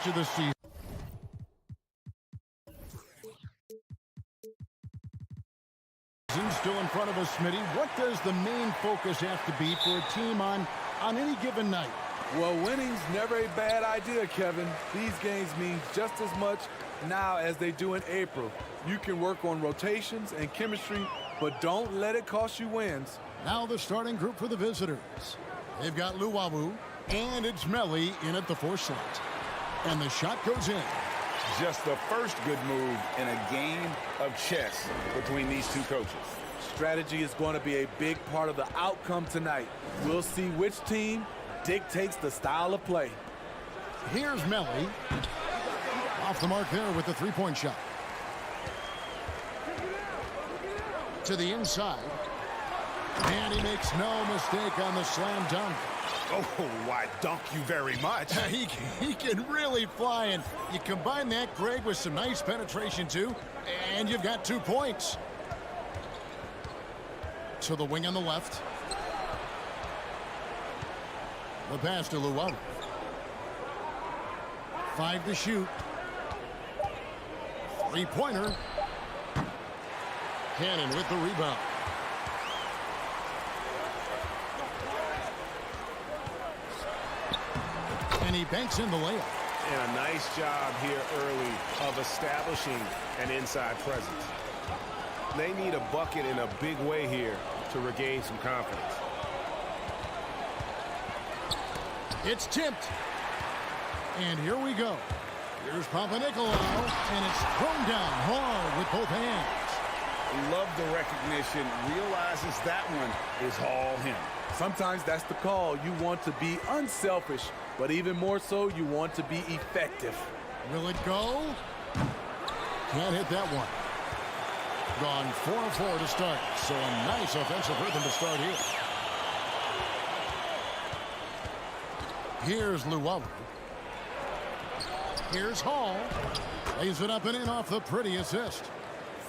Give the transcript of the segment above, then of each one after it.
stretch of the season. Still in front of us, Smitty. What does the main focus have to be for a team on any given night? Well, winning's never a bad idea, Kevin. These games mean just as much now as they do in April. You can work on rotations and chemistry, but don't let it cost you wins. Now the starting group for the visitors. They've got Luwawu, and it's Melli in at the 4 slot. And the shot goes in. Just the first good move in a game of chess between these two coaches. Strategy is going to be a big part of the outcome tonight. We'll see which team dictates the style of play. Here's Melli. Off the mark there with the 3-point shot. To the inside. And he makes no mistake on the slam dunk. Oh, why dunk you very much. He can really fly, and you combine that, Greg, with some nice penetration too, and you've got 2 points. To the wing on the left. The pass to Luwawu. 5 to shoot. 3-pointer. Cannon with the rebound. And he banks in the layup. And a nice job here early of establishing an inside presence. They need a bucket in a big way here to regain some confidence. It's tipped. And here we go. Here's Papanikolaou, and it's thrown down hard with both hands. Love the recognition. Realizes that one is all him. Sometimes that's the call. You want to be unselfish, but even more so, you want to be effective. Will it go? Can't hit that one. Gone 4-4 to start. So a nice offensive rhythm to start here. Here's Luwawu. Here's Hall. Lays it up and in off the pretty assist.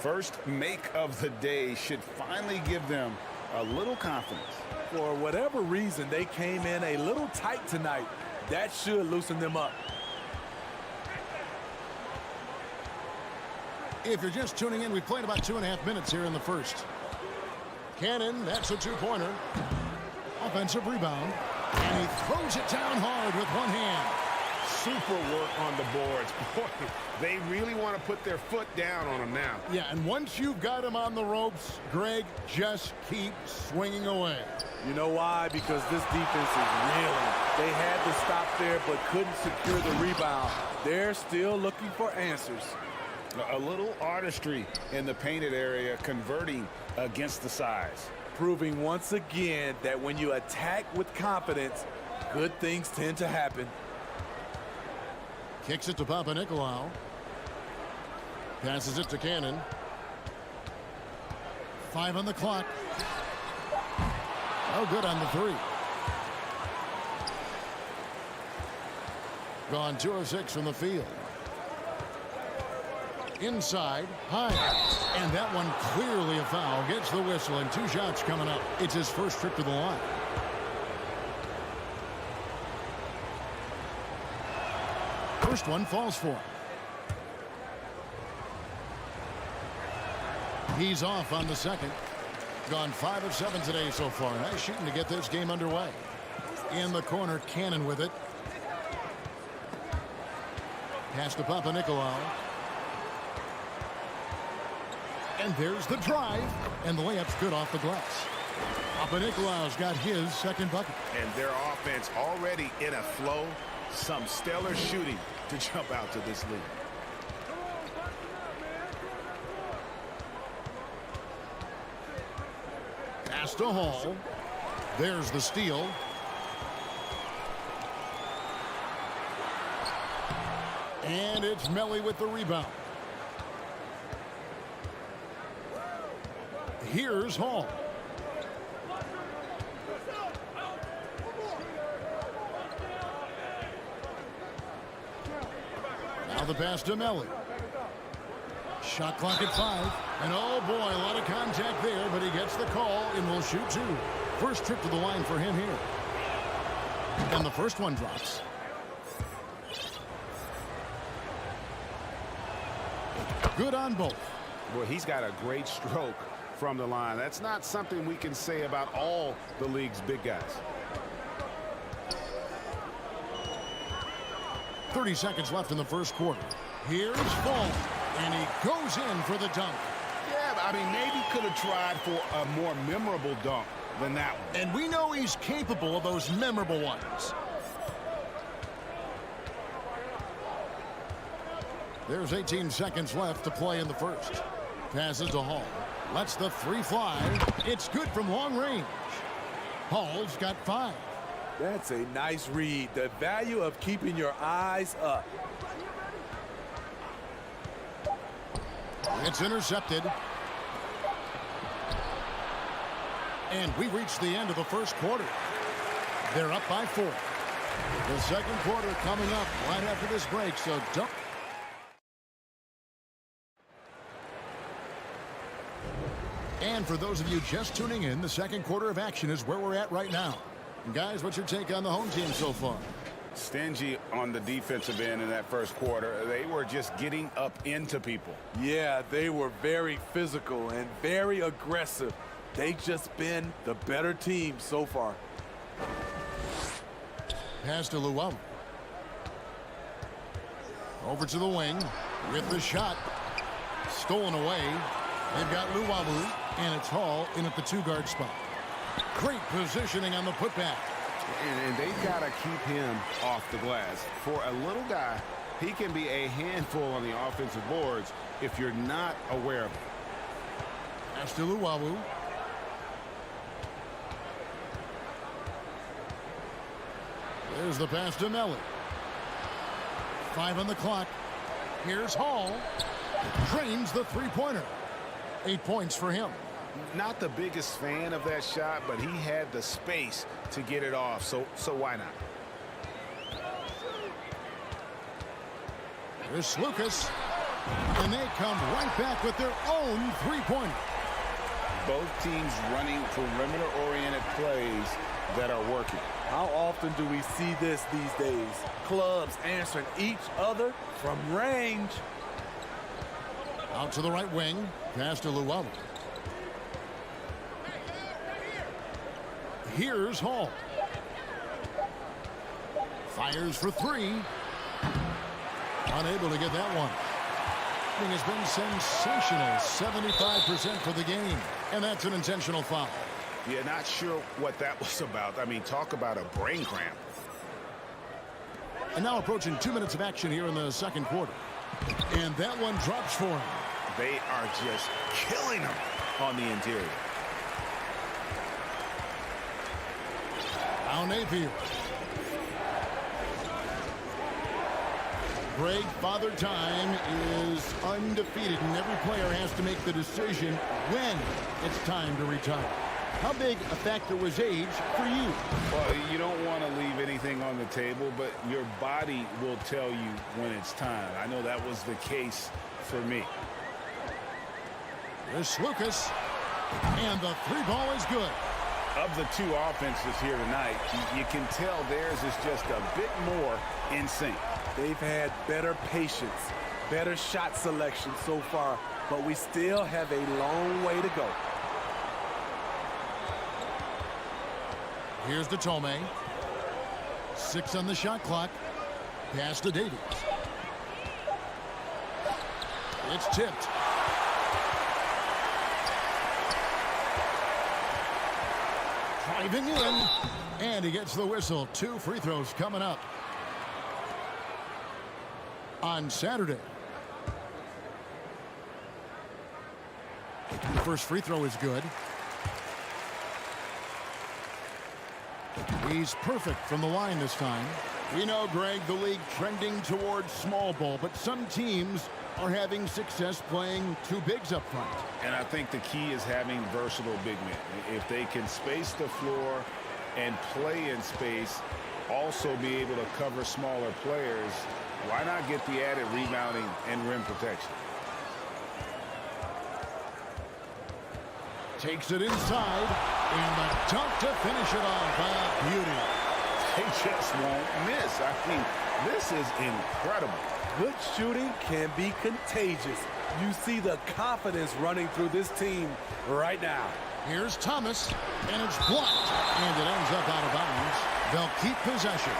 First make of the day should finally give them a little confidence. For whatever reason, they came in a little tight tonight. That should loosen them up. If you're just tuning in, we've played about 2.5 minutes here in the first. Cannon, that's a 2-pointer. Offensive rebound. And he throws it down hard with one hand. Super work on the boards. Boy, they really want to put their foot down on them now. Yeah, and once you've got him on the ropes, Greg, just keep swinging away. You know why? Because this defense is reeling. They had to stop there but couldn't secure the rebound. They're still looking for answers. A little artistry in the painted area, converting against the size. Proving once again that when you attack with confidence, good things tend to happen. Kicks it to Papanikolaou. Passes it to Cannon. 5 on the clock. Oh, good on the 3. Gone 2 of 6 from the field. Inside, high. And that one clearly a foul. Gets the whistle and 2 shots coming up. It's his first trip to the line. First one falls for him. He's off on the second. Gone 5 of 7 today so far. Nice shooting to get this game underway. In the corner, Cannon with it. Pass to Papanikolaou. And there's the drive. And the layup's good off the glass. Papanikolaou's got his second bucket. And their offense already in a flow. Some stellar shooting to jump out to this lead. Pass to Hall. There's the steal. And it's Melli with the rebound. Here's Hall. Now the pass to Melli. Shot clock at 5. And oh boy, a lot of contact there, but he gets the call and will shoot 2. First trip to the line for him here. And the first one drops. Good on both. Well, he's got a great stroke from the line. That's not something we can say about all the league's big guys. 30 seconds left in the first quarter. Here's Ball, and he goes in for the dunk. Yeah, I mean, maybe could have tried for a more memorable dunk than that one. And we know he's capable of those memorable ones. There's 18 seconds left to play in the first. Passes to Hall. Lets the three fly. It's good from long range. Hall's got 5. That's a nice read. The value of keeping your eyes up. It's intercepted. And we reach the end of the first quarter. They're up by 4. The second quarter coming up right after this break, so don't. And for those of you just tuning in, the second quarter of action is where we're at right now. And guys, what's your take on the home team so far? Stingy on the defensive end in that first quarter. They were just getting up into people. Yeah, they were very physical and very aggressive. They've just been the better team so far. Pass to Luau. Over to the wing with the shot. Stolen away. They've got Luau, and it's Hall in at the 2-guard spot. Great positioning on the putback. And they've got to keep him off the glass. For a little guy, he can be a handful on the offensive boards if you're not aware of it. Pass to Luau. There's the pass to Melly. 5 on the clock. Here's Hall. Drains the three-pointer. 8 points for him. Not the biggest fan of that shot, but he had the space to get it off, so why not? Here's Lucas. And they come right back with their own three-pointer. Both teams running perimeter-oriented plays that are working. How often do we see this these days? Clubs answering each other from range. Out to the right wing. Pass to Luau. Here's Hall. Fires for 3. Unable to get that one. It has been sensational. 75% for the game. And that's an intentional foul. Yeah, not sure what that was about. I mean, talk about a brain cramp. And now approaching 2 minutes of action here in the second quarter. And that one drops for him. They are just killing him on the interior. Now Mayfield. Greg, Father Time is undefeated, and every player has to make the decision when it's time to retire. How big a factor was age for you? Well, you don't want to leave anything on the table, but your body will tell you when it's time. I know that was the case for me. There's Lucas, and the 3-ball is good. Of the two offenses here tonight, you can tell theirs is just a bit more in sync. They've had better patience, better shot selection so far, but we still have a long way to go. Here's the Tome. 6 on the shot clock. Pass to Davies. It's tipped. Driving in, and he gets the whistle. 2 free throws coming up on Saturday. The first free throw is good. He's perfect from the line this time. We know, Greg, the league trending towards small ball, but some teams are having success playing 2 bigs up front. And I think the key is having versatile big men. If they can space the floor and play in space, also be able to cover smaller players, why not get the added rebounding and rim protection? Takes it inside, and the dunk to finish it off. Beauty. They just won't miss. I mean, This is incredible. Good shooting can be contagious. You see the confidence running through this team right now. Here's Thomas, and it's blocked, and it ends up out of bounds. They'll keep possession.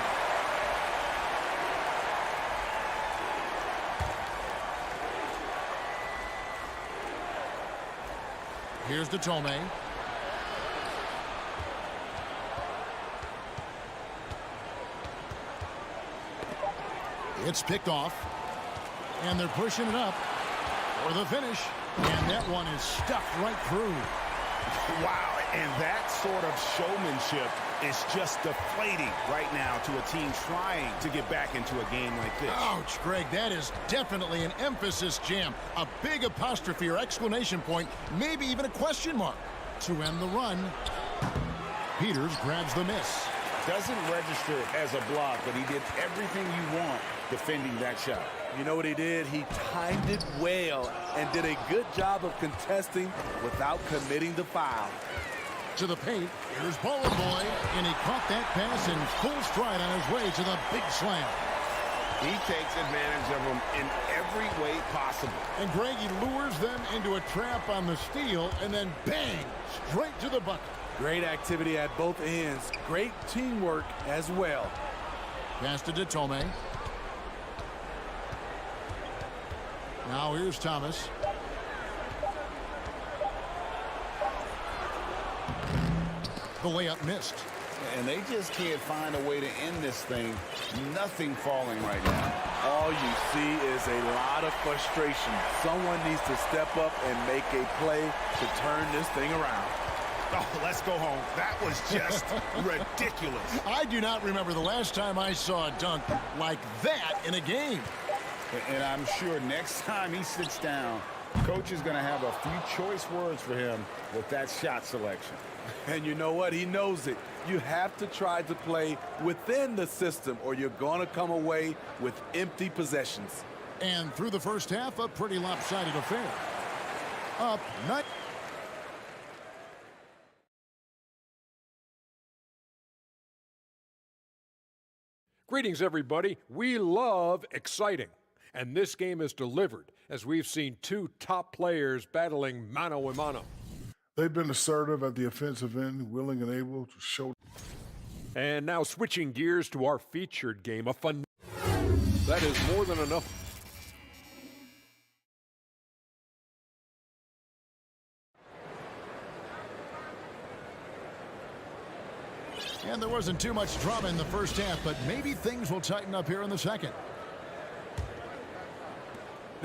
Here's Tome. It's picked off, and they're pushing it up for the finish, and that one is stuffed right through. Wow, and that sort of showmanship is just deflating right now to a team trying to get back into a game like this. Ouch, Greg, that is definitely an emphasis jam. A big apostrophe or exclamation point, maybe even a question mark. To end the run, Peters grabs the miss. Doesn't register as a block, but he did everything you want defending that shot. You know what he did? He timed it well and did a good job of contesting without committing the foul. To the paint, here's Bowling Boy, and he caught that pass in full stride on his way to the big slam. He takes advantage of them in every way possible. And Greg, he lures them into a trap on the steal, and then bang, straight to the bucket. Great activity at both ends. Great teamwork as well. Pass to Tome. Now here's Thomas. The layup missed. And they just can't find a way to end this thing. Nothing falling right now. All you see is a lot of frustration. Someone needs to step up and make a play to turn this thing around. Oh, let's go home. That was just ridiculous. I do not remember the last time I saw a dunk like that in a game. And I'm sure next time he sits down, coach is going to have a few choice words for him with that shot selection. And you know what? He knows it. You have to try to play within the system or you're going to come away with empty possessions. And through the first half, a pretty lopsided affair. Up, not. Greetings, everybody. We love exciting. And this game is delivered as we've seen two top players battling mano a mano. They've been assertive at the offensive end, willing and able to show. And now switching gears to our featured game, a fun. That is more than enough. And there wasn't too much drama in the first half, but maybe things will tighten up here in the second.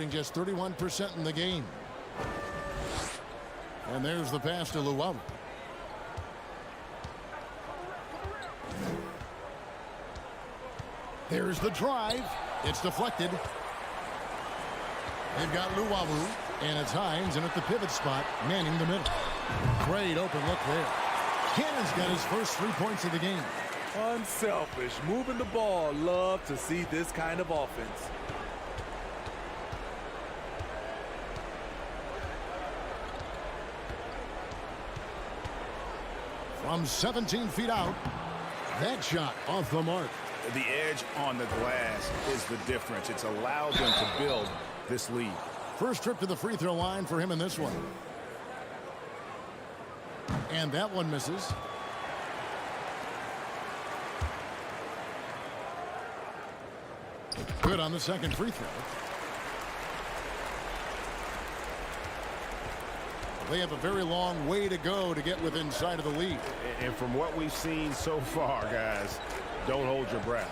Just 31% in the game. And there's the pass to Luau. There's the drive. It's deflected. They've got Luau, and it's Hines, and at the pivot spot, manning the middle. Great open look there. Cannon's got his first 3 points of the game. Unselfish, moving the ball. Love to see this kind of offense. From 17 feet out, that shot off the mark. The edge on the glass is the difference. It's allowed them to build this lead. First trip to the free throw line for him in this one. And that one misses. Good on the second free throw. They have a very long way to go to get within sight of the lead. And from what we've seen so far, guys, don't hold your breath.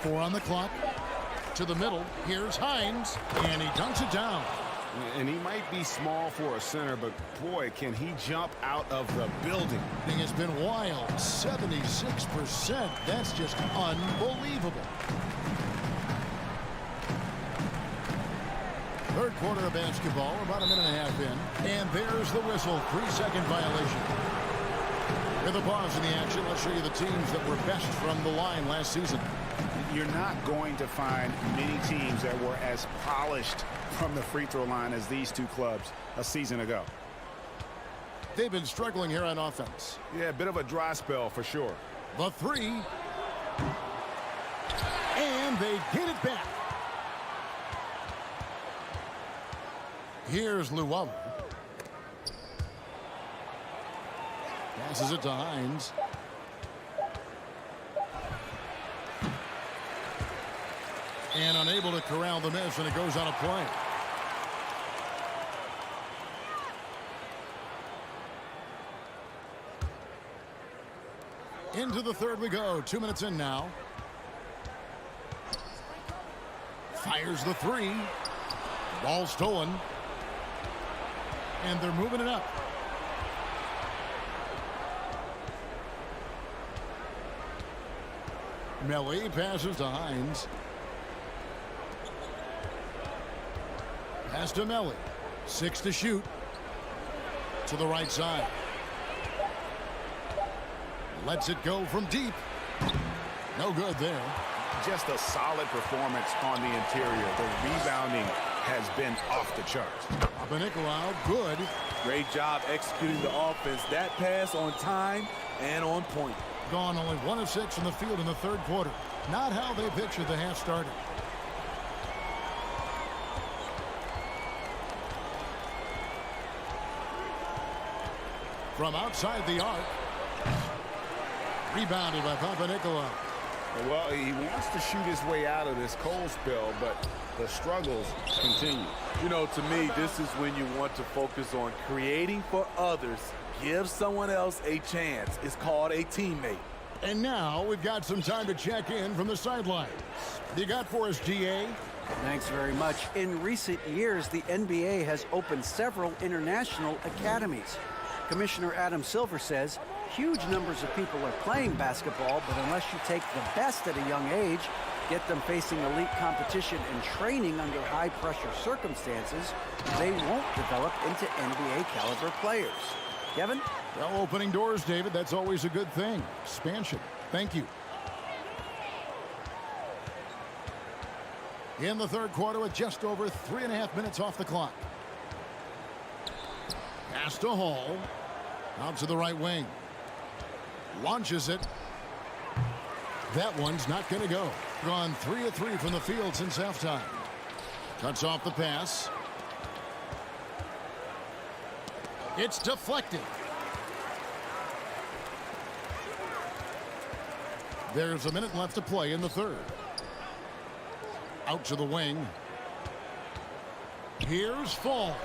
Four on the clock. To the middle. Here's Hines, and he dunks it down. And he might be small for a center, but boy, can he jump out of the building. Thing has been wild. 76%. That's just unbelievable. Third quarter of basketball, about a minute and a half in. And there's the whistle. 3-second violation. With a pause in the action, let's show you the teams that were best from the line last season. You're not going to find many teams that were as polished from the free throw line as these two clubs a season ago. They've been struggling here on offense. Yeah, a bit of a dry spell for sure. The three. And they get it back. Here's Luwawu. Passes it to Hines. And unable to corral the miss, and it goes on a play. Into the third we go. 2 minutes in now. Fires the three. Ball stolen. And they're moving it up. Melly passes to Hines. Pass to Melly. 6 to shoot. To the right side. Lets it go from deep. No good there. Just a solid performance on the interior. The rebounding has been off the charts. Nicolau, good. Great job executing the offense. That pass on time and on point. Gone only 1 of 6 in the field in the third quarter. Not how they pictured the half started. From outside the arc. Rebounded by Nicolau. Well, he wants to shoot his way out of this cold spell, but the struggles continue. You know, to me, this is when you want to focus on creating for others. Give someone else a chance. It's called a teammate. And now we've got some time to check in from the sidelines. You got for us, GA? Thanks very much. In recent years, the NBA has opened several international academies. Commissioner Adam Silver says huge numbers of people are playing basketball, but unless you take the best at a young age, get them facing elite competition and training under high-pressure circumstances, they won't develop into NBA-caliber players. Kevin? Well, opening doors, David. That's always a good thing. Expansion. Thank you. In the third quarter with just over 3.5 minutes off the clock. Pass to Hall. Out to the right wing. Launches it. That one's not going to go. Gone 3 of 3 from the field since halftime. Cuts off the pass. It's deflected. There's a minute left to play in the third. Out to the wing. Here's Fall.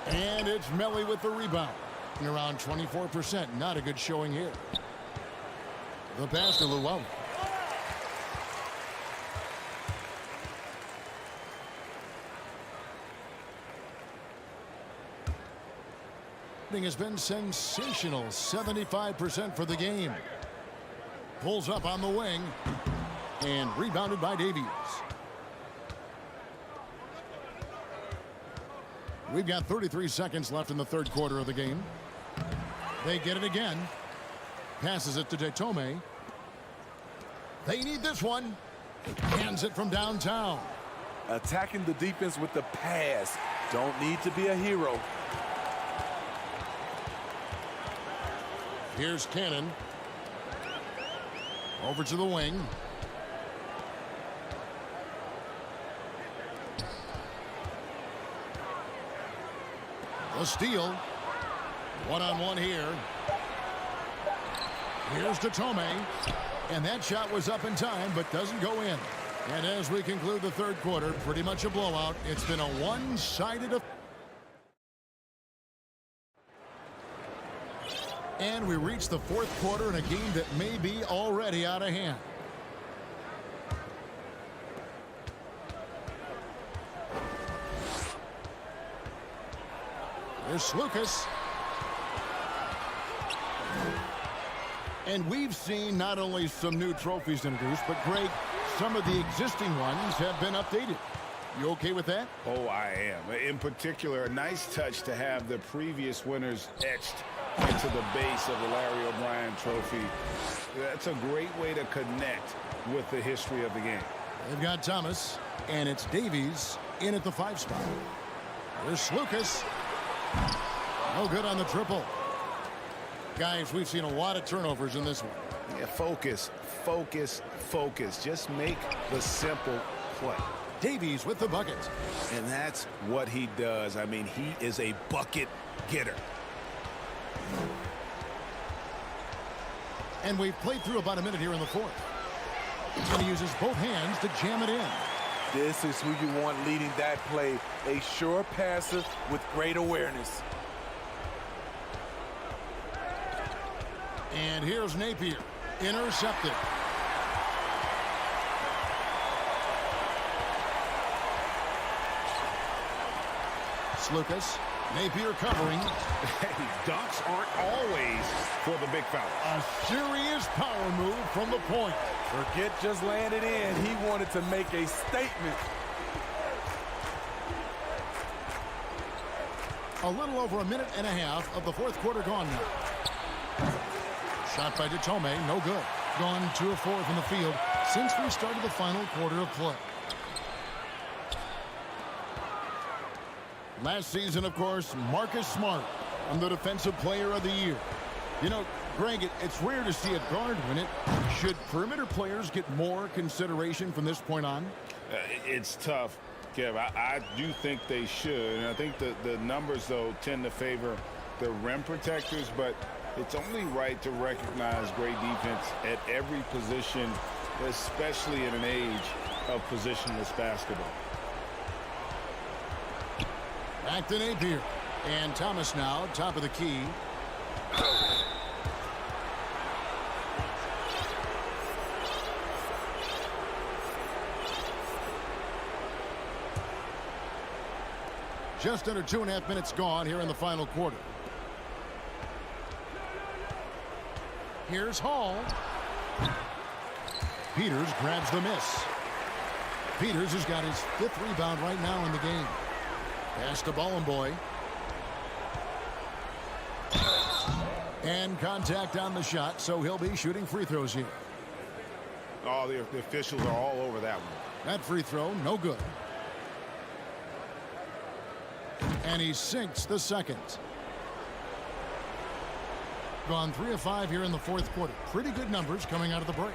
And it's Melly with the rebound. Around 24%. Not a good showing here. The pass to Luwawu. Has been sensational. 75% for the game. Pulls up on the wing. And rebounded by Davies. We've got 33 seconds left in the third quarter of the game. They get it again. Passes it to Detome. They need this one. Hands it from downtown. Attacking the defense with the pass. Don't need to be a hero. Here's Cannon. Over to the wing. The steal. One-on-one here. Here's Detome. And that shot was up in time, but doesn't go in. And as we conclude the third quarter, pretty much a blowout. It's been a one-sided affair. And we reach the fourth quarter in a game that may be already out of hand. Here's Lucas. And we've seen not only some new trophies introduced, but Greg, some of the existing ones have been updated. You okay with that? Oh, I am. In particular, a nice touch to have the previous winners etched into the base of the Larry O'Brien Trophy. That's a great way to connect with the history of the game. They've got Thomas, and it's Davies in at the 5 spot. There's Lucas. No good on the triple. Guys, we've seen a lot of turnovers in this one. Yeah, focus, focus, focus. Just make the simple play. Davies with the bucket. And that's what he does. I mean, he is a bucket getter. And we've played through about a minute here in the 4th. And he uses both hands to jam it in. This is who you want leading that play. A sure passer with great awareness. And here's Napier. Intercepted. Lucas. Napier covering. Hey, dunks aren't always for the big fella. A serious power move from the point. Forget just laying it in. He wanted to make a statement. A little over a minute and a half of the 4th quarter gone now. Shot by Detome, no good. Gone 2 of 4 from the field since we started the final quarter of play. Last season, of course, Marcus Smart, I'm the Defensive Player of the Year. You know, Greg, it's rare to see a guard win it. Should perimeter players get more consideration from this point on? It's tough, Kev. I do think they should. And I think the numbers, though, tend to favor the rim protectors. But it's only right to recognize great defense at every position, especially in an age of positionless basketball. Back to Napier. And Thomas now, top of the key. Just under 2.5 minutes gone here in the final quarter. Here's Hall. Peters grabs the miss. Peters has got his 5th rebound right now in the game. Pass to Bollenboy. And contact on the shot, so he'll be shooting free throws here. Oh, the officials are all over that one. That free throw, no good. And he sinks the second. Gone 3 of 5 here in the 4th quarter. Pretty good numbers coming out of the break.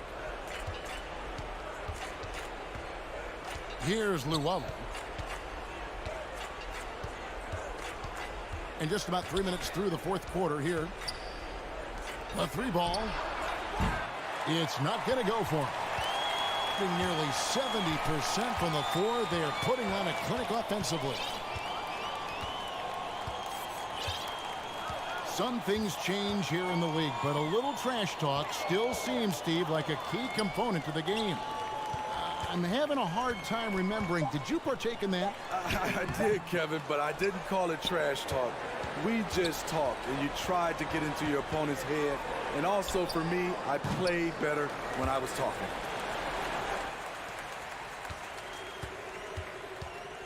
Here's Llewellyn. And just about 3 minutes through the 4th quarter here. A 3 ball. It's not going to go for him. Nearly 70% from the floor. They are putting on a clinic offensively. Some things change here in the league, but a little trash talk still seems, Steve, like a key component to the game. I'm having a hard time remembering. Did you partake in that? I did, Kevin, but I didn't call it trash talk. We just talked, and you tried to get into your opponent's head. And also, for me, I played better when I was talking.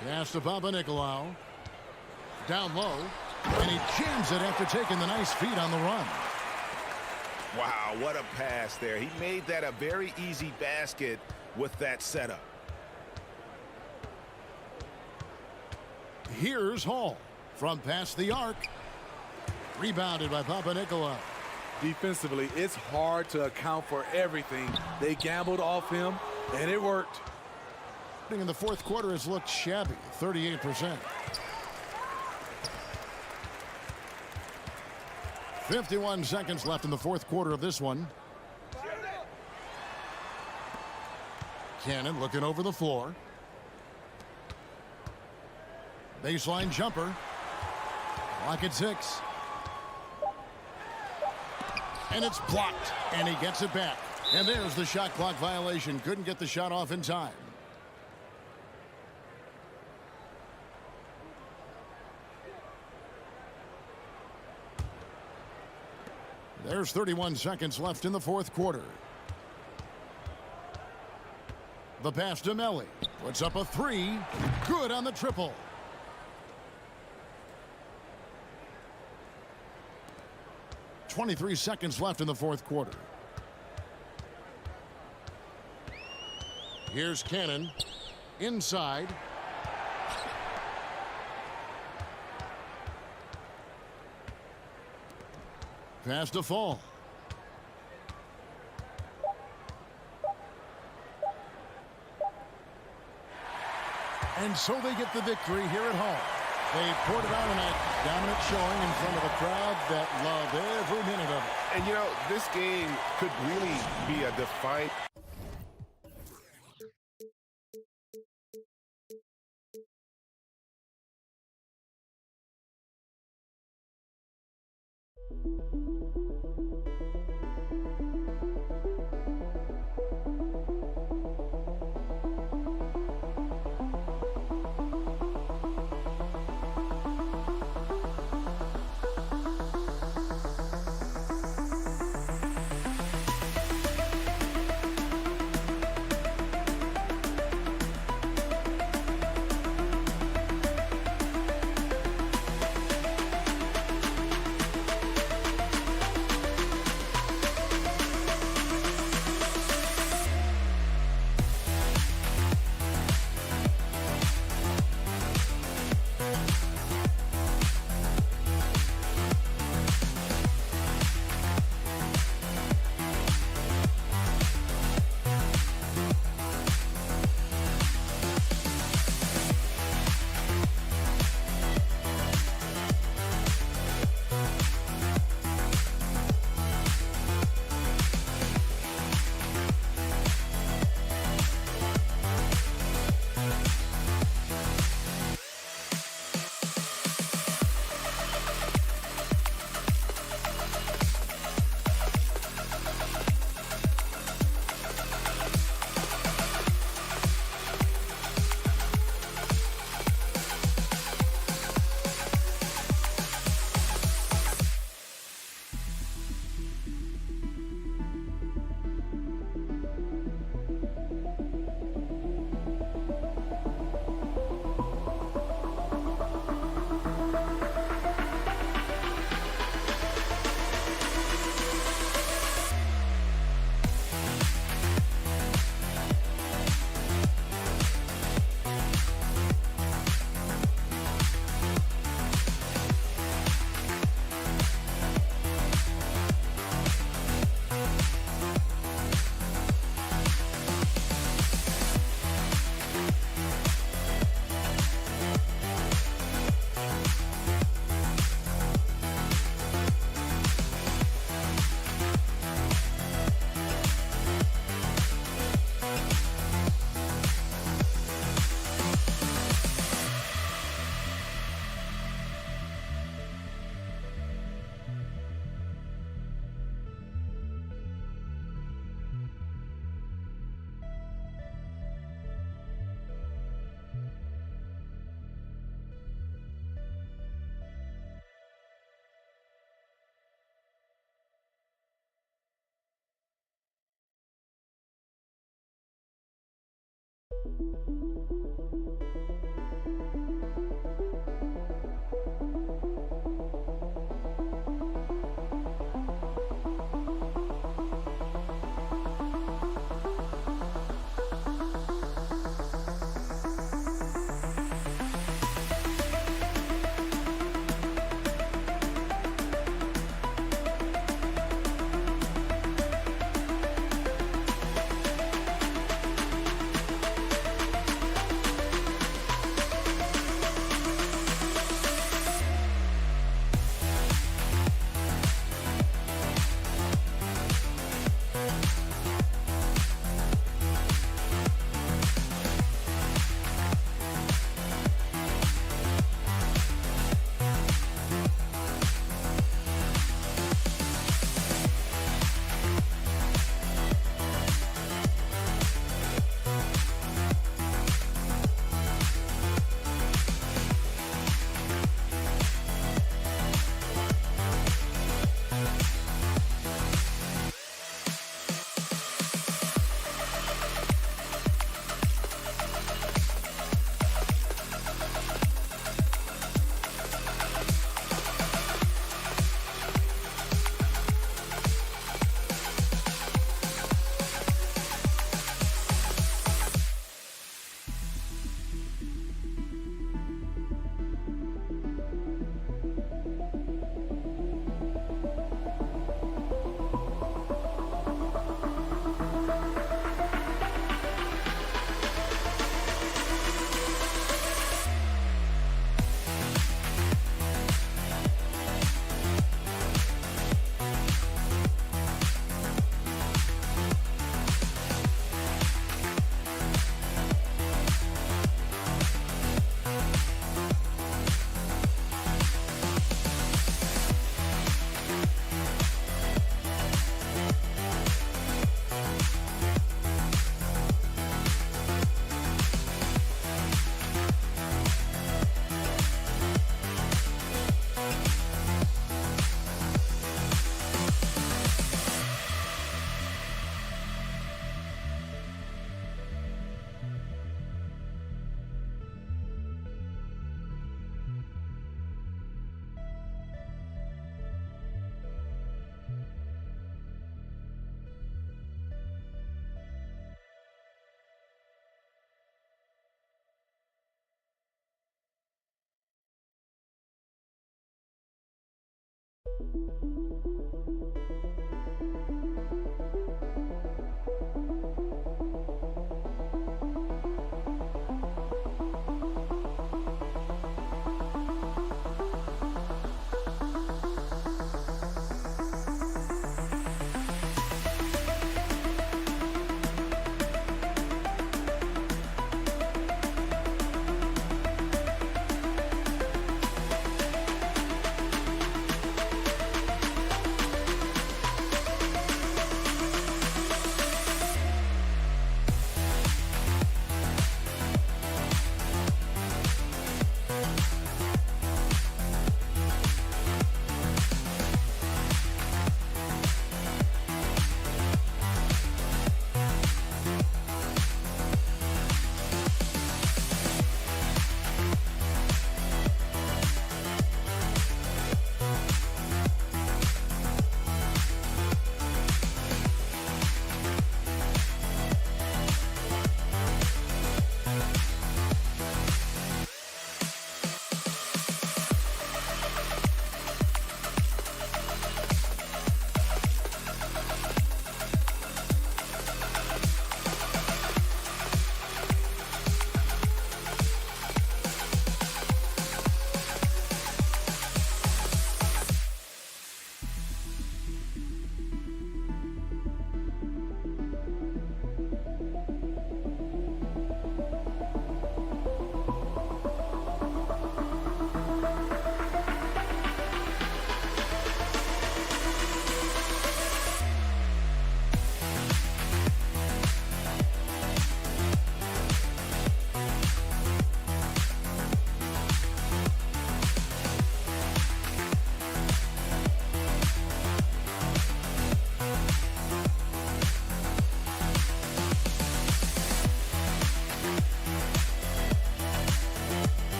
Pass to Papanikolaou. Down low. And he jams it after taking the nice feed on the run. Wow, what a pass there. He made that a very easy basket with that setup. Here's Hall from past the arc. Rebounded by Papanikolaou. Defensively, it's hard to account for everything. They gambled off him, and it worked. In the 4th quarter has looked shabby, 38%. 51 seconds left in the 4th quarter of this one. Cannon looking over the floor. Baseline jumper. Clock at 6. And it's blocked. And he gets it back. And there's the shot clock violation. Couldn't get the shot off in time. There's 31 seconds left in the 4th quarter. The pass to Melli. Puts up a 3. Good on the triple. 23 seconds left in the fourth quarter. Here's Cannon. Inside. Pass to Fall. And so they get the victory here at home. They poured it out in a dominant showing in front of a crowd that loved every minute of it. And, you know, this game could really be a defining.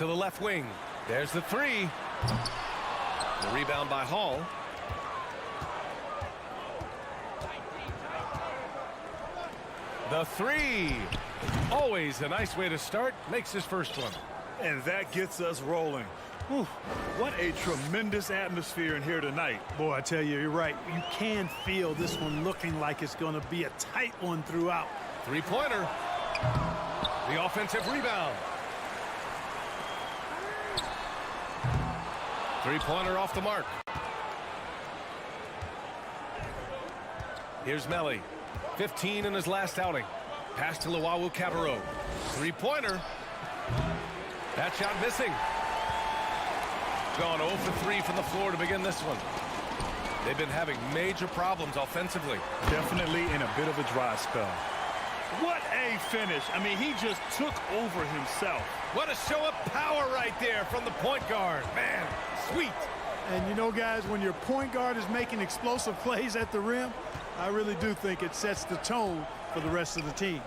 To the left wing. There's the three. The rebound by Hall. The three. Always a nice way to start. Makes his first one. And that gets us rolling. Whew, what a tremendous atmosphere in here tonight. Boy, I tell you, you're right. You can feel this one looking like it's going to be a tight one throughout. Three-pointer. The offensive rebound. Three-pointer off the mark. Here's Melly. 15 in his last outing. Pass to Luau Cabarro. Three-pointer. That shot missing. Gone 0 for 3 from the floor to begin this one. They've been having major problems offensively. Definitely in a bit of a dry spell. What a finish. I mean, he just took over himself. What a show of power right there from the point guard. Man, sweet. And you know, guys, when your point guard is making explosive plays at the rim, I really do think it sets the tone for the rest of the team.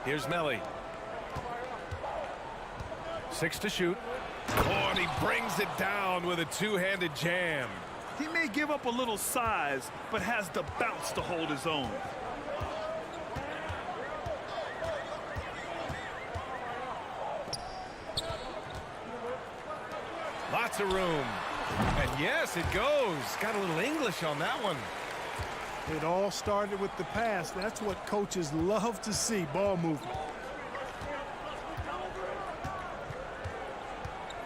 Here's Melly. 6 to shoot. Oh, and he brings it down with a two-handed jam. He may give up a little size, but has the bounce to hold his own. Lots of room. And yes, it goes. Got a little English on that one. It all started with the pass. That's what coaches love to see, ball movement.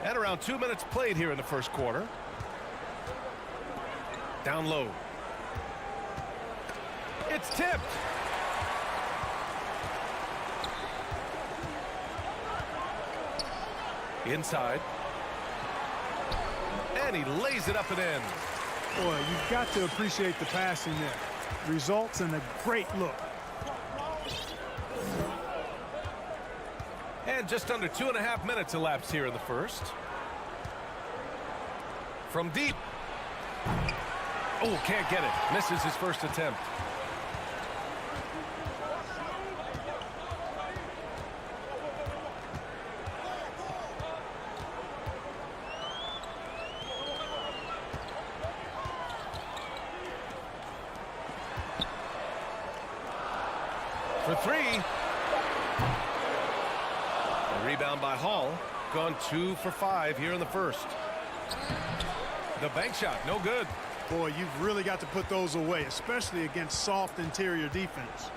And around 2 minutes played here in the first quarter. Down low. It's tipped. Inside. And he lays it up and in. Boy, you've got to appreciate the passing there. Results in a great look. And just under 2.5 minutes elapsed here in the first. From deep. Oh, can't get it. Misses his first attempt. For three. A rebound by Hall. Gone 2 for 5 here in the first. The bank shot, no good. Boy, you've really got to put those away, especially against soft interior defense.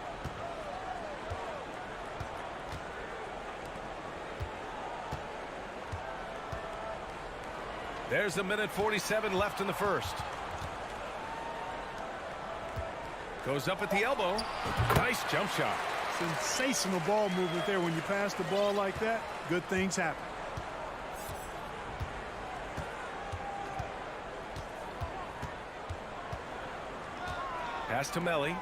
There's 1:47 left in the first. Goes up at the elbow. Nice jump shot. Sensational ball movement there. When you pass the ball like that, good things happen. Pass to Melly.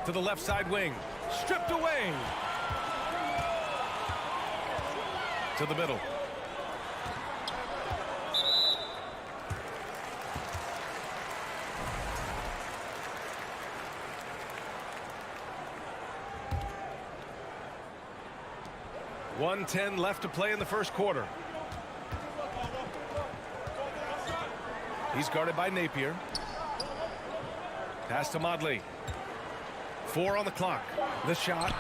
To the left side wing. Stripped away. To the middle. .110 left to play in the first quarter. He's guarded by Napier. Pass to Modley. 4 on the clock. The shot.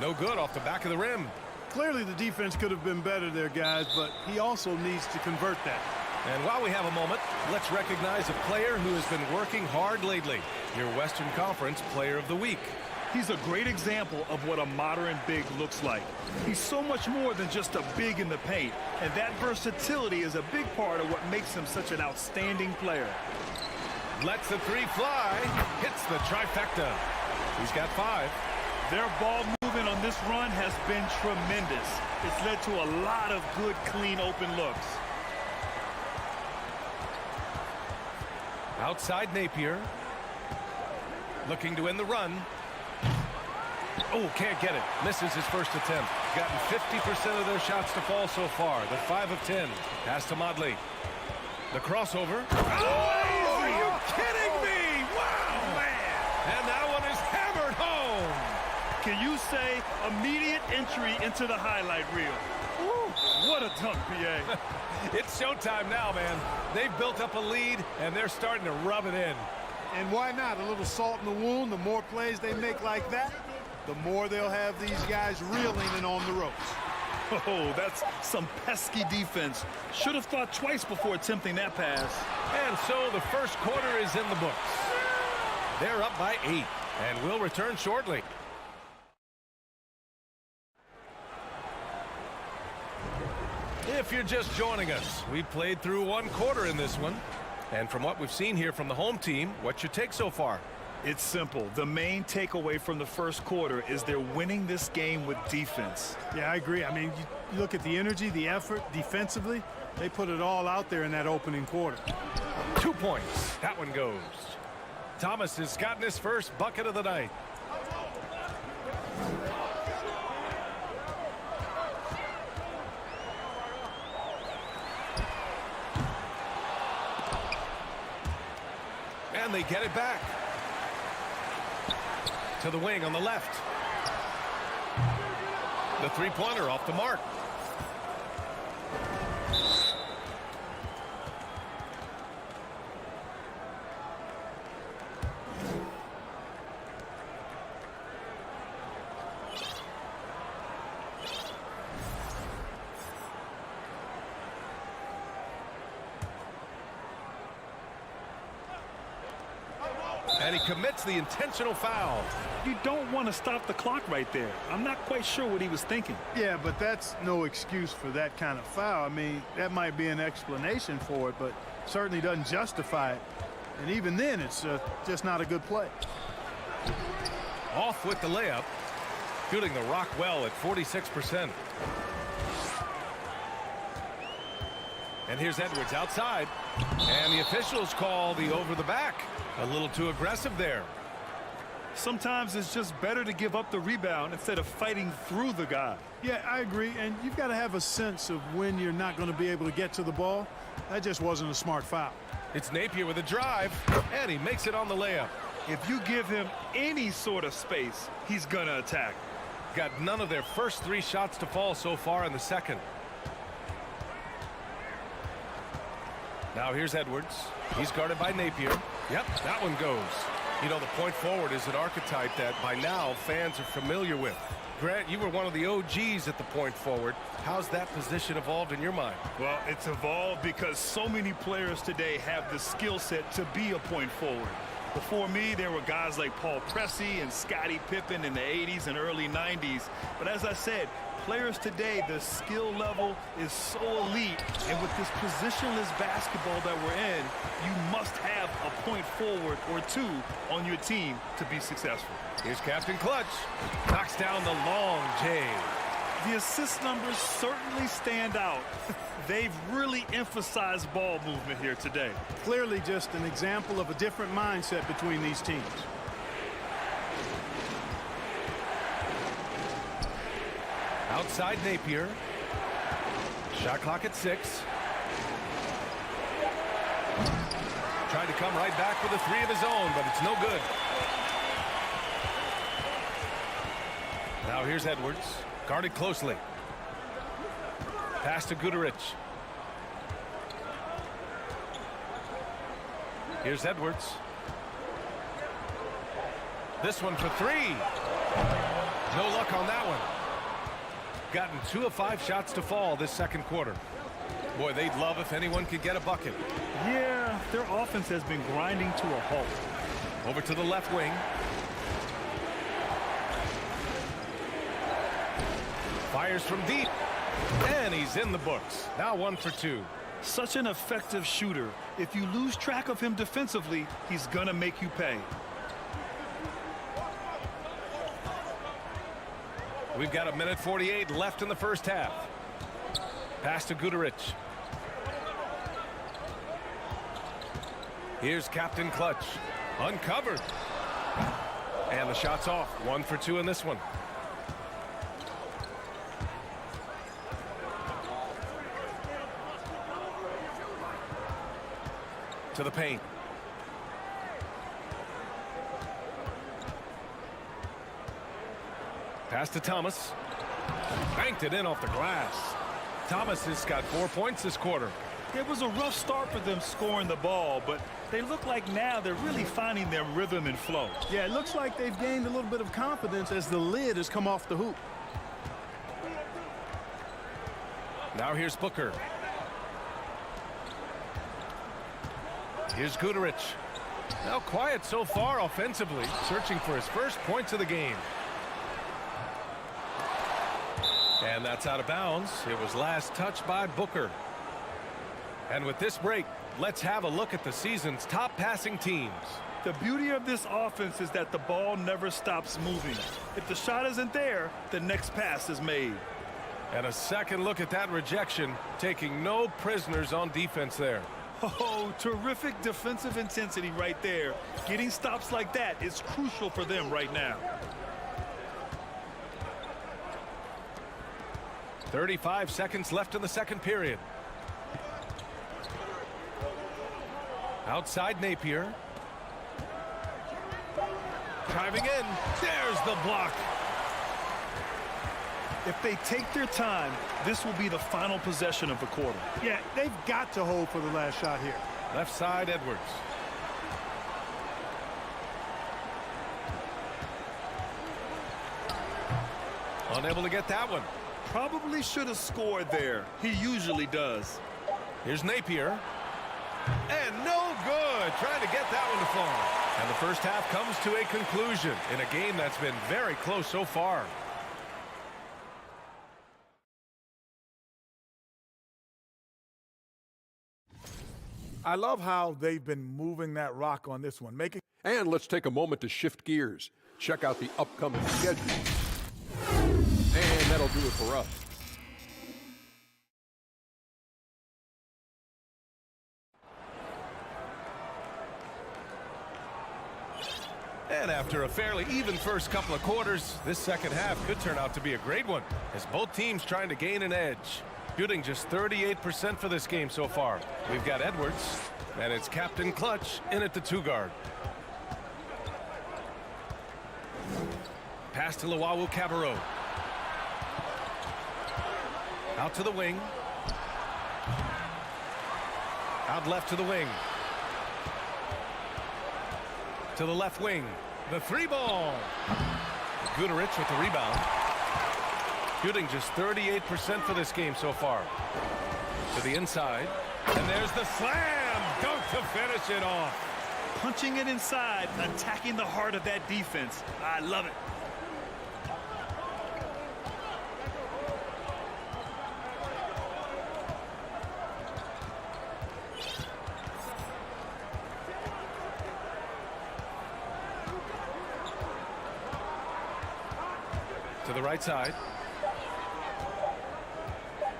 No good off the back of the rim. Clearly the defense could have been better there, guys, but he also needs to convert that. And while we have a moment, let's recognize a player who has been working hard lately. Your Western Conference Player of the Week. He's a great example of what a modern big looks like. He's so much more than just a big in the paint, and that versatility is a big part of what makes him such an outstanding player. Lets the three fly. Hits the trifecta. He's got 5. Their ball movement on this run has been tremendous. It's led to a lot of good, clean, open looks. Outside Napier. Looking to end the run. Oh, can't get it. Misses his first attempt. Gotten 50% of their shots to fall so far. They're 5 of 10. Pass to Modley. The crossover. Oh, are you kidding me? Wow, man. And Immediate entry into the highlight reel. Woo, what a dunk, PA. It's showtime now, man. They've built up a lead, and they're starting to rub it in. And why not? A little salt in the wound. The more plays they make like that, the more they'll have these guys reeling and on the ropes. Oh, that's some pesky defense. Should have thought twice before attempting that pass. And so the first quarter is in the books. They're up by 8, and we'll return shortly. If you're just joining us, we've played through one quarter in this one. And from what we've seen here from the home team, what's your take so far? It's simple. The main takeaway from the first quarter is they're winning this game with defense. Yeah, I agree. I mean, you look at the energy, the effort defensively, they put it all out there in that opening quarter. 2 points. That one goes. Thomas has gotten his first bucket of the night. And they get it back. To the wing on the left. The three-pointer off the mark. And he commits the intentional foul. You don't want to stop the clock right there. I'm not quite sure what he was thinking. Yeah, but that's no excuse for that kind of foul. I mean, that might be an explanation for it, but certainly doesn't justify it. And even then, it's just not a good play. Off with the layup. Shooting the rock well at 46%. And here's Edwards outside. And the officials call the over the back. A little too aggressive there. Sometimes it's just better to give up the rebound instead of fighting through the guy. Yeah, I agree. And you've got to have a sense of when you're not going to be able to get to the ball. That just wasn't a smart foul. It's Napier with a drive, and he makes it on the layup. If you give him any sort of space, he's going to attack. Got none of their first 3 shots to fall so far in the second. Now here's Edwards. He's guarded by Napier. Yep, that one goes. You know, the point forward is an archetype that by now fans are familiar with. Grant, you were one of the OGs at the point forward. How's that position evolved in your mind? Well, it's evolved because so many players today have the skill set to be a point forward. Before me, there were guys like Paul Pressey and Scottie Pippen in the 80s and early 90s. But as I said, players today, the skill level is so elite. And with this positionless basketball that we're in, you must have a point forward or 2 on your team to be successful. Here's Captain Clutch. Knocks down the long J. The assist numbers certainly stand out. They've really emphasized ball movement here today. Clearly just an example of a different mindset between these teams. Outside Napier. Shot clock at 6. Tried to come right back with a 3 of his own, but it's no good. Now here's Edwards. Guarded closely. Pass to Guduric. Here's Edwards. This one for 3. No luck on that one. Gotten 2 of 5 shots to fall this second quarter. Boy, they'd love if anyone could get a bucket. Yeah, their offense has been grinding to a halt. Over to the left wing. Fires from deep. And he's in the books. Now 1 for 2. Such an effective shooter. If you lose track of him defensively, he's gonna make you pay. We've got 1:48 left in the first half. Pass to Guduric. Here's Captain Clutch. Uncovered. And the shot's off. 1 for 2 in this one. To the paint. Pass to Thomas. Banked it in off the glass. Thomas has got 4 points this quarter. It was a rough start for them scoring the ball, but they look like now they're really finding their rhythm and flow. Yeah, it looks like they've gained a little bit of confidence as the lid has come off the hoop. Now here's Booker. Here's Guduric. Now quiet so far offensively, searching for his first points of the game. And that's out of bounds. It was last touched by Booker. And with this break, let's have a look at the season's top passing teams. The beauty of this offense is that the ball never stops moving. If the shot isn't there, the next pass is made. And a second look at that rejection, taking no prisoners on defense there. Oh, terrific defensive intensity right there. Getting stops like that is crucial for them right now. 35 seconds left in the second period. Outside Napier. Driving in. There's the block. If they take their time, this will be the final possession of the quarter. Yeah, they've got to hold for the last shot here. Left side, Edwards. Unable to get that one. Probably should have scored there. He usually does. Here's Napier. And no good. Trying to get that one to fall. And the first half comes to a conclusion in a game that's been very close so far. I love how they've been moving that rock on this one. And let's take a moment to shift gears. Check out the upcoming schedule. And that'll do it for us. And after a fairly even first couple of quarters, this second half could turn out to be a great one, as both teams trying to gain an edge. Shooting just 38% for this game so far. We've got Edwards, and it's Captain Clutch in at the 2-guard. Pass to Luau Cabarro. Out to the wing. Out left to the wing. To the left wing. The 3-ball. Guduric with the rebound. Shooting just 38% for this game so far. To the inside. And there's the slam dunk to finish it off. Punching it inside, attacking the heart of that defense. I love it. To the right side.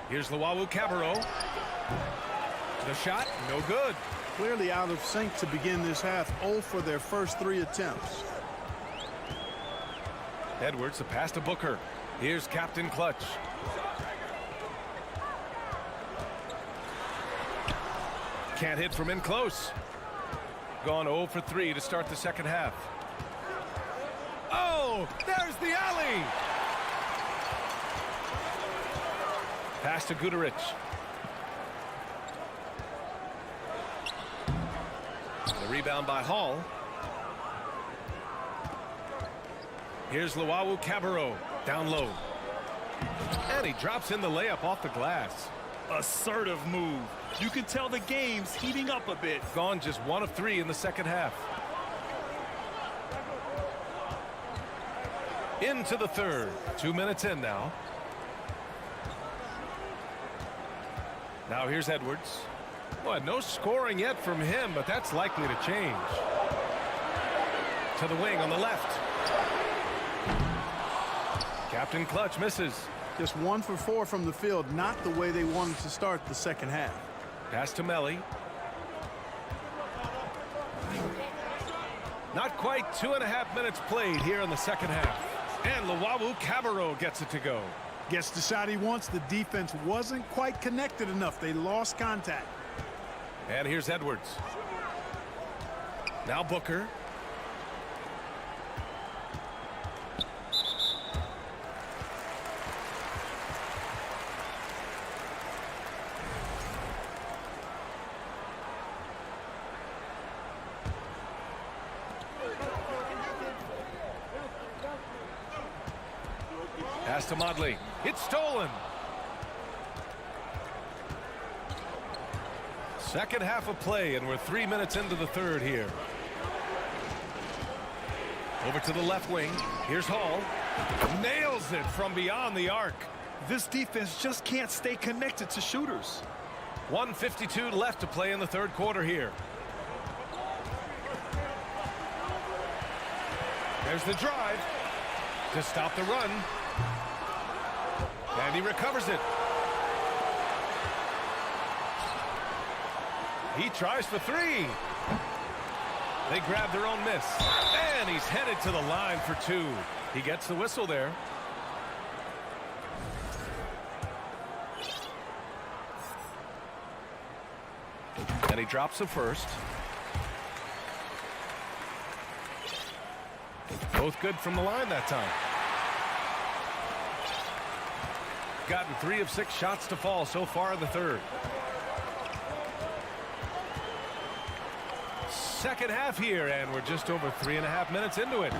Here's Luau Cabarro. The shot, no good. Clearly out of sync to begin this half. 0 for their first 3 attempts. Edwards, the pass to Booker. Here's Captain Clutch. Can't hit from in close. Gone 0 for 3 to start the second half. Oh, there's the alley. Pass to Guduric. The rebound by Hall. Here's Luau Cabarro down low. And he drops in the layup off the glass. Assertive move. You can tell the game's heating up a bit. Gone just 1 of 3 in the second half. Into the third. 2 minutes in now. Now here's Edwards. Boy, no scoring yet from him, but that's likely to change. To the wing on the left. Captain Clutch misses. Just 1 for 4 from the field. Not the way they wanted to start the second half. Pass to Melly. Not quite 2.5 minutes played here in the second half. And Luau Cabarro gets it to go. Gets the shot he wants. The defense wasn't quite connected enough. They lost contact. And here's Edwards. Now Booker. Pass to Modley. It's stolen. Second half of play, and we're 3 minutes into the third here. Over to the left wing. Here's Hall. Nails it from beyond the arc. This defense just can't stay connected to shooters. 1:52 left to play in the third quarter here. There's the drive to stop the run. And he recovers it. He tries for three. They grab their own miss. And he's headed to the line for two. He gets the whistle there. And he drops the first. Both good from the line that time. Gotten 3 of 6 shots to fall so far in the third. Second half here, and we're just over 3.5 minutes into it.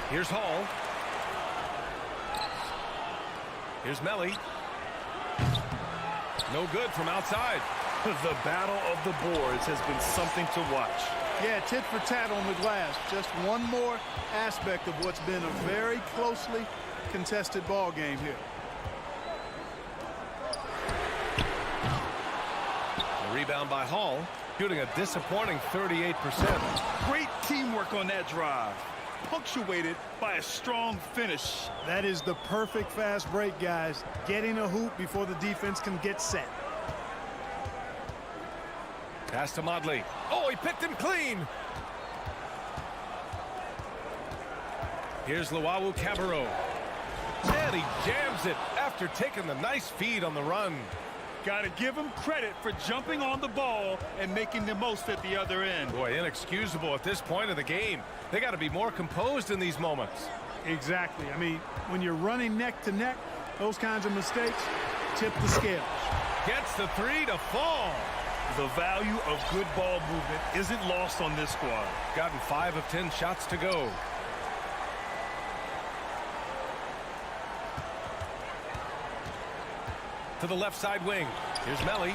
Here's Hall. Here's Melly. No good from outside. The battle of the boards has been something to watch. Yeah, tit for tat on the glass. Just one more aspect of what's been a very closely contested ball game here. A rebound by Hall, shooting a disappointing 38%. Great teamwork on that drive, punctuated by a strong finish. That is the perfect fast break, guys. Getting a hoop before the defense can get set. Pass to Modley. Oh, he picked him clean. Here's Luau Cabarro. And he jams it after taking the nice feed on the run. Got to give him credit for jumping on the ball and making the most at the other end. Boy, inexcusable at this point of the game. They got to be more composed in these moments. Exactly. I mean, when you're running neck to neck, those kinds of mistakes tip the scales. Gets the three to fall. The value of good ball movement isn't lost on this squad. Gotten 5 of 10 shots to go. To the left side wing. Here's Melly.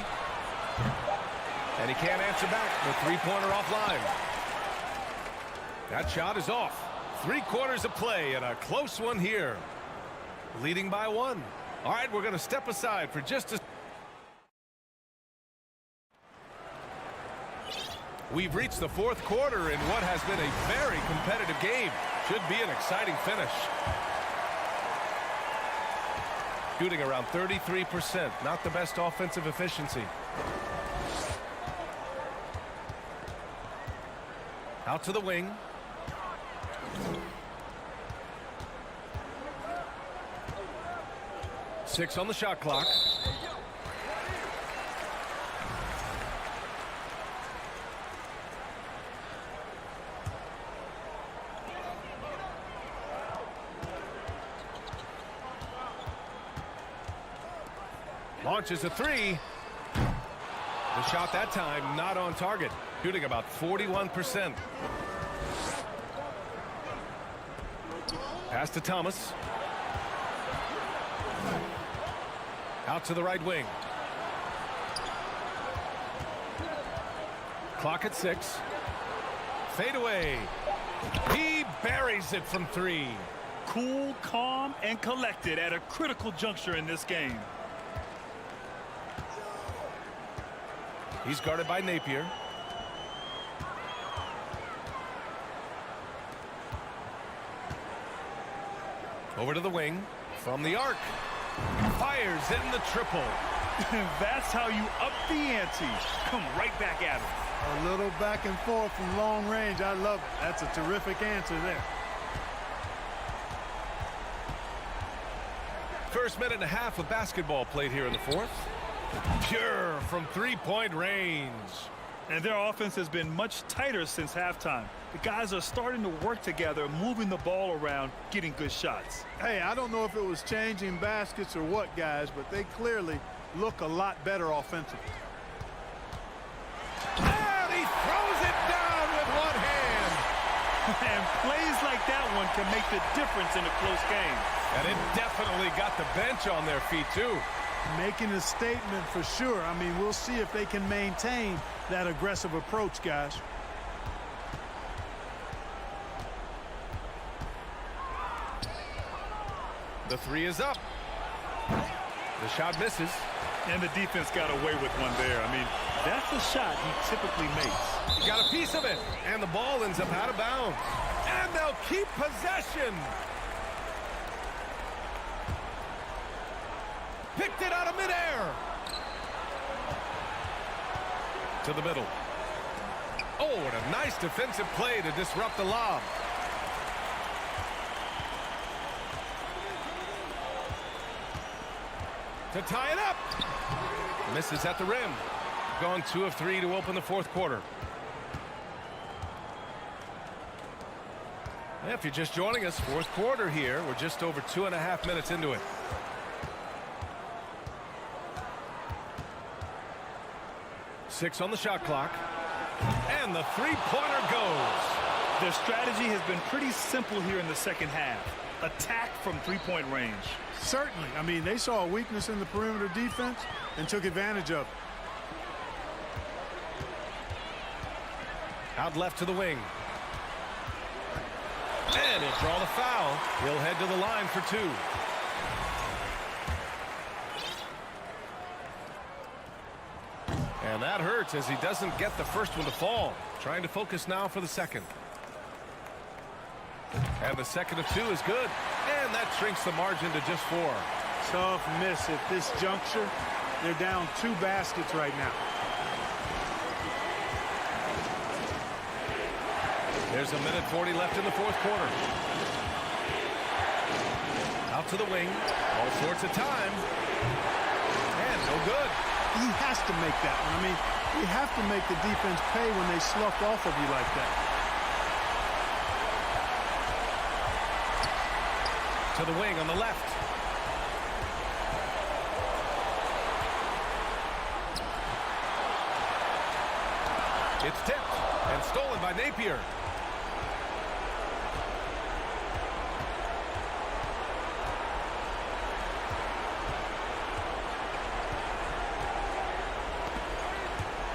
And he can't answer back. The three-pointer offline. That shot is off. 3 quarters of play and a close one here. Leading by 1. All right, we're going to step aside for just a... We've reached the fourth quarter in what has been a very competitive game. Should be an exciting finish. Shooting around 33%. Not the best offensive efficiency. Out to the wing. Six on the shot clock. Launches a three. The shot that time not on target. Shooting about 41%. Pass to Thomas. Out to the right wing. Clock at 6. Fade away. He buries it from 3. Cool, calm, and collected at a critical juncture in this game. He's guarded by Napier. Over to the wing. From the arc. Fires in the triple. That's how you up the ante. Come right back at him. A little back and forth from long range. I love it. That's a terrific answer there. First minute and a half of basketball played here in the fourth. Pure from three-point range. And their offense has been much tighter since halftime. The guys are starting to work together, moving the ball around, getting good shots. Hey, I don't know if it was changing baskets or what, guys, but they clearly look a lot better offensively. And he throws it down with one hand. And plays like that one can make the difference in a close game. And it definitely got the bench on their feet, too. Making a statement for sure. I mean, we'll see if they can maintain that aggressive approach, guys. The three is up. The shot misses. And the defense got away with one there. I mean, that's the shot he typically makes. He got a piece of it. And the ball ends up out of bounds. And they'll keep possession. Picked it out of midair. To the middle. Oh, and a nice defensive play to disrupt the lob. To tie it up. Misses at the rim. Gone 2 of 3 to open the fourth quarter. If you're just joining us, fourth quarter here. We're just over 2.5 minutes into it. Six on the shot clock. And the three-pointer goes. Their strategy has been pretty simple here in the second half. Attack from three-point range. Certainly. I mean, they saw a weakness in the perimeter defense and took advantage of it. Out left to the wing. And he'll draw the foul. He'll head to the line for 2. And that hurts as he doesn't get the first one to fall. Trying to focus now for the second. And the second of 2 is good. And that shrinks the margin to just 4. Tough miss at this juncture. They're down 2 baskets right now. There's 1:40 left in the fourth quarter. Out to the wing. All sorts of time. And no good. He has to make that one. I mean, you have to make the defense pay when they slough off of you like that. To the wing on the left. It's tipped and stolen by Napier.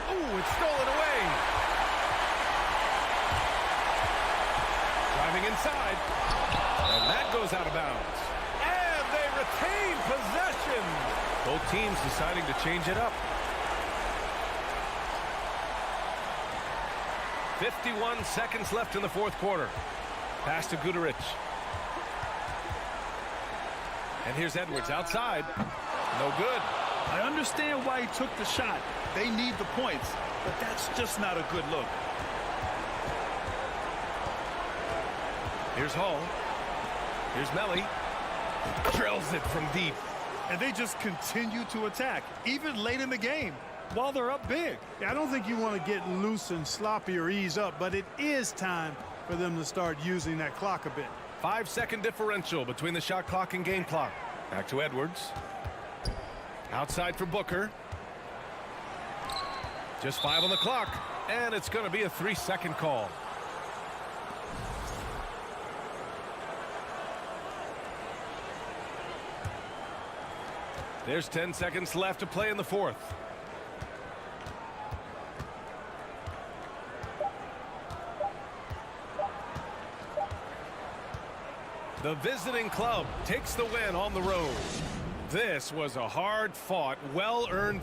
Oh, it's stolen away. Driving inside. And that goes out of bounds. And they retain possession. Both teams deciding to change it up. 51 seconds left in the fourth quarter. Pass to Guduric. And here's Edwards outside. No good. I understand why he took the shot. They need the points, but that's just not a good look. Here's Hall. Here's Melly. Drills it from deep. And they just continue to attack, even late in the game, while they're up big. Yeah, I don't think you want to get loose and sloppy or ease up, but it is time for them to start using that clock a bit. 5-second differential between the shot clock and game clock. Back to Edwards. Outside for Booker. Just 5 on the clock, and it's going to be a 3-second call. There's 10 seconds left to play in the fourth. The visiting club takes the win on the road. This was a hard-fought, well-earned.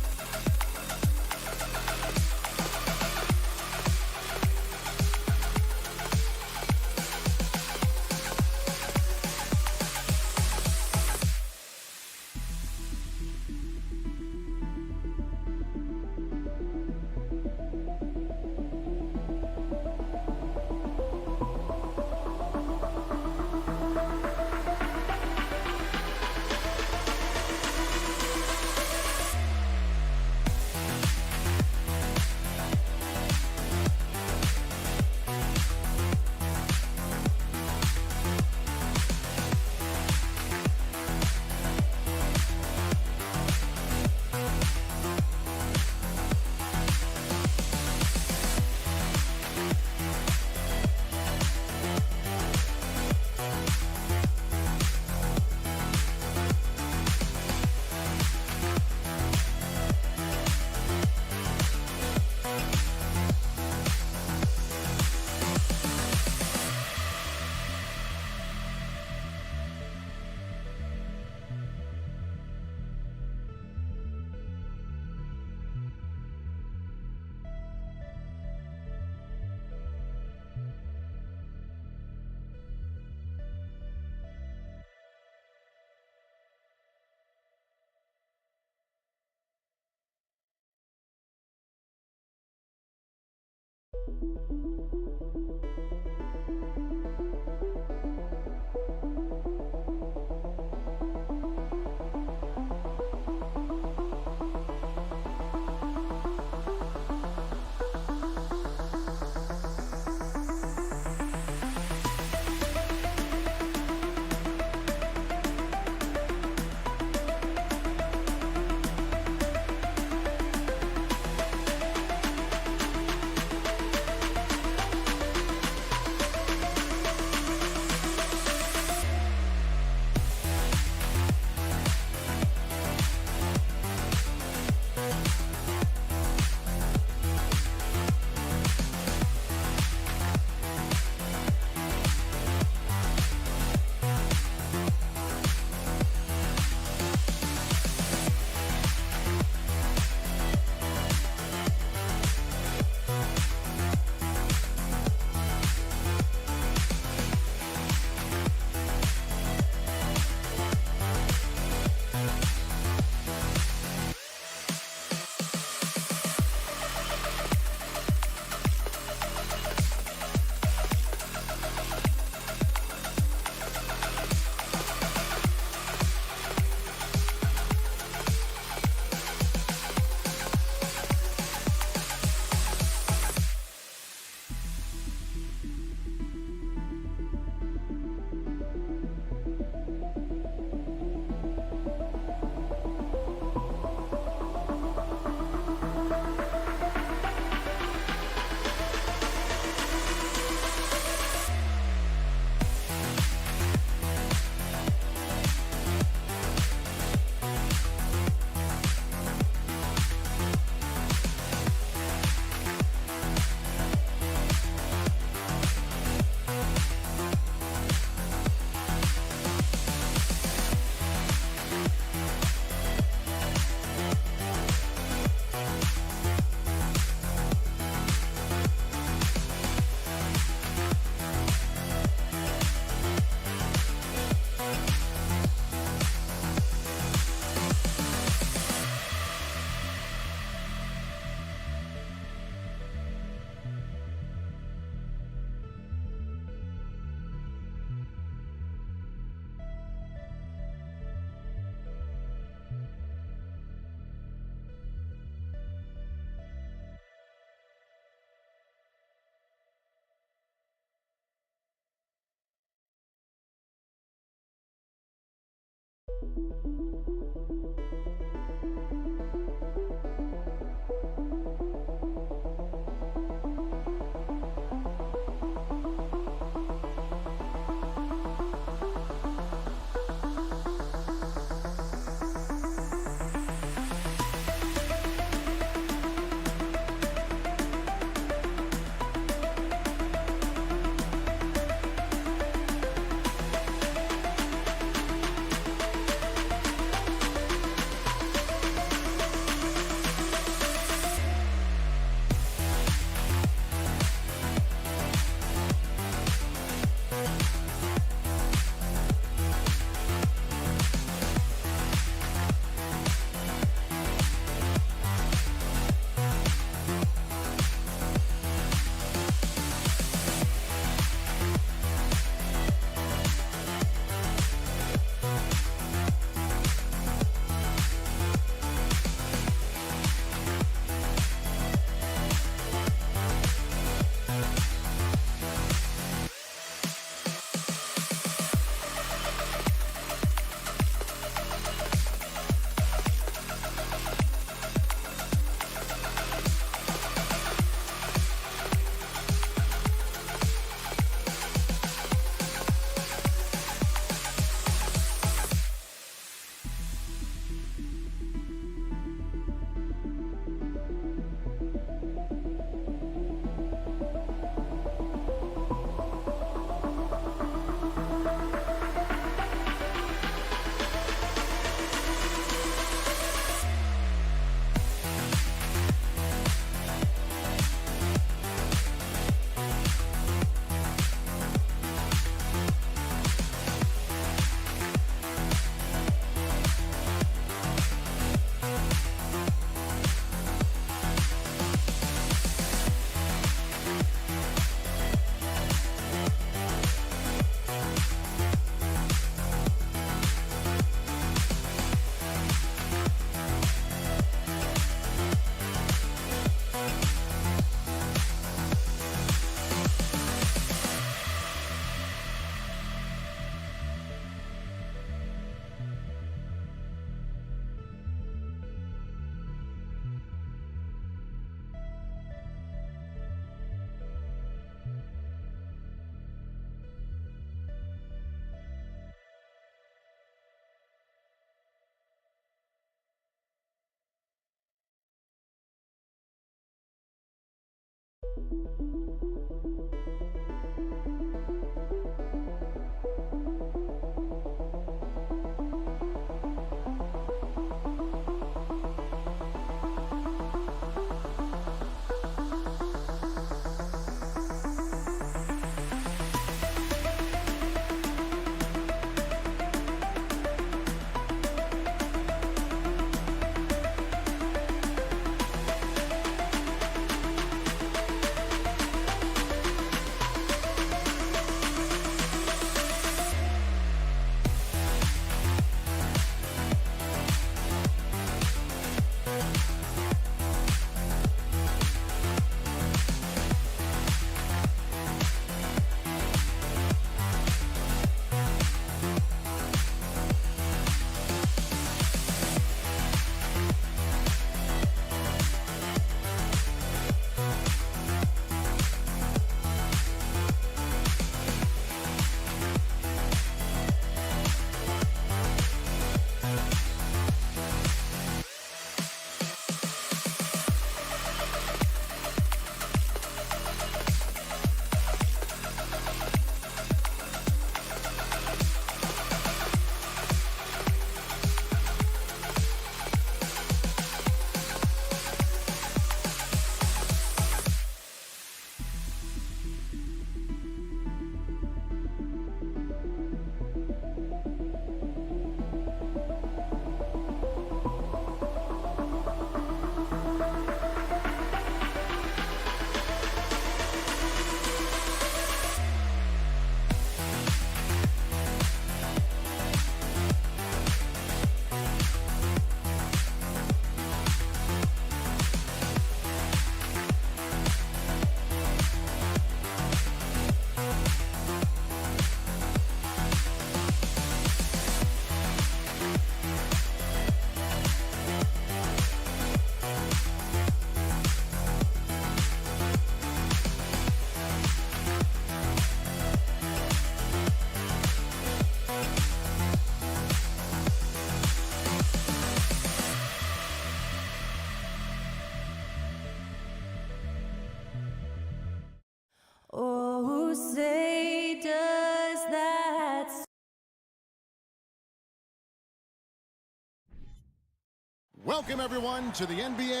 Welcome, everyone, to the NBA.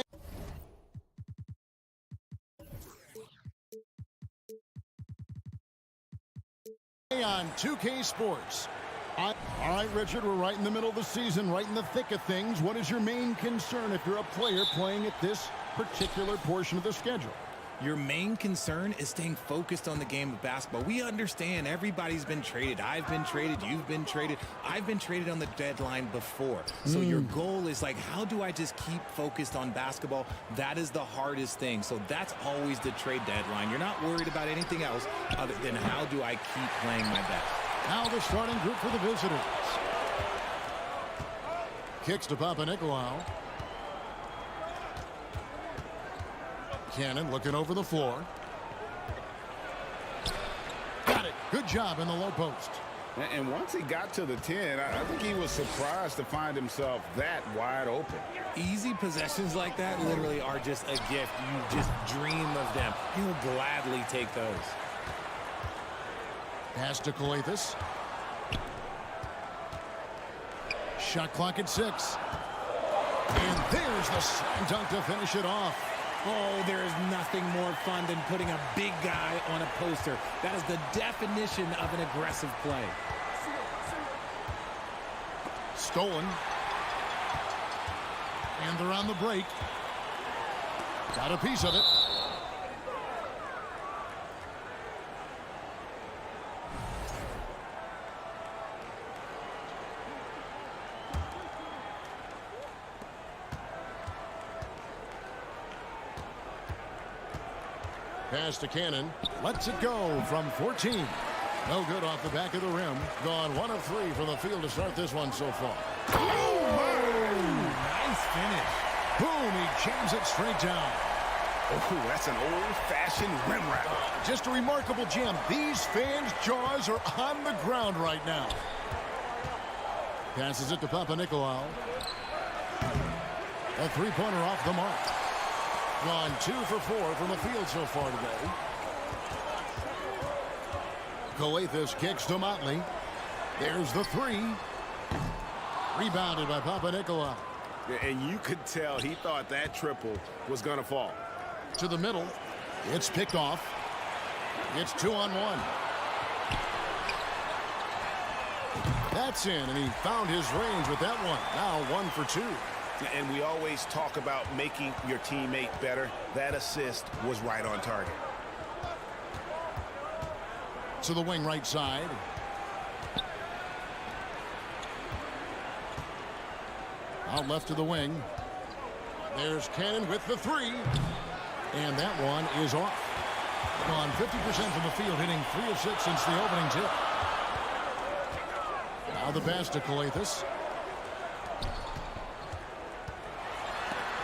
On 2K Sports. All right, Richard, we're right in the middle of the season, right in the thick of things. What is your main concern if you're a player playing at this particular portion of the schedule? Your main concern is staying focused on the game of basketball. We understand everybody's been traded. I've been traded. You've been traded. I've been traded on the deadline before. So your goal is like, how do I just keep focused on basketball? That is the hardest thing. So that's always the trade deadline. You're not worried about anything else other than how do I keep playing my best. Now the starting group for the visitors. Kicks to Papanikolaou. Cannon looking over the floor. Got it. Good job in the low post. And once he got to the 10, I think he was surprised to find himself that wide open. Easy possessions like that literally are just a gift. You just dream of them. He'll gladly take those. Pass to Kalathis. Shot clock at 6. And there's the slam dunk to finish it off. Oh, there is nothing more fun than putting a big guy on a poster. That is the definition of an aggressive play. Stolen. And they're on the break. Got a piece of it. Pass to Cannon. Lets it go from 14. No good off the back of the rim. Gone 1 of 3 from the field to start this one so far. Oh, nice finish. Boom, he jams it straight down. Oh, that's an old-fashioned rim wrap. Just a remarkable jam. These fans' jaws are on the ground right now. Passes it to Papanikolaou. A three-pointer off the mark. Gone 2 for 4 from the field so far today. Coathis kicks to Motley. There's the 3. Rebounded by Papanikolaou. And you could tell he thought that triple was going to fall. To the middle. It's picked off. It's 2-on-1. That's in, and he found his range with that one. Now 1 for 2. And we always talk about making your teammate better. That assist was right on target. To the wing right side. Out left to the wing. There's Cannon with the 3. And that one is off. Gone 50% from the field, hitting 3 of 6 since the opening tip. Now the pass to Coathis.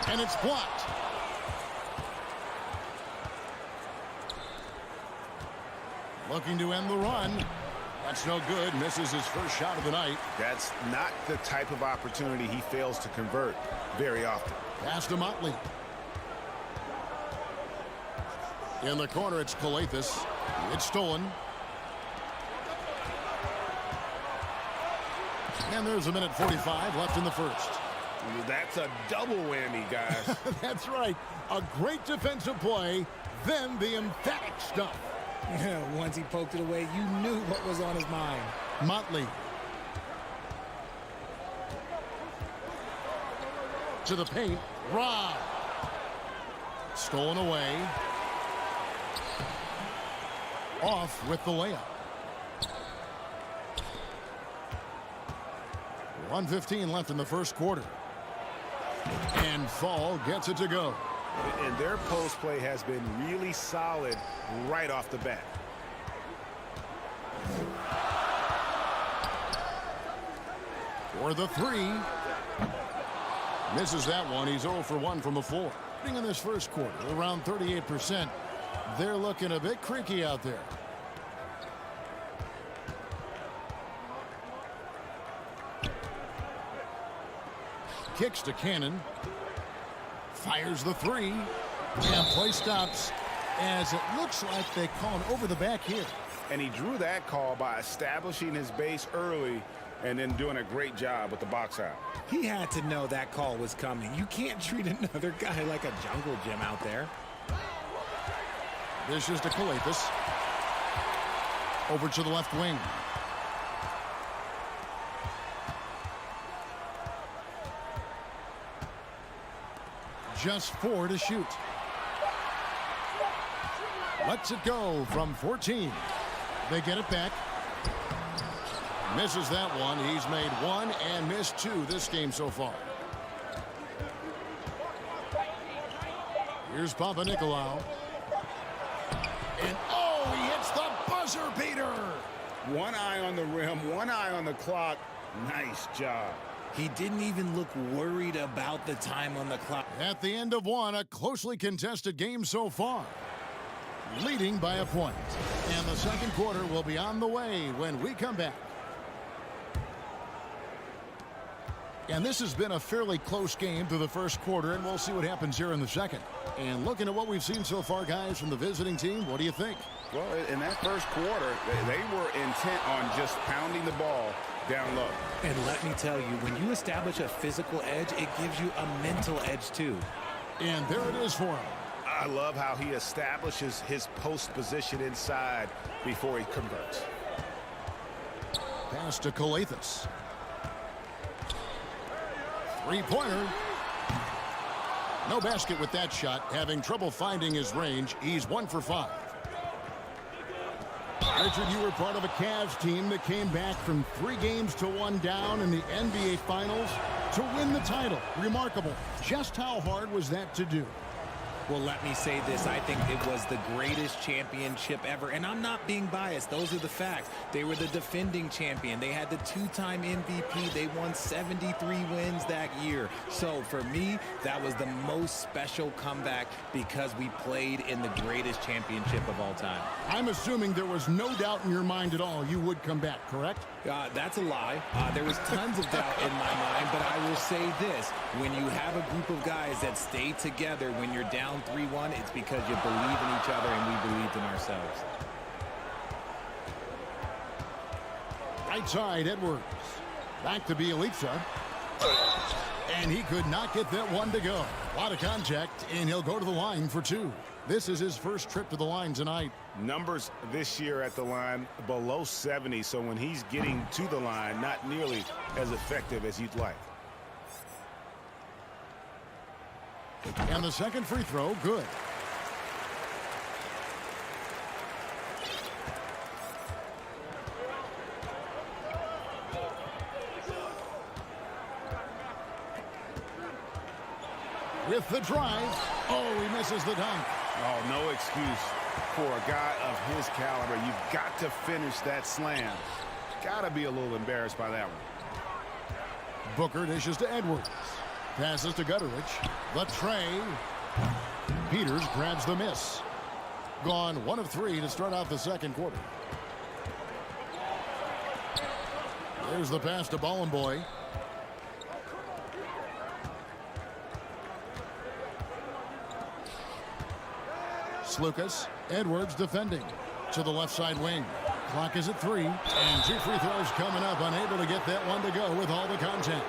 And it's blocked. Looking to end the run. That's no good. Misses his first shot of the night. That's not the type of opportunity he fails to convert very often. Pass to Motley. In the corner, it's Coathis. It's stolen. And there's 1:45 left in the first. That's a double whammy, guys. That's right. A great defensive play, then the emphatic stuff. Once he poked it away, you knew what was on his mind. Motley. To the paint. Rob. Stolen away. Off with the layup. 1:15 left in the first quarter. And Fall gets it to go. And their post play has been really solid right off the bat. For the 3. Misses that one. He's 0 for 1 from the floor. In this first quarter, around 38%. They're looking a bit creaky out there. Kicks to Cannon. Fires the 3. And play stops as it looks like they call an over the back here. And he drew that call by establishing his base early and then doing a great job with the box out. He had to know that call was coming. You can't treat another guy like a jungle gym out there. This is to Coathis. Over to the left wing. Just 4 to shoot. Lets it go from 14. They get it back. Misses that one. He's made 1 and missed 2 this game so far. Here's Papanikolaou. And oh, he hits the buzzer beater. One eye on the rim, one eye on the clock. Nice job. He didn't even look worried about the time on the clock. At the end of one, a closely contested game so far. Leading by a point. And the second quarter will be on the way when we come back. And this has been a fairly close game through the first quarter, and we'll see what happens here in the second. And looking at what we've seen so far, guys, from the visiting team, what do you think? Well, in that first quarter, they were intent on just pounding the ball down low. And let me tell you, when you establish a physical edge, it gives you a mental edge too. And there it is for him. I love how he establishes his post position inside before he converts. Pass to Coathis. Three-pointer. No basket with that shot. Having trouble finding his range. He's 1 for 5. Richard, you were part of a Cavs team that came back from 3 games to 1 down in the NBA Finals to win the title. Remarkable. Just how hard was that to do? Well, let me say this. I think it was the greatest championship ever. And I'm not being biased. Those are the facts. They were the defending champion. They had the 2-time MVP. They won 73 wins that year. So for me, that was the most special comeback because we played in the greatest championship of all time. I'm assuming there was no doubt in your mind at all you would come back, correct? That's a lie. There was tons of doubt in my mind, but I will say this. When you have a group of guys that stay together when you're down down 3-1, it's because you believe in each other and we believed in ourselves. Right side, Edwards. Back to Bielitsa. And he could not get that one to go. A lot of contact, and he'll go to the line for 2. This is his first trip to the line tonight. Numbers this year at the line below 70, so when he's getting to the line, not nearly as effective as you'd like. And the second free throw, good. With the drive. Oh, he misses the dunk. Oh, no excuse for a guy of his caliber. You've got to finish that slam. Got to be a little embarrassed by that one. Booker dishes to Edwards. Passes to Gutteridge. The tray. Peters grabs the miss. Gone 1 of 3 to start out the second quarter. There's the pass to Bollenboy. Lucas. Edwards defending to the left side wing. Clock is at 3, and 2 free throws coming up. Unable to get that one to go with all the contact.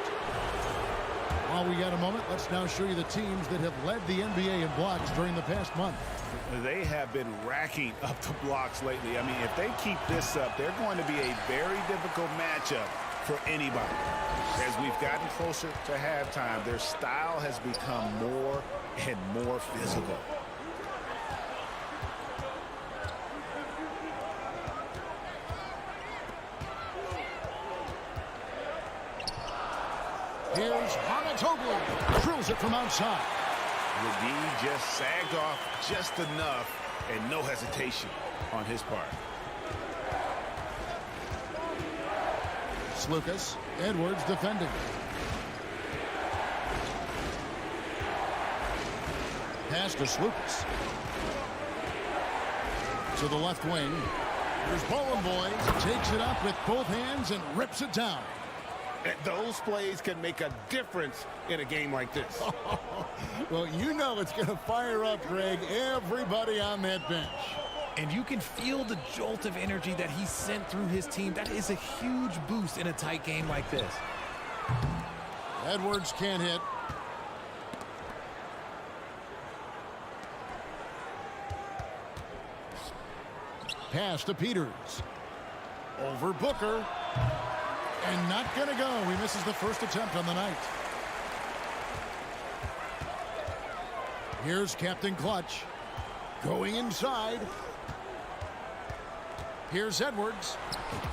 While we got a moment, let's now show you the teams that have led the NBA in blocks during the past month. They have been racking up the blocks lately. I mean, if they keep this up, they're going to be a very difficult matchup for anybody. As we've gotten closer to halftime, their style has become more and more physical. Here's Hanatoglu. Drills it from outside. McGee just sagged off just enough, and no hesitation on his part. Lucas. Edwards defending. Pass to Lucas. To the left wing. Here's Bollenboy. Takes it up with both hands and rips it down. Those plays can make a difference in a game like this. Well, you know it's going to fire up, Greg, everybody on that bench. And you can feel the jolt of energy that he sent through his team. That is a huge boost in a tight game like this. Edwards can't hit. Pass to Peters. Over Booker. And not going to go. He misses the first attempt on the night. Here's Captain Clutch. Going inside. Here's Edwards.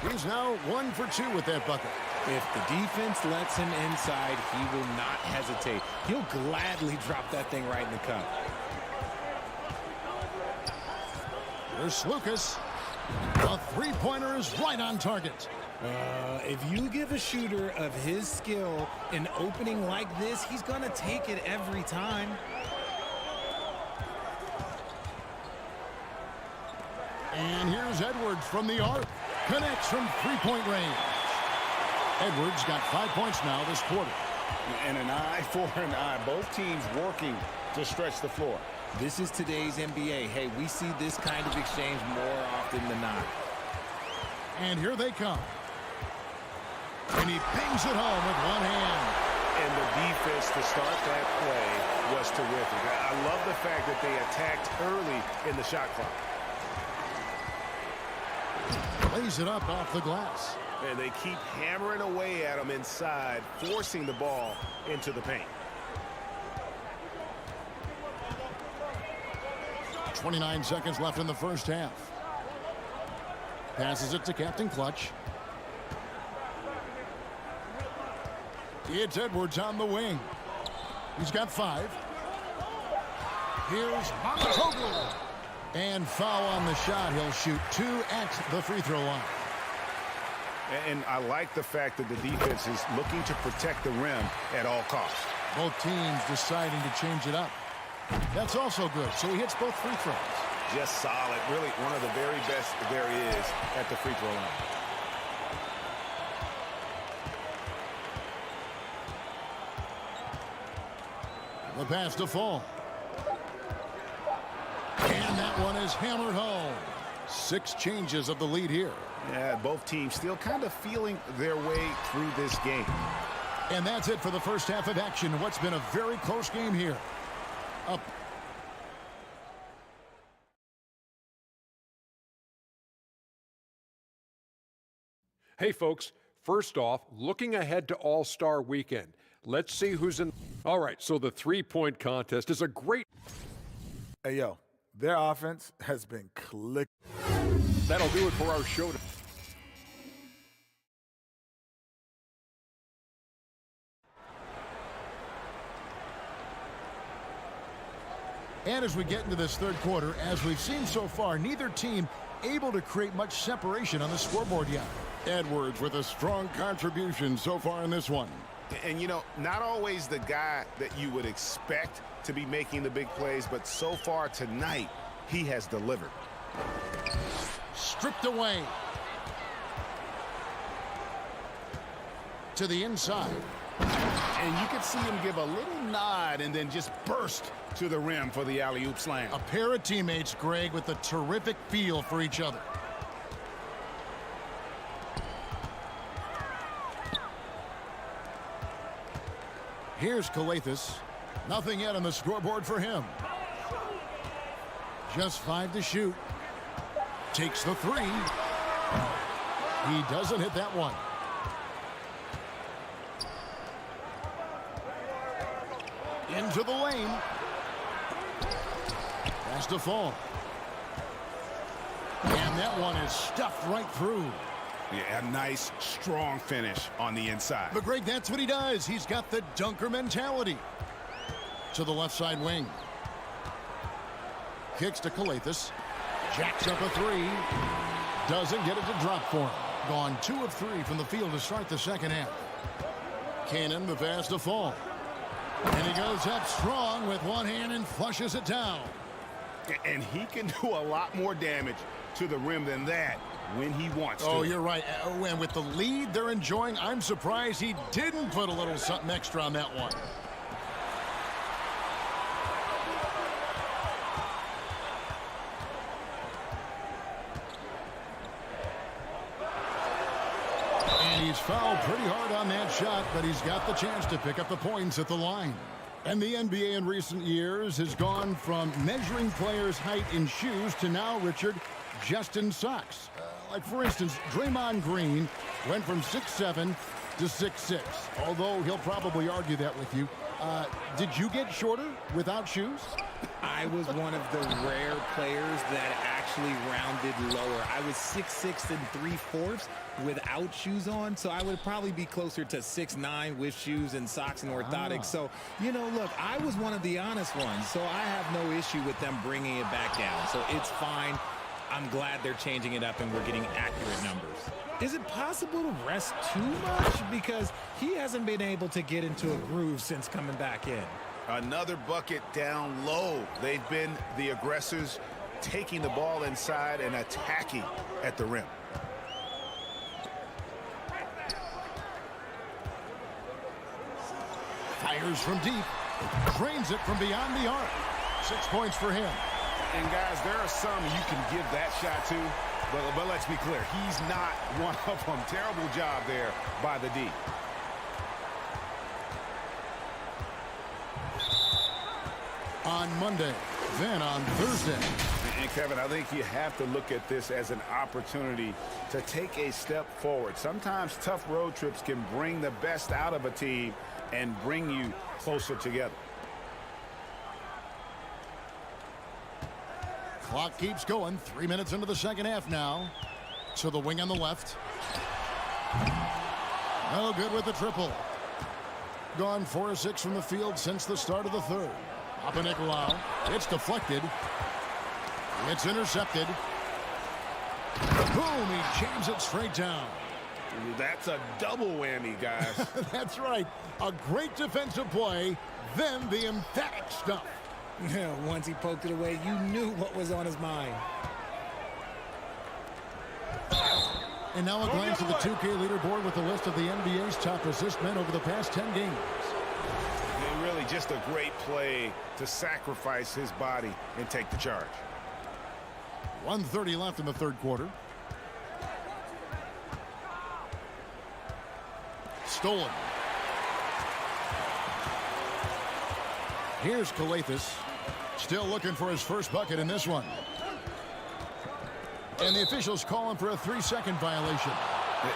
He's now 1 for 2 with that bucket. If the defense lets him inside, he will not hesitate. He'll gladly drop that thing right in the cup. There's Lucas. A three-pointer is right on target. If you give a shooter of his skill an opening like this, he's going to take it every time. And here's Edwards from the arc. Connects from three-point range. Edwards got 5 points now this quarter. And an eye for an eye. Both teams working to stretch the floor. This is today's NBA. Hey, we see this kind of exchange more often than not. And here they come. And he pings it home with one hand. And the defense to start that play was terrific. I love the fact that they attacked early in the shot clock. Lays it up off the glass. And they keep hammering away at him inside, forcing the ball into the paint. 29 seconds left in the first half. Passes it to Captain Clutch. It's Edwards on the wing. He's got 5. Here's Hanatoglu. And foul on the shot. He'll shoot 2 at the free throw line. And I like the fact that the defense is looking to protect the rim at all costs. Both teams deciding to change it up. That's also good. So he hits both free throws. Just solid. Really one of the very best there is at the free throw line. The pass to Fall. one is hammered home. 6 changes of the lead here. Yeah, both teams still kind of feeling their way through this game. And that's it for the first half of action. What's been a very close game here. Up. Hey, folks, first off, looking ahead to All-Star Weekend. Let's see who's in. All right, so the three-point contest is a great. Hey, yo, their offense has been clicking. That'll do it for our show. And as we get into this third quarter, as we've seen so far, neither team able to create much separation on the scoreboard yet. Edwards with a strong contribution so far in this one. And, you know, not always the guy that you would expect to be making the big plays, but so far tonight, he has delivered. Stripped away. To the inside. And you could see him give a little nod and then just burst to the rim for the alley-oop slam. A pair of teammates, Greg, with a terrific feel for each other. Here's Calathes. Nothing yet on the scoreboard for him. Just 5 to shoot. Takes the 3. He doesn't hit that one. Into the lane. Has to fall. And that one is stuffed right through. Yeah, a nice, strong finish on the inside. But, Greg, that's what he does. He's got the dunker mentality. To the left side wing. Kicks to Calathes. Jacks up a 3. Doesn't get it to drop for him. Gone 2 of 3 from the field to start the second half. Cannon, the pass to fall. And he goes up strong with one hand and flushes it down. And he can do a lot more damage to the rim than that when he wants to. Oh, you're right. And with the lead they're enjoying, I'm surprised he didn't put a little something extra on that one. And he's fouled pretty hard on that shot, but he's got the chance to pick up the points at the line. And the NBA in recent years has gone from measuring players' height in shoes to now, Richard, just in socks. Like, for instance, Draymond Green went from 6'7" to 6'6", although he'll probably argue that with you. Did you get shorter without shoes? I was one of the rare players that actually rounded lower. I was 6'6" and 3/4 without shoes on, so I would probably be closer to 6'9" with shoes and socks and orthotics. So, you know, look, I was one of the honest ones, so I have no issue with them bringing it back down. So it's fine. I'm glad they're changing it up and we're getting accurate numbers. Is it possible to rest too much? Because he hasn't been able to get into a groove since coming back in. Another bucket down low. They've been the aggressors, taking the ball inside and attacking at the rim. Fires from deep. Drains it from beyond the arc. 6 points for him. And, guys, there are some you can give that shot to, but let's be clear. He's not one of them. Terrible job there by the D. On Monday, then on Thursday. And, Kevin, I think you have to look at this as an opportunity to take a step forward. Sometimes tough road trips can bring the best out of a team and bring you closer together. Clock keeps going. 3 minutes into the second half now. To the wing on the left. No good with the triple. Gone 4 of 6 from the field since the start of the third. Papanikolaou. It's deflected. It's intercepted. Boom! He jams it straight down. That's a double whammy, guys. That's right. A great defensive play, then the emphatic stuff. Once he poked it away, you knew what was on his mind. And now a glance at the 2K leaderboard with the list of the NBA's top assist men over the past 10 games. Really just a great play to sacrifice his body and take the charge. 1:30 left in the third quarter. Stolen. Here's Calathes. Still looking for his first bucket in this one. And the officials call him for a 3-second violation.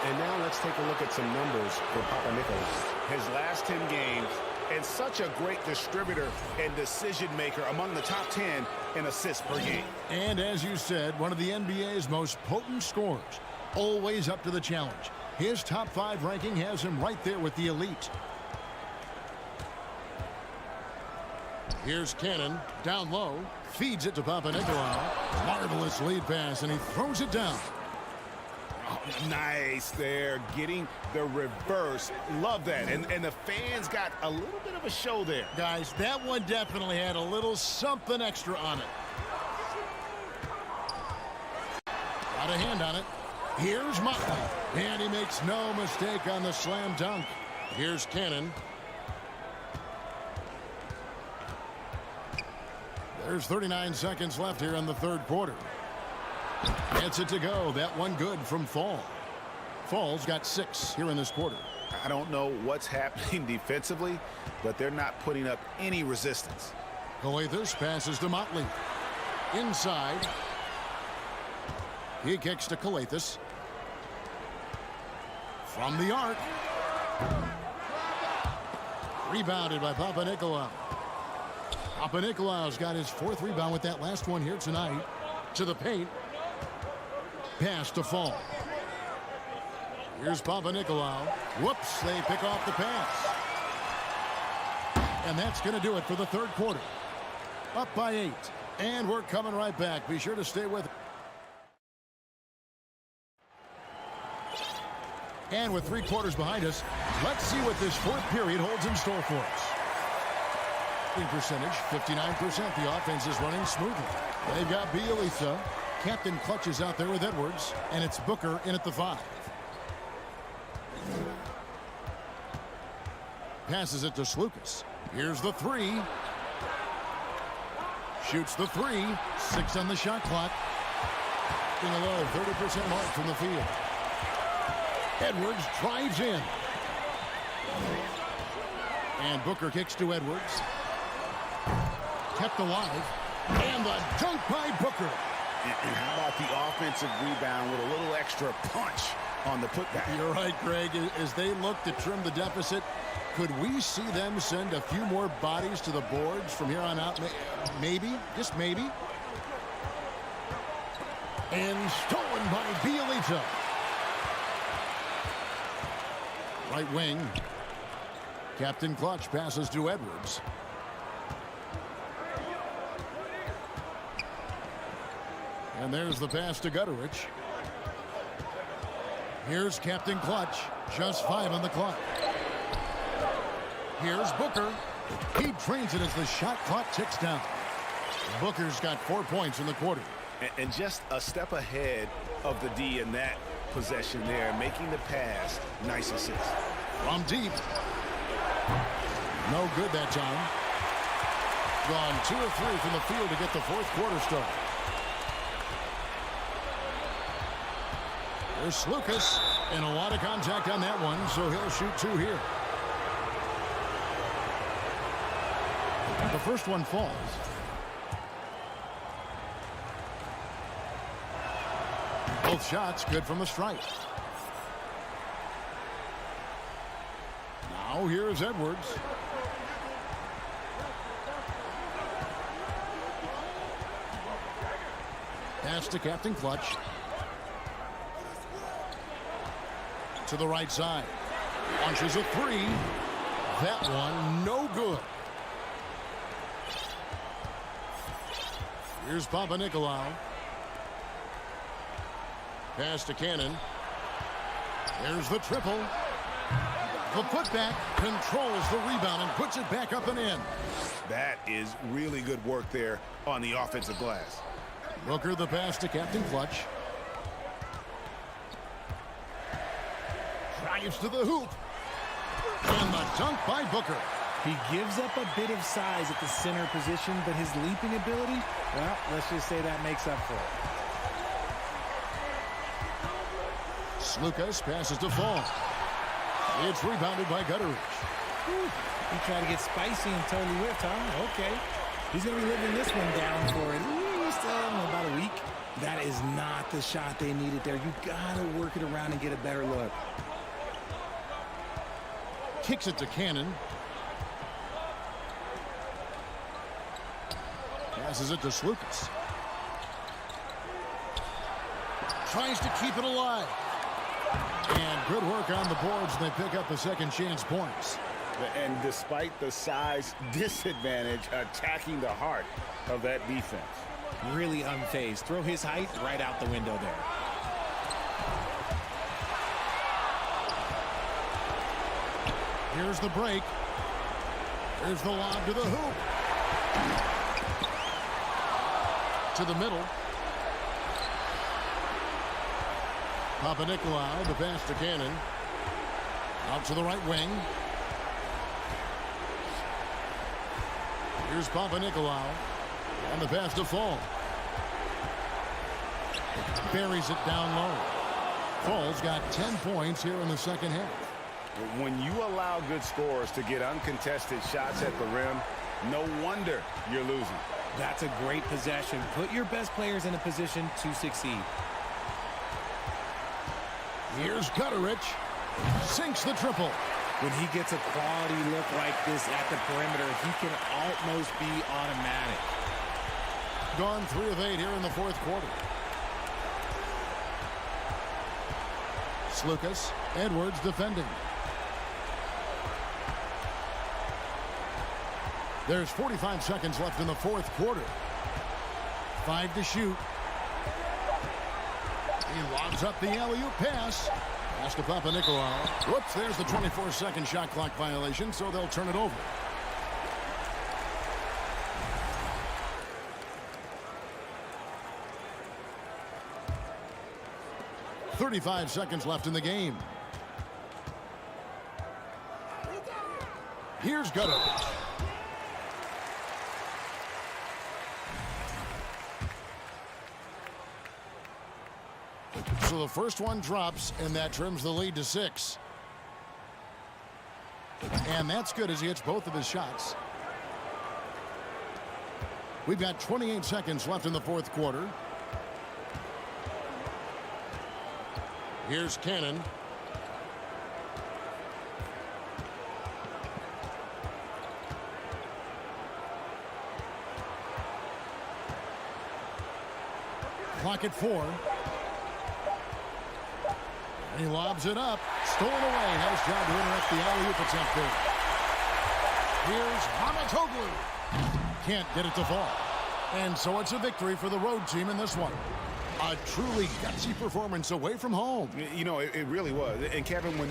And now let's take a look at some numbers for Papanikolaou. His last 10 games, and such a great distributor and decision maker, among the top 10 in assists per game. And as you said, one of the NBA's most potent scorers. Always up to the challenge. His top 5 ranking has him right there with the elite. Here's Cannon, down low, feeds it to Papanikolaou. Marvelous lead pass, and he throws it down. Oh, nice there, getting the reverse. Love that. And the fans got a little bit of a show there. Guys, that one definitely had a little something extra on it. Got a hand on it. Here's Motley, and he makes no mistake on the slam dunk. Here's Cannon. There's 39 seconds left here in the third quarter. Gets it to go. That one good from Fall. Fall's got 6 here in this quarter. I don't know what's happening defensively, but they're not putting up any resistance. Calathes passes to Motley. Inside. He kicks to Calathes. From the arc. Rebounded by Papanikolaou. Papanikolaou's got his 4th rebound with that last one here tonight. To the paint. Pass to Fall. Here's Papanikolaou. Whoops, they pick off the pass. And that's going to do it for the third quarter. Up by 8. And we're coming right back. Be sure to stay with it. And with 3 quarters behind us, let's see what this fourth period holds in store for us. Percentage 59%. The offense is running smoothly. They've got Bielitsa. Captain Clutch is out there with Edwards, and it's Booker in at the 5. Passes it to Slukas. Here's the 3. Shoots the 3. 6 on the shot clock. In a low 30% mark from the field. Edwards drives in. And Booker kicks to Edwards. Kept alive. And the dunk by Booker. And how about the offensive rebound with a little extra punch on the putback? You're right, Greg. As they look to trim the deficit, could we see them send a few more bodies to the boards from here on out? Maybe. Just maybe. And stolen by Bielitsa. Right wing. Captain Clutch passes to Edwards. And there's the pass to Gutterich. Here's Captain Clutch. Just 5 on the clock. Here's Booker. He trains it as the shot clock ticks down. Booker's got 4 points in the quarter. And just a step ahead of the D in that possession there, making the pass. Nice assist. From deep. No good that time. Gone 2 of 3 from the field to get the fourth quarter started. There's Slukas, and a lot of contact on that one, so he'll shoot 2 here. The first one falls. Both shots good from the stripe. Now here's Edwards. Pass to Captain Clutch. To the right side. Launches a 3. That one no good. Here's Papanikolaou. Pass to Cannon. There's the triple. The putback controls the rebound and puts it back up and in. That is really good work there on the offensive glass. Booker the pass to Captain Clutch. Drives to the hoop. And the dunk by Booker. He gives up a bit of size at the center position, but his leaping ability, well, let's just say that makes up for it. Lucas passes to Fall. It's rebounded by Gutteridge. He tried to get spicy and totally whipped, huh? Okay. He's going to be living this one down for at least about a week. That is not the shot they needed there. You got to work it around and get a better look. Kicks it to Cannon. Passes it to Slukas. Tries to keep it alive. And good work on the boards. They pick up the second chance points. And despite the size disadvantage, attacking the heart of that defense. Really unfazed. Throw his height right out the window there. Here's the break. Here's the lob to the hoop. To the middle. Papanikolaou, the pass to Cannon. Out to the right wing. Here's Papanikolaou. And the pass to Fall. Buries it down low. Fall's got 10 points here in the second half. When you allow good scorers to get uncontested shots at the rim, no wonder you're losing. That's a great possession. Put your best players in a position to succeed. Here's Gutteridge. Sinks the triple. When he gets a quality look like this at the perimeter, he can almost be automatic. Gone 3 of 8 here in the fourth quarter. Slukas, Edwards defending. There's 45 seconds left in the fourth quarter. 5 to shoot. He lobs up the alley-oop pass. Pass to Papanikolaou. Whoops, there's the 24-second shot clock violation, so they'll turn it over. .35 seconds left in the game. Here's Gutteridge. So the first one drops, and that trims the lead to 6. And that's good as he hits both of his shots. We've got 28 seconds left in the fourth quarter. Here's Cannon. Clock at 4. And he lobs it up. Stolen away. Nice job to interrupt the alley-oop attempt there. Here's Hamatoglu. Can't get it to fall. And so it's a victory for the road team in this one. A truly gutsy performance away from home. You know, it really was. And Kevin, when...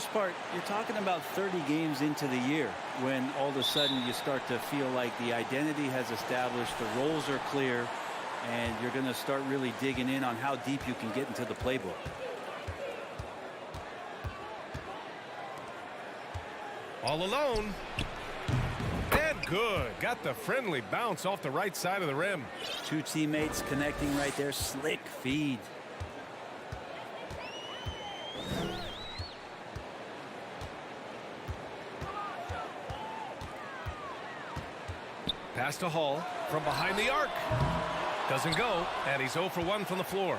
most part, you're talking about 30 games into the year when all of a sudden you start to feel like the identity has established, the roles are clear, and you're going to start really digging in on how deep you can get into the playbook. All alone. And good. Got the friendly bounce off the right side of the rim. Two teammates connecting right there. Slick feed. Pass to Hall from behind the arc. Doesn't go, and he's 0 for 1 from the floor.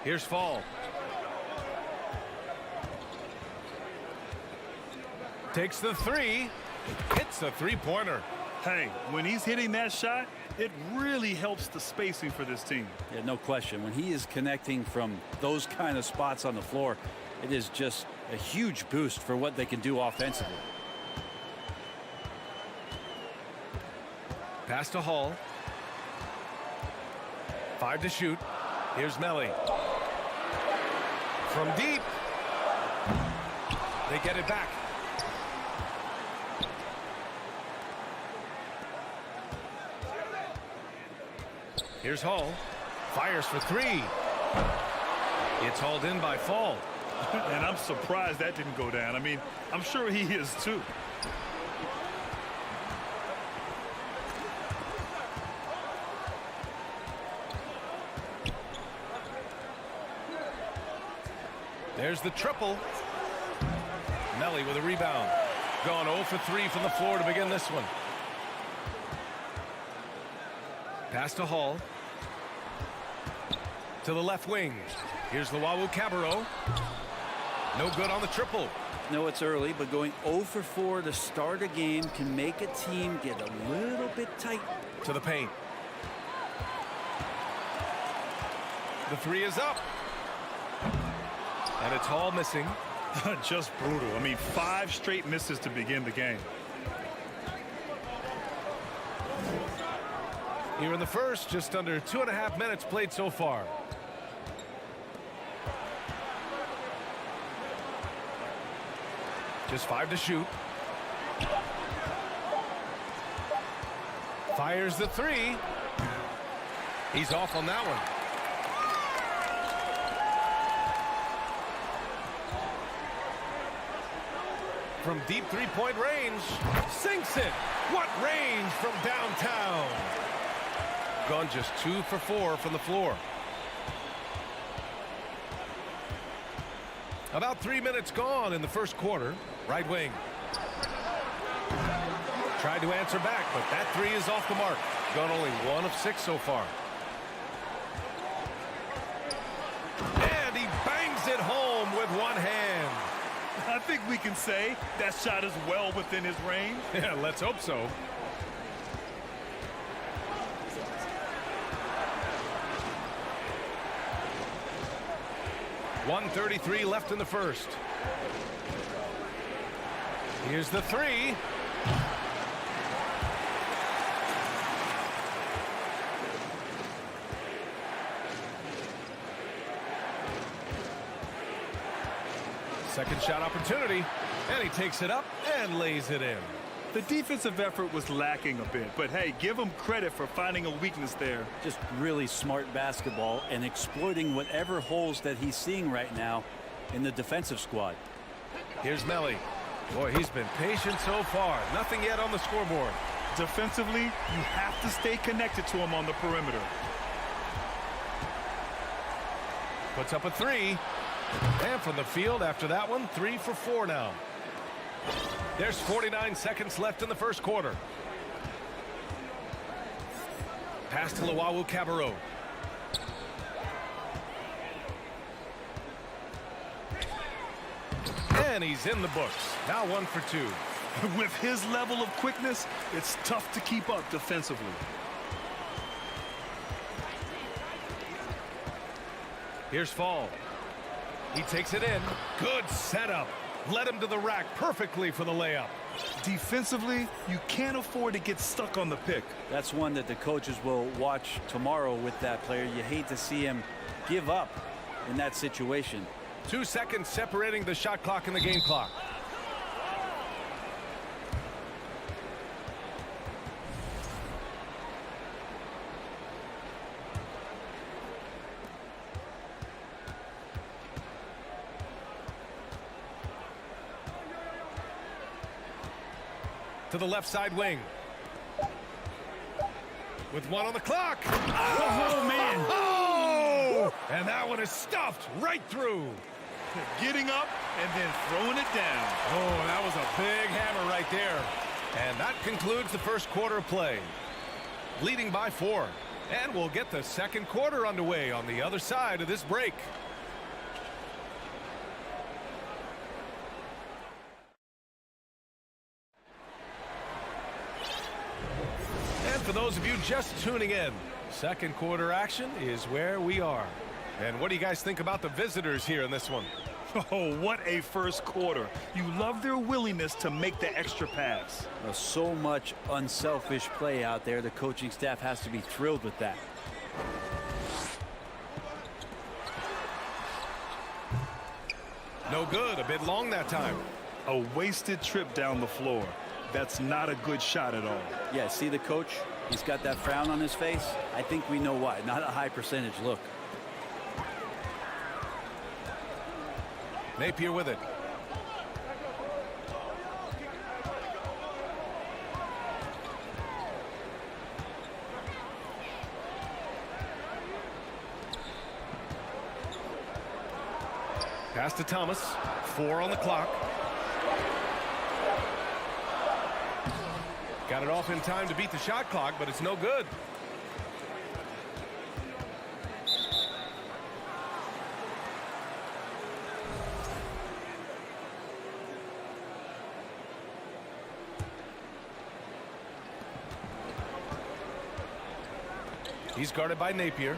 Here's Fall. Takes the three. Hits a three-pointer. Hey, when he's hitting that shot, it really helps the spacing for this team. Yeah, no question. When he is connecting from those kind of spots on the floor, it is just a huge boost for what they can do offensively. Pass to Hall. 5 to shoot. Here's Melly. From deep. They get it back. Here's Hall. Fires for three. It's hauled in by Fall. And I'm surprised that didn't go down. I mean, I'm sure he is too. There's the triple. Melly with a rebound. Gone 0 for 3 from the floor to begin this one. Pass to Hall. To the left wing. Here's Luau Cabarro. No good on the triple. No, it's early, but going 0 for 4 to start a game can make a team get a little bit tight. To the paint. The three is up. And it's Hall missing. Just brutal. I mean, 5 straight misses to begin the game. Here in the first, just under 2.5 minutes played so far. Just 5 to shoot. Fires the three. He's off on that one. From deep three-point range. Sinks it. What range from downtown. Gone just 2 for 4 from the floor. About 3 minutes gone in the first quarter. Right wing. Tried to answer back, but that three is off the mark. Gone only 1 of 6 so far. And he bangs it home with one hand. I think we can say that shot is well within his range. Yeah, let's hope so. .133 left in the first. Here's the three. Second shot opportunity, and he takes it up and lays it in. The defensive effort was lacking a bit, but hey, give him credit for finding a weakness there. Just really smart basketball and exploiting whatever holes that he's seeing right now in the defensive squad. Here's Melly. Boy, he's been patient so far. Nothing yet on the scoreboard. Defensively, you have to stay connected to him on the perimeter. Puts up a three. And from the field after that one, 3 for 4 now. There's 49 seconds left in the first quarter. Pass to Luau Cabarro. And he's in the books. Now 1 for 2. With his level of quickness, it's tough to keep up defensively. Here's Fall. He takes it in. Good setup. Led him to the rack perfectly for the layup. Defensively, you can't afford to get stuck on the pick. That's one that the coaches will watch tomorrow with that player. You hate to see him give up in that situation. 2 seconds separating the shot clock and the game clock. To the left side wing. With 1 on the clock. Oh, man. Oh! And that one is stuffed right through. Getting up and then throwing it down. Oh, that was a big hammer right there. And that concludes the first quarter of play. Leading by 4. And we'll get the second quarter underway on the other side of this break. For those of you just tuning in, second quarter action is where we are. And what do you guys think about the visitors here in this one? Oh, what a first quarter. You love their willingness to make the extra pass. So much unselfish play out there. The coaching staff has to be thrilled with that. No good. A bit long that time. A wasted trip down the floor. That's not a good shot at all. Yeah, see the coach? He's got that frown on his face. I think we know why. Not a high percentage look. Napier with it. Pass to Thomas. 4 on the clock. Got it off in time to beat the shot clock, but it's no good. He's guarded by Napier.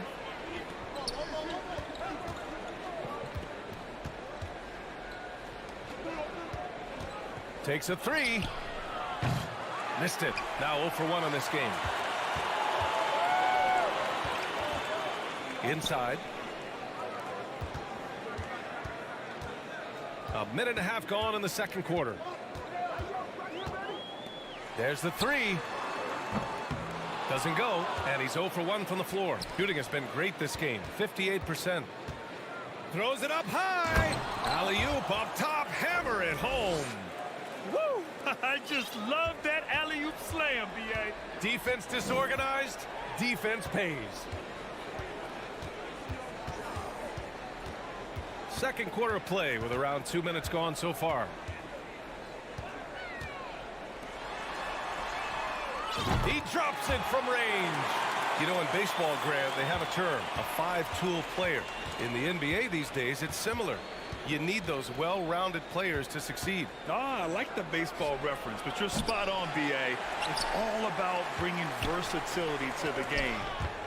Takes a 3. Missed it. Now 0 for 1 on this game. Inside. A minute and a half gone in the second quarter. There's the 3. Doesn't go, and he's 0 for 1 from the floor. Shooting has been great this game, 58%. Throws it up high. Alley-oop up top, hammer it home. Woo! I just love that alley-oop slam, B.A. Defense disorganized, defense pays. Second quarter of play with around 2 minutes gone so far. He drops it from range. You know, in baseball, Grant, they have a term, a 5-tool player. In the NBA these days, it's similar. You need those well-rounded players to succeed. I like the baseball reference, but you're spot on, B.A. It's all about bringing versatility to the game.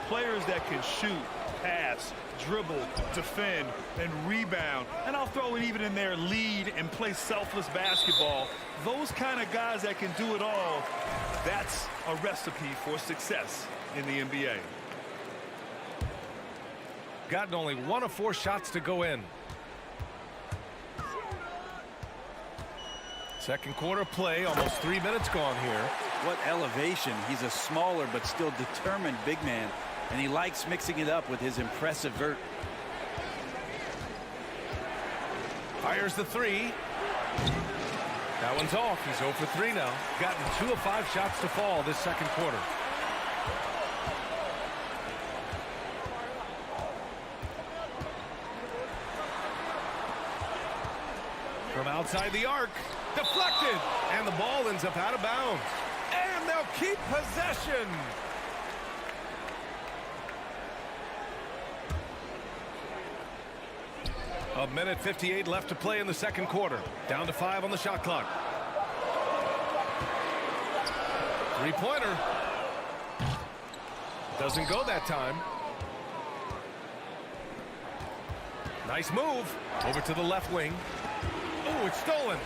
Players that can shoot, pass, dribble, defend, and rebound. And I'll throw it even in there, lead and play selfless basketball. Those kind of guys that can do it all, that's a recipe for success in the NBA. Gotten only 1 of 4 shots to go in. Second quarter play, almost 3 minutes gone here. What elevation. He's a smaller but still determined big man, and he likes mixing it up with his impressive vert. Fires the 3. That one's off. He's 0 for 3 now. Gotten 2 of 5 shots to fall this second quarter. From outside the arc, deflected, and the ball ends up out of bounds. And they'll keep possession. A minute 58 left to play in the second quarter. Down to 5 on the shot clock. Three-pointer. Doesn't go that time. Nice move. Over to the left wing. Oh, it's stolen.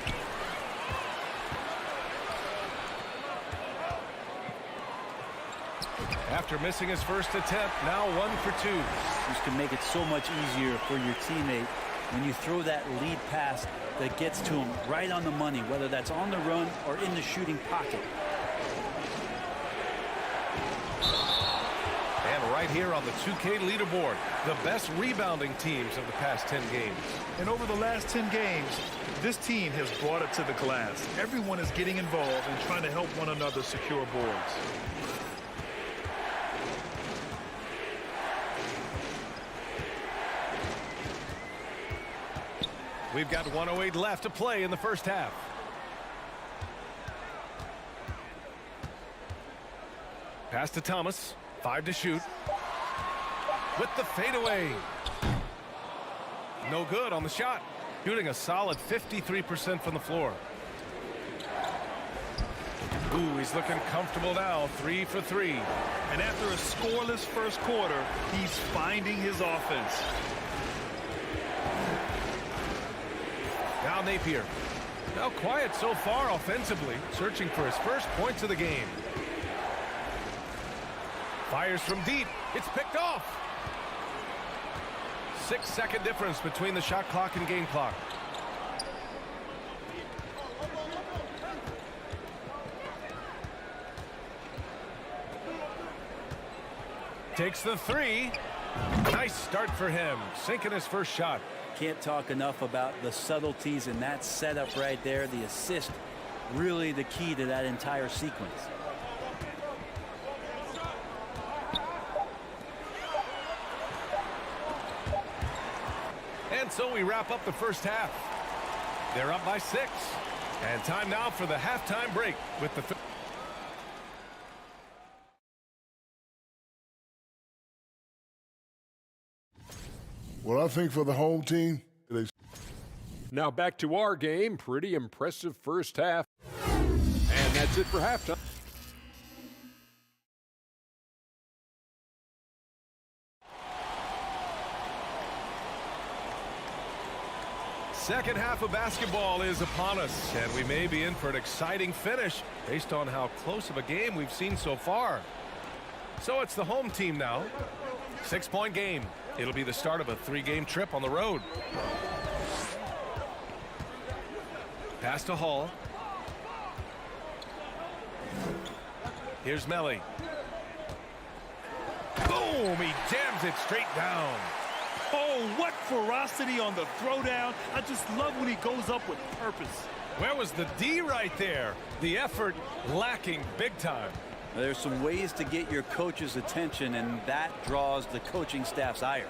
After missing his first attempt, now 1 for 2. This can make it so much easier for your teammate when you throw that lead pass that gets to him right on the money, whether that's on the run or in the shooting pocket. And right here on the 2K leaderboard, the best rebounding teams of the past 10 games. And over the last 10 games, this team has brought it to the glass. Everyone is getting involved and trying to help one another secure boards. We've got 1:08 left to play in the first half. Pass to Thomas. 5 to shoot. With the fadeaway. No good on the shot. Shooting a solid 53% from the floor. Ooh, he's looking comfortable now. 3 for 3. And after a scoreless first quarter, he's finding his offense. Now Napier. Now quiet so far offensively, searching for his first points of the game. Fires from deep. It's picked off. 6-second difference between the shot clock and game clock. Takes the 3. Nice start for him, sinking his first shot. Can't talk enough about the subtleties in that setup right there. The assist, really the key to that entire sequence. And so we wrap up the first half. They're up by 6. And time now for the halftime break with the... Well, I think for the home team, Now back to our game. Pretty impressive first half. And that's it for halftime. Second half of basketball is upon us, and we may be in for an exciting finish based on how close of a game we've seen so far. So it's the home team now. 6-point game. It'll be the start of a 3-game trip on the road. Pass to Hall. Here's Melly. Boom! He jams it straight down. Oh, what ferocity on the throwdown. I just love when he goes up with purpose. Where was the D right there? The effort lacking big time. There's some ways to get your coach's attention, and that draws the coaching staff's ire.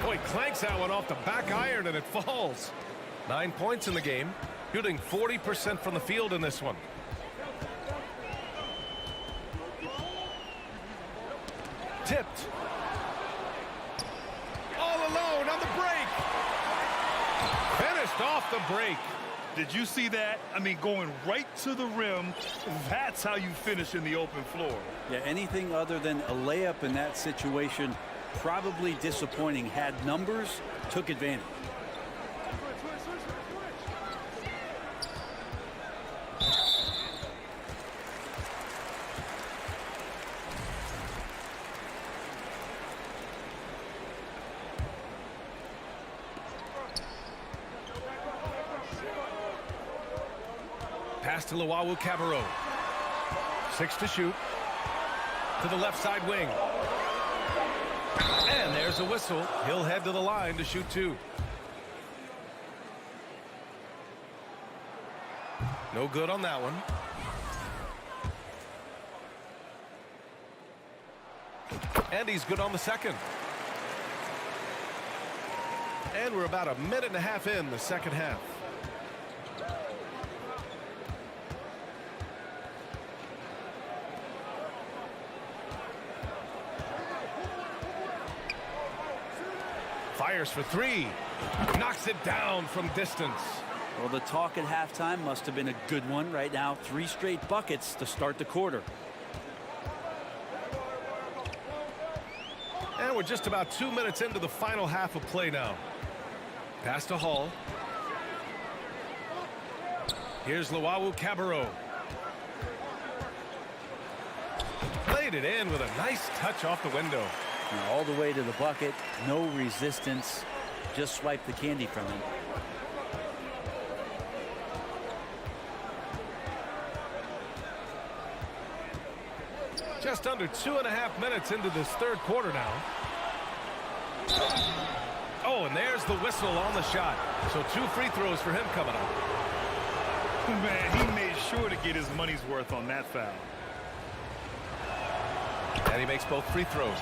Boy, clanks that one off the back iron, and it falls. 9 points in the game. Shooting 40% from the field in this one. Tipped. All alone on the break. Finished off the break. Did you see that? I mean, going right to the rim, that's how you finish in the open floor. Yeah, anything other than a layup in that situation, probably disappointing. Had numbers, took advantage. Pass to Cabarro. 6 to shoot. To the left side wing. And there's a whistle. He'll head to the line to shoot 2. No good on that one. And he's good on the second. And we're about a minute and a half in the second half. Fires for 3. Knocks it down from distance. Well, the talk at halftime must have been a good one. Right now, 3 straight buckets to start the quarter. And we're just about 2 minutes into the final half of play now. Pass to Hall. Here's Cabarro. Played it in with a nice touch off the window. All the way to the bucket, no resistance, just swipe the candy from him. Just under 2.5 minutes into this third quarter now. Oh, and there's the whistle on the shot. So 2 free throws for him coming up. Man, he made sure to get his money's worth on that foul. And he makes both free throws.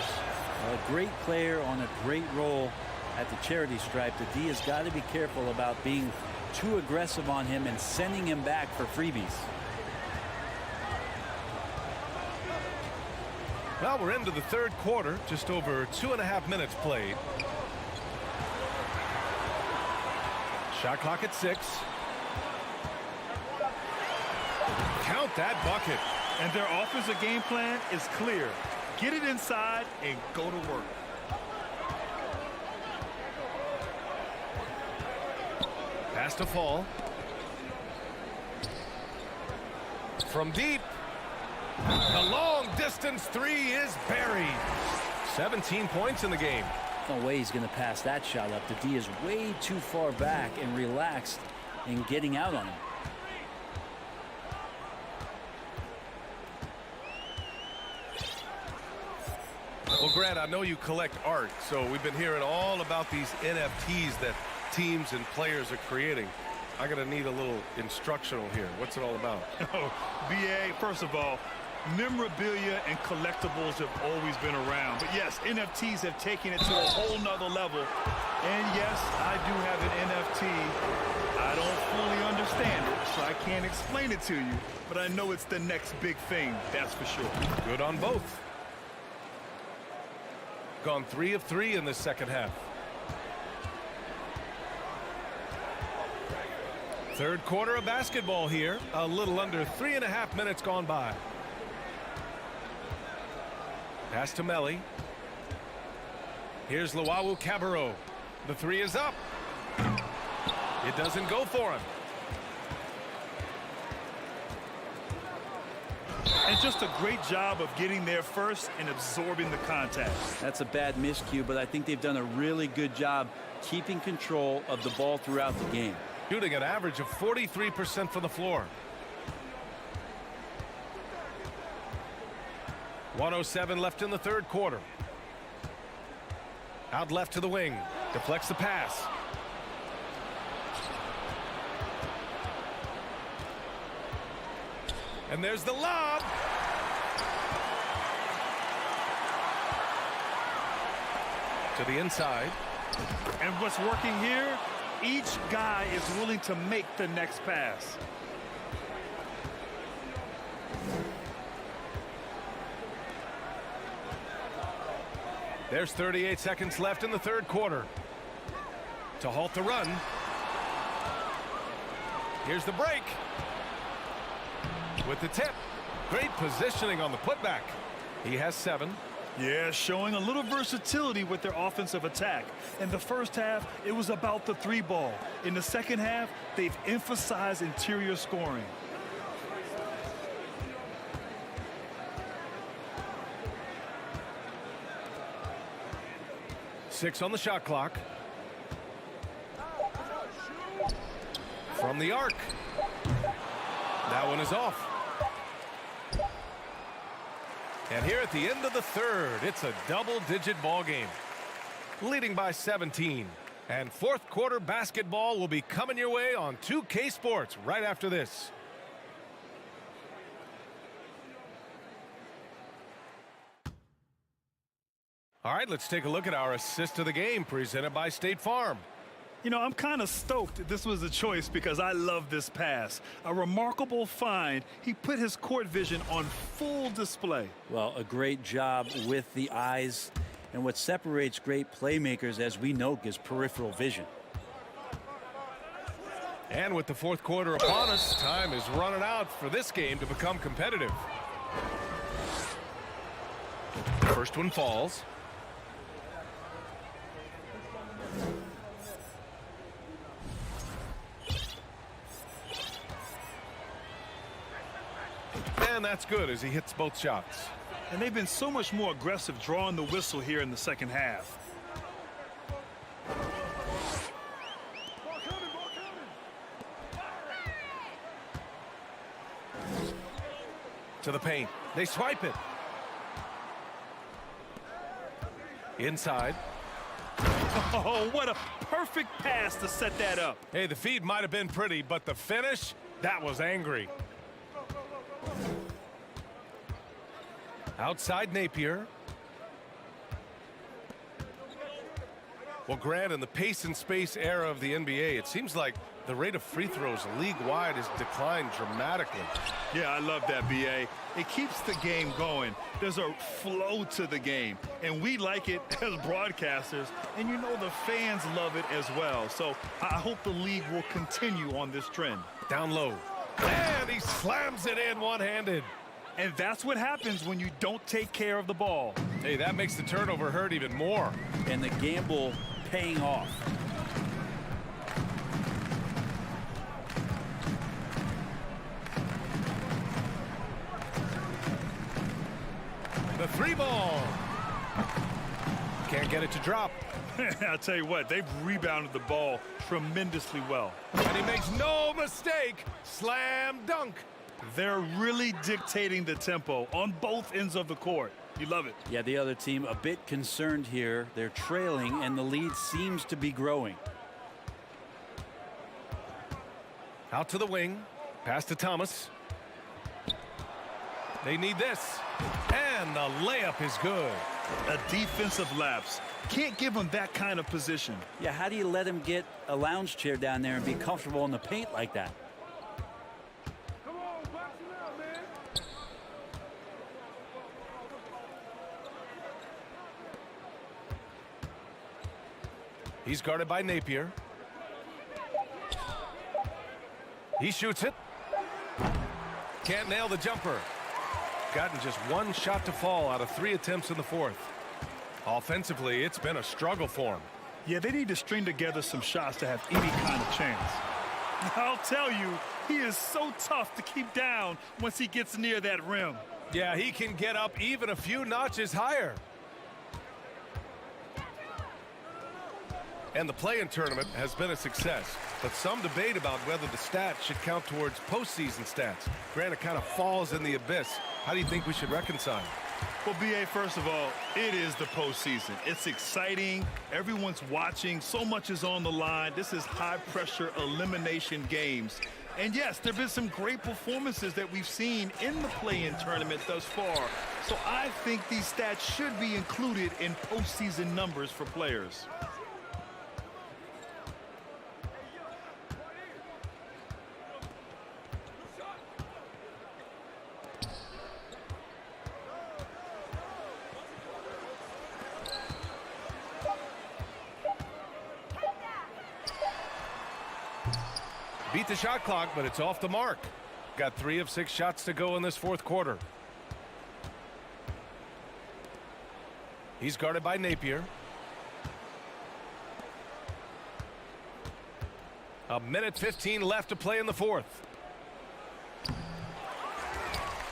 A great player on a great role at the charity stripe. The D has got to be careful about being too aggressive on him and sending him back for freebies. Well, we're into the third quarter, just over 2.5 minutes played. Shot clock at 6. Count that bucket. And their offensive game plan is clear. Get it inside and go to work. Pass to Fall. From deep. The long distance 3 is buried. 17 points in the game. No way he's going to pass that shot up. The D is way too far back and relaxed in getting out on him. Well, Grant, I know you collect art, so we've been hearing all about these NFTs that teams and players are creating. I'm going to need a little instructional here. What's it all about? Oh, BA, first of all, memorabilia and collectibles have always been around. But yes, NFTs have taken it to a whole nother level. And yes, I do have an NFT. I don't fully understand it, so I can't explain it to you. But I know it's the next big thing, that's for sure. Good on both. Gone 3 of 3 in the second half. Third quarter of basketball here. A little under 3.5 minutes gone by. Pass to Melli. Here's Cabarro. The 3 is up. It doesn't go for him. And just a great job of getting there first and absorbing the contact. That's a bad miscue, but I think they've done a really good job keeping control of the ball throughout the game. Shooting an average of 43% from the floor. 1:07 left in the third quarter. Out left to the wing. Deflects the pass. And there's the lob. To the inside. And what's working here? Each guy is willing to make the next pass. There's 38 seconds left in the third quarter. To halt the run. Here's the break. With the tip. Great positioning on the putback. He has 7. Yeah, showing a little versatility with their offensive attack. In the first half, it was about the 3 ball. In the second half, they've emphasized interior scoring. Six on the shot clock. From the arc. That one is off. And here at the end of the third, it's a double-digit ball game. Leading by 17. And fourth quarter basketball will be coming your way on 2K Sports right after this. All right, let's take a look at our assist of the game presented by State Farm. You know, I'm kind of stoked this was a choice because I love this pass. A remarkable find. He put his court vision on full display. Well, a great job with the eyes. And what separates great playmakers, as we know, is peripheral vision. And with the fourth quarter upon us, time is running out for this game to become competitive. First one falls. And that's good as he hits both shots. And they've been so much more aggressive drawing the whistle here in the second half. To the paint. They swipe it. Inside. Oh, what a perfect pass to set that up. Hey, the feed might have been pretty, but the finish, that was angry. Outside Napier. Well, Grant, in the pace and space era of the NBA, it seems like the rate of free throws league-wide has declined dramatically. Yeah, I love that, B.A. It keeps the game going. There's a flow to the game, and we like it as broadcasters, and you know the fans love it as well. So I hope the league will continue on this trend. Down low. And he slams it in one-handed. And that's what happens when you don't take care of the ball. Hey, that makes the turnover hurt even more. And the gamble paying off. The 3 ball. Can't get it to drop. I'll tell you what, they've rebounded the ball tremendously well. And he makes no mistake. Slam dunk. They're really dictating the tempo on both ends of the court. You love it. Yeah, the other team a bit concerned here. They're trailing, and the lead seems to be growing. Out to the wing. Pass to Thomas. They need this. And the layup is good. A defensive lapse. Can't give him that kind of position. Yeah, how do you let him get a lounge chair down there and be comfortable in the paint like that? He's guarded by Napier. He shoots it. Can't nail the jumper. Gotten just 1 shot to fall out of 3 attempts in the fourth. Offensively, it's been a struggle for him. Yeah, they need to string together some shots to have any kind of chance. I'll tell you, he is so tough to keep down once he gets near that rim. Yeah, he can get up even a few notches higher. And the play-in tournament has been a success, but some debate about whether the stats should count towards postseason stats. Granted, kind of falls in the abyss. How do you think we should reconcile? Well, B.A., first of all, it is the postseason. It's exciting. Everyone's watching. So much is on the line. This is high-pressure elimination games. And, yes, there have been some great performances that we've seen in the play-in tournament thus far. So I think these stats should be included in postseason numbers for players. Beat the shot clock, but it's off the mark. Got 3 of 6 shots to go in this fourth quarter. He's guarded by Napier. A minute 15 left to play in the fourth.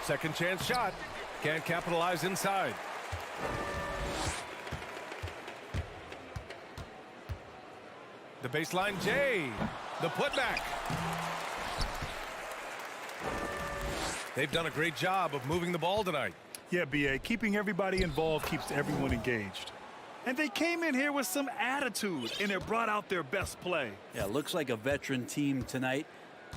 Second chance shot. Can't capitalize inside. The baseline J. The putback. They've done a great job of moving the ball tonight. Yeah, B.A., keeping everybody involved keeps everyone engaged. And they came in here with some attitude, and it brought out their best play. Yeah, looks like a veteran team tonight,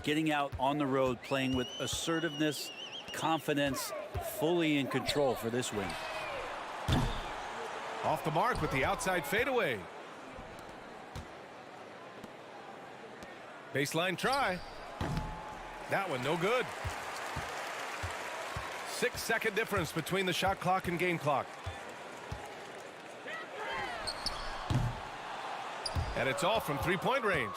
getting out on the road, playing with assertiveness, confidence, fully in control for this win. Off the mark with the outside fadeaway. Baseline try. That one no good. 6-second difference between the shot clock and game clock. And it's off from three-point range.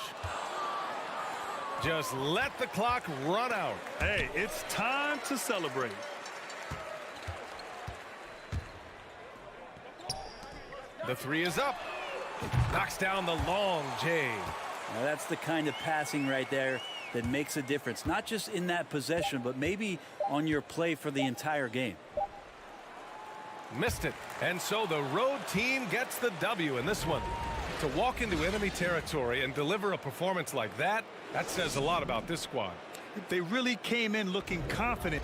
Just let the clock run out. Hey, it's time to celebrate. The three is up. Knocks down the long J. Now that's the kind of passing right there that makes a difference, not just in that possession, but maybe on your play for the entire game. Missed it. And so the road team gets the W in this one. To walk into enemy territory and deliver a performance like that, that says a lot about this squad. They really came in looking confident.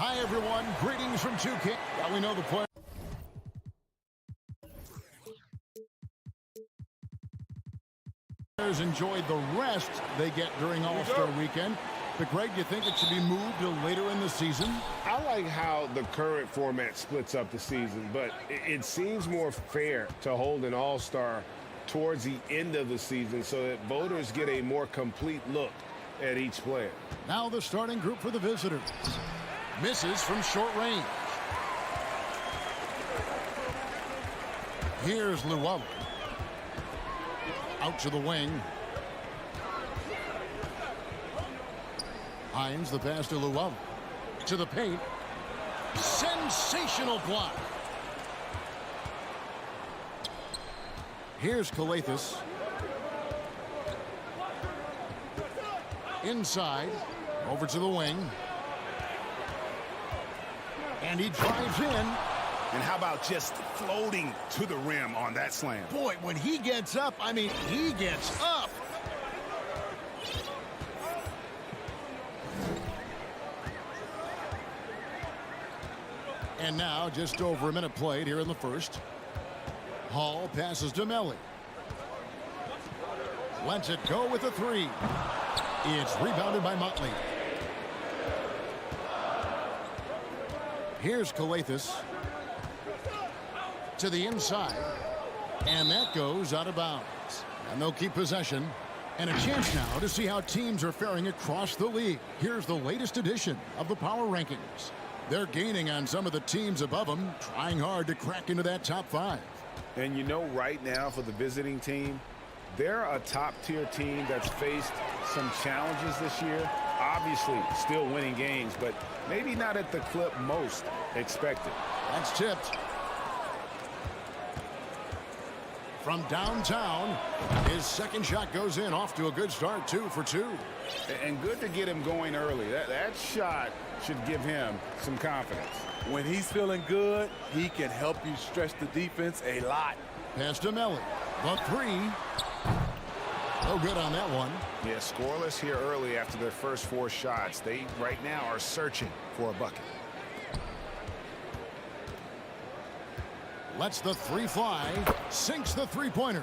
Hi, everyone. Greetings from 2K. Well, we know the players enjoyed the rest they get during All-Star Weekend. But, Greg, do you think it should be moved to later in the season? I like how the current format splits up the season, but it seems more fair to hold an All-Star towards the end of the season so that voters get a more complete look at each player. Now the starting group for the visitors. Misses from short range. Here's Luwawu. Out to the wing. Hines, the pass to Luwawu. To the paint. Sensational block. Here's Calathes. Inside. Over to the wing. And he drives in. And how about just floating to the rim on that slam? Boy, when he gets up, I mean, he gets up. And now, just over a minute played here in the first. Hall passes to Melly. Lets it go with a three. It's rebounded by Motley. Here's Calathes. To the inside. And that goes out of bounds. And they'll keep possession. And a chance now to see how teams are faring across the league. Here's the latest edition of the Power Rankings. They're gaining on some of the teams above them, trying hard to crack into that top 5. And you know, right now for the visiting team, they're a top-tier team that's faced some challenges this year. Obviously, still winning games, but maybe not at the clip most expected. That's tipped. From downtown, his second shot goes in, off to a good start, 2 for 2. And good to get him going early. That shot should give him some confidence. When he's feeling good, he can help you stretch the defense a lot. Pass to Melly. The three. No good on that one. Yeah, scoreless here early after their first 4 shots. They, right now, are searching for a bucket. Lets the three fly. Sinks the three-pointer.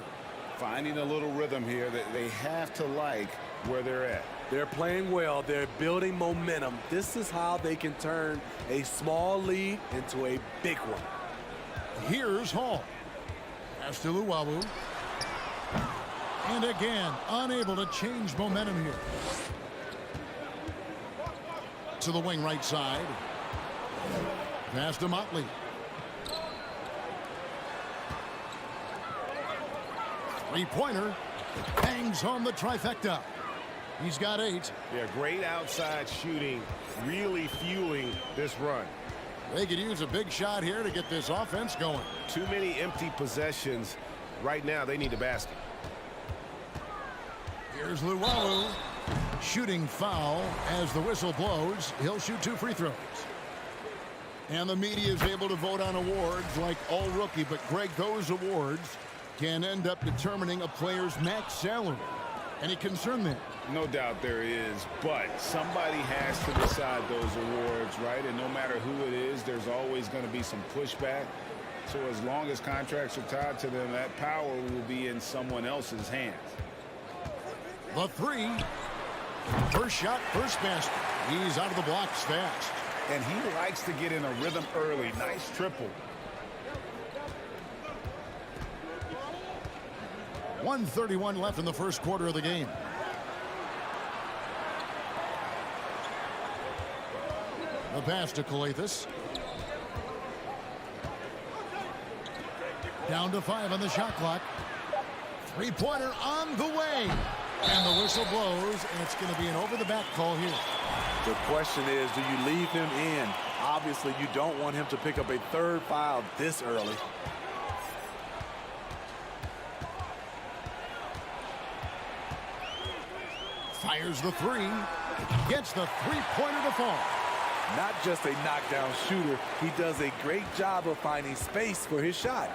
Finding a little rhythm here that they have to like where they're at. They're playing well. They're building momentum. This is how they can turn a small lead into a big one. Here's Hall. Pass to Luwawu. And again, unable to change momentum here. To the wing right side. Pass to Motley. Three-pointer. Hangs home the trifecta. He's got 8. Yeah, great outside shooting, really fueling this run. They could use a big shot here to get this offense going. Too many empty possessions. Right now, they need a basket. Here's Luwawu. Shooting foul as the whistle blows. He'll shoot 2 free throws. And the media is able to vote on awards like all rookie. But, Greg, those awards can end up determining a player's max salary. Any concern there? No doubt there is, but somebody has to decide those awards, right? And no matter who it is, there's always going to be some pushback. So as long as contracts are tied to them, that power will be in someone else's hands. The three. First shot, first basket. He's out of the blocks fast. And he likes to get in a rhythm early. Nice triple. 1:31 left in the first quarter of the game. The pass to Calathes. Down to 5 on the shot clock. Three-pointer on the way. And the whistle blows, and it's going to be an over-the-back call here. The question is, do you leave him in? Obviously, you don't want him to pick up a third foul this early. Fires the three. Gets the three-pointer to fall. Not just a knockdown shooter, he does a great job of finding space for his shot.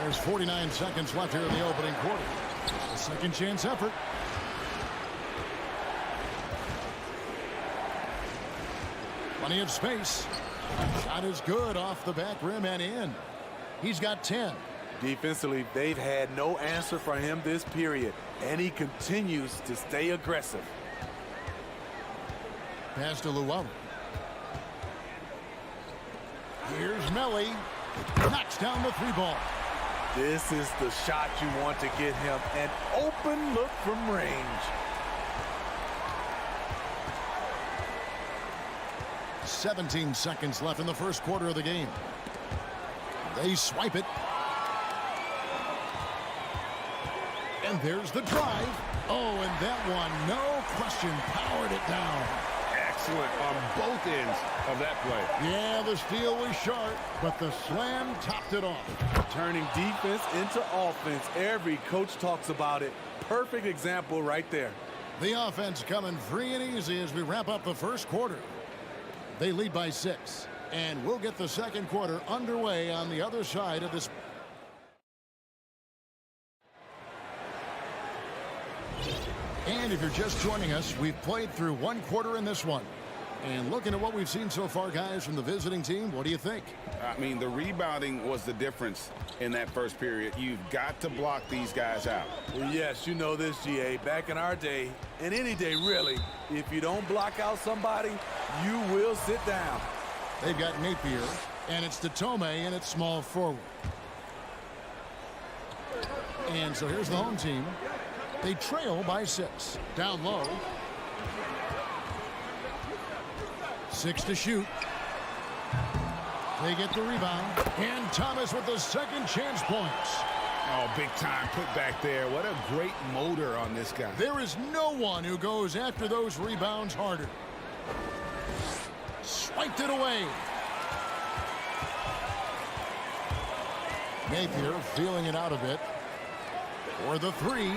There's 49 seconds left here in the opening quarter. A second chance effort. Plenty of space. Shot is good off the back rim and in. He's got 10. Defensively, they've had no answer for him this period, and he continues to stay aggressive. Pass to Luau. Here's Melly. Knocks down the 3 ball. This is the shot you want to get him, an open look from range. 17 seconds left in the first quarter of the game. They swipe it. And there's the drive. Oh, and that one, no question, powered it down. Excellent on both ends of that play. Yeah, the steal was sharp, but the slam topped it off. Turning defense into offense. Every coach talks about it. Perfect example right there. The offense coming free and easy as we wrap up the first quarter. They lead by 6, and we'll get the second quarter underway on the other side of this. And if you're just joining us, we've played through 1 quarter in this one. And looking at what we've seen so far, guys, from the visiting team, what do you think? I mean, the rebounding was the difference in that first period. You've got to block these guys out. Yes, you know this, GA. Back in our day, and any day really, if you don't block out somebody, you will sit down. They've got Napier, and it's Tome, and it's small forward. And so here's the home team. They trail by 6. Down low. 6 to shoot. They get the rebound. And Thomas with the second chance points. Oh, big time put back there. What a great motor on this guy. There is no one who goes after those rebounds harder. Swiped it away. Napier feeling it out a bit. For the 3.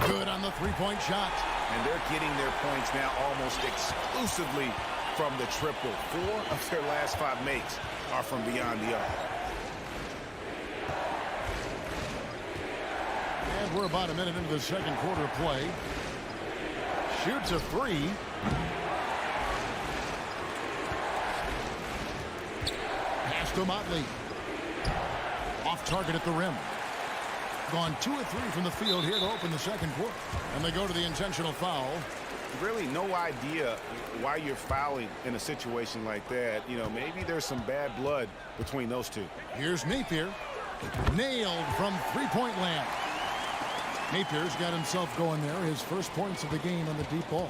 Good on the 3-point shot. And they're getting their points now almost exclusively from the triple. 4 of their last 5 makes are from beyond the arc. And we're about a minute into the second quarter of play. Shoots a 3. Pass to Motley. Off target at the rim. Gone 2 of 3 from the field here to open the second quarter. And they go to the intentional foul. Really no idea why you're fouling in a situation like that. You know, maybe there's some bad blood between those two. Here's Napier. Nailed from 3-point land. Napier's got himself going there. His first points of the game on the deep ball.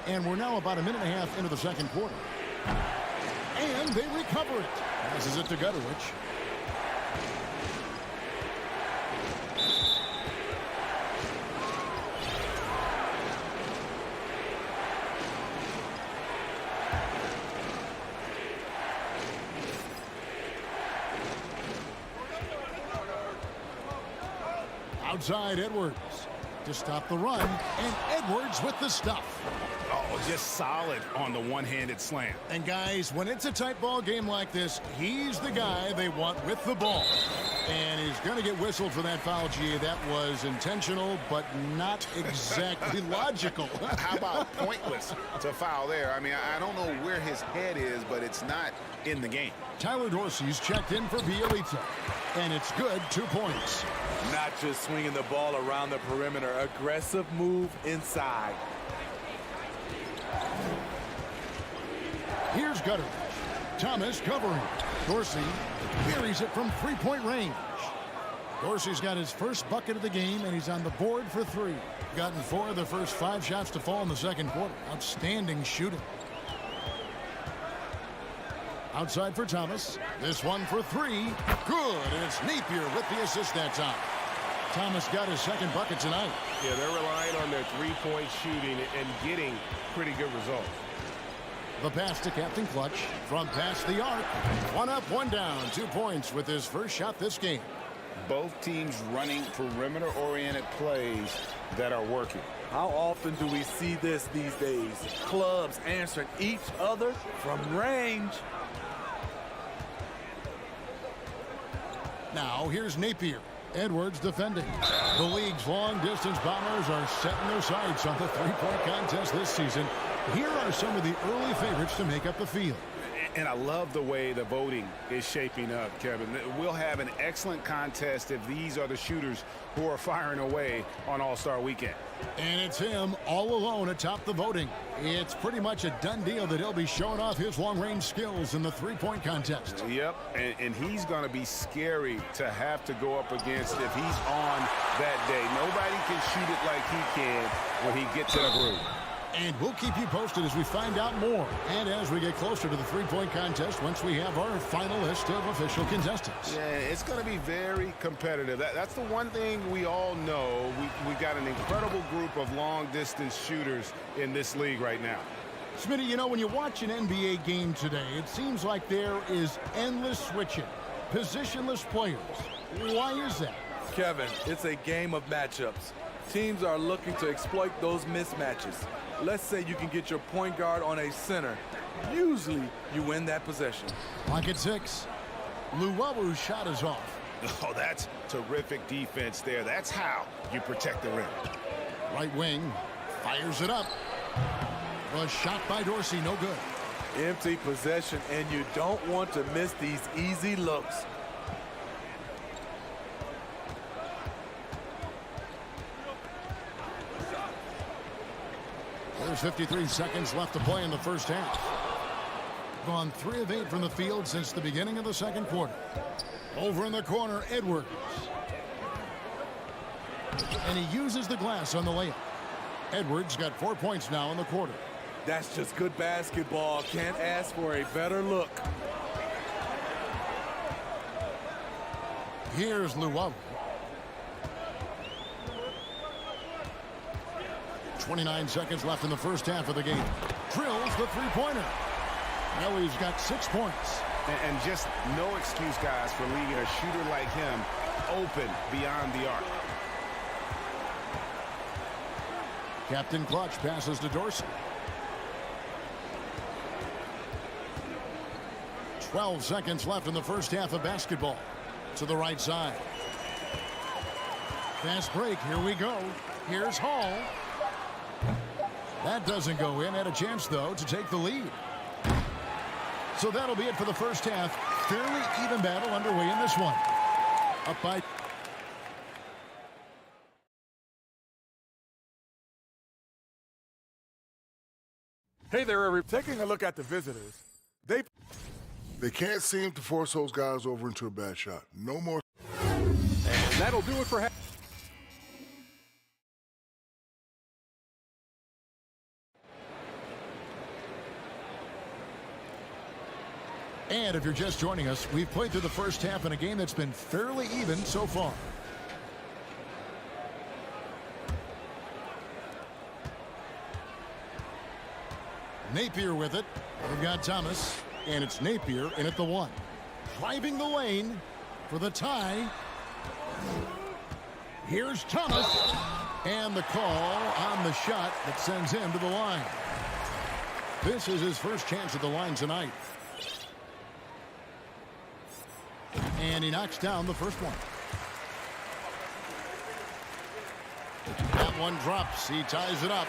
And we're now about a minute and a half into the second quarter. And they recover it. Passes it to Gutowicz. Outside Edwards to stop the run, and Edwards with the stuff. Oh, just solid on the one-handed slam. And guys, when it's a tight ball game like this, he's the guy they want with the ball. And he's going to get whistled for that foul, G. That was intentional, but not exactly logical. How about pointless to foul there? I mean, I don't know where his head is, but it's not in the game. Tyler Dorsey's checked in for Bielitsa, and it's good, 2 points. Not just swinging the ball around the perimeter, aggressive move inside. Here's Gutowicz. Thomas covering. Dorsey buries it from 3-point range. Dorsey's got his first bucket of the game, and he's on the board for 3. Gotten 4 of the first 5 shots to fall in the second quarter. Outstanding shooting. Outside for Thomas. This one for 3. Good, and it's Napier with the assist that time. Thomas got his second bucket tonight. Yeah, they're relying on their 3-point shooting and getting pretty good results. The pass to Captain Clutch from past the arc. 1 up, 1 down. 2 points with his first shot this game. Both teams running perimeter-oriented plays that are working. How often do we see this these days? Clubs answering each other from range. Now here's Napier. Edwards defending. The league's long-distance bombers are setting their sights on the three-point contest this season. Here are some of the early favorites to make up the field. And I love the way the voting is shaping up, Kevin. We'll have an excellent contest if these are the shooters who are firing away on All-Star Weekend. And it's him all alone atop the voting. It's pretty much a done deal that he'll be showing off his long-range skills in the three-point contest. Yep, and he's going to be scary to have to go up against if he's on that day. Nobody can shoot it like he can when he gets in a groove. And we'll keep you posted as we find out more and as we get closer to the three-point contest once we have our final list of official contestants. Yeah, it's going to be very competitive. That's the one thing we all know. We got an incredible group of long-distance shooters in this league right now. Smitty, you know, when you watch an NBA game today, it seems like there is endless switching, positionless players. Why is that? Kevin, it's a game of matchups. Teams are looking to exploit those mismatches. Let's say you can get your point guard on a center. Usually, you win that possession. Pocket 6. Luwabu's shot is off. Oh, that's terrific defense there. That's how you protect the rim. Right wing fires it up. The shot by Dorsey, no good. Empty possession, and you don't want to miss these easy looks. There's 53 seconds left to play in the first half. Gone 3 of 8 from the field since the beginning of the second quarter. Over in the corner, Edwards. And he uses the glass on the layup. Edwards got 4 points now in the quarter. That's just good basketball. Can't ask for a better look. Here's Luwabu. 29 seconds left in the first half of the game. Drills the three-pointer. Now he's got 6 points. And just no excuse, guys, for leaving a shooter like him open beyond the arc. Captain Clutch passes to Dorsey. 12 seconds left in the first half of basketball. To the right side. Fast break. Here we go. Here's Hall. That doesn't go in. Had a chance, though, to take the lead. So that'll be it for the first half. Fairly even battle underway in this one. Up by... Hey there, everybody. Taking a look at the visitors. They can't seem to force those guys over into a bad shot. No more. And that'll do it for half. And if you're just joining us, we've played through the first half in a game that's been fairly even so far. Napier with it. We've got Thomas, and it's Napier in at the 1. Driving the lane for the tie. Here's Thomas. And the call on the shot that sends him to the line. This is his first chance at the line tonight. And he knocks down the first one. That one drops. He ties it up.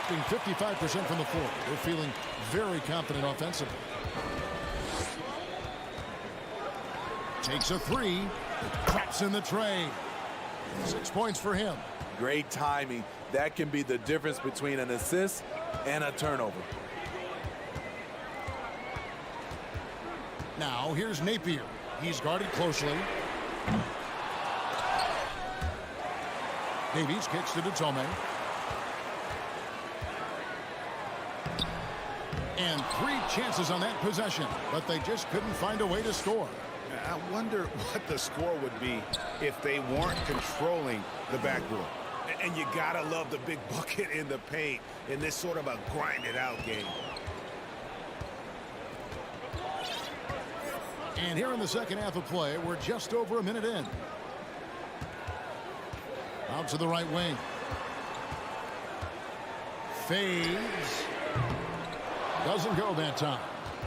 55% from the floor. They're feeling very confident offensively. Takes a 3. Traps in the tray. 6 points for him. Great timing. That can be the difference between an assist and a turnover. Now here's Napier. He's guarded closely. Davies kicks to Tome. And 3 chances on that possession, but they just couldn't find a way to score. I wonder what the score would be if they weren't controlling the backboard. And you gotta love the big bucket in the paint in this sort of a grinded out game. And here in the second half of play, we're just over a minute in. Out to the right wing. Fades. Doesn't go that time.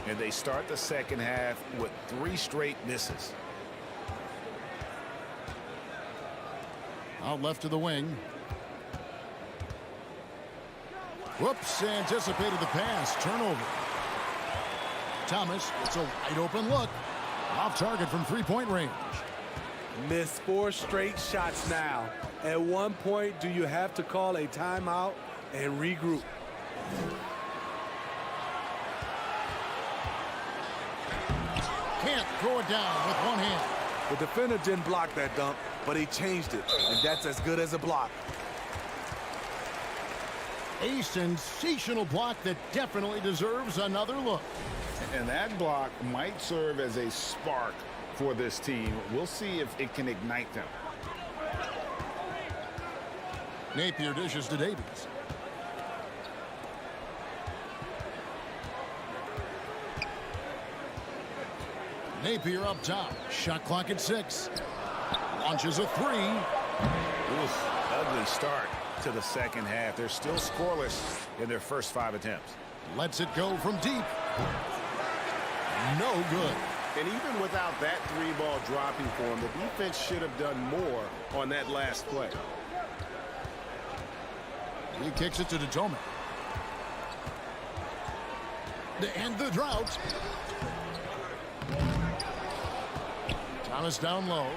and they start the second half with 3 straight misses. Out left to the wing. Whoops, anticipated the pass. Turnover. Thomas, it's a wide open look. Off target from 3-point range. Missed 4 straight shots now. At one point, do you have to call a timeout and regroup? Can't throw it down with one hand. The defender didn't block that dunk, but he changed it, and that's as good as a block. A sensational block that definitely deserves another look. And that block might serve as a spark for this team. We'll see if it can ignite them. Napier dishes to Davies. Napier up top. Shot clock at 6. Launches a 3. Oof, ugly start to the second half. They're still scoreless in their first 5 attempts. Lets it go from deep. No good. And even without that 3-ball dropping for him, the defense should have done more on that last play. He kicks it to Datome. To end the drought. Thomas down low.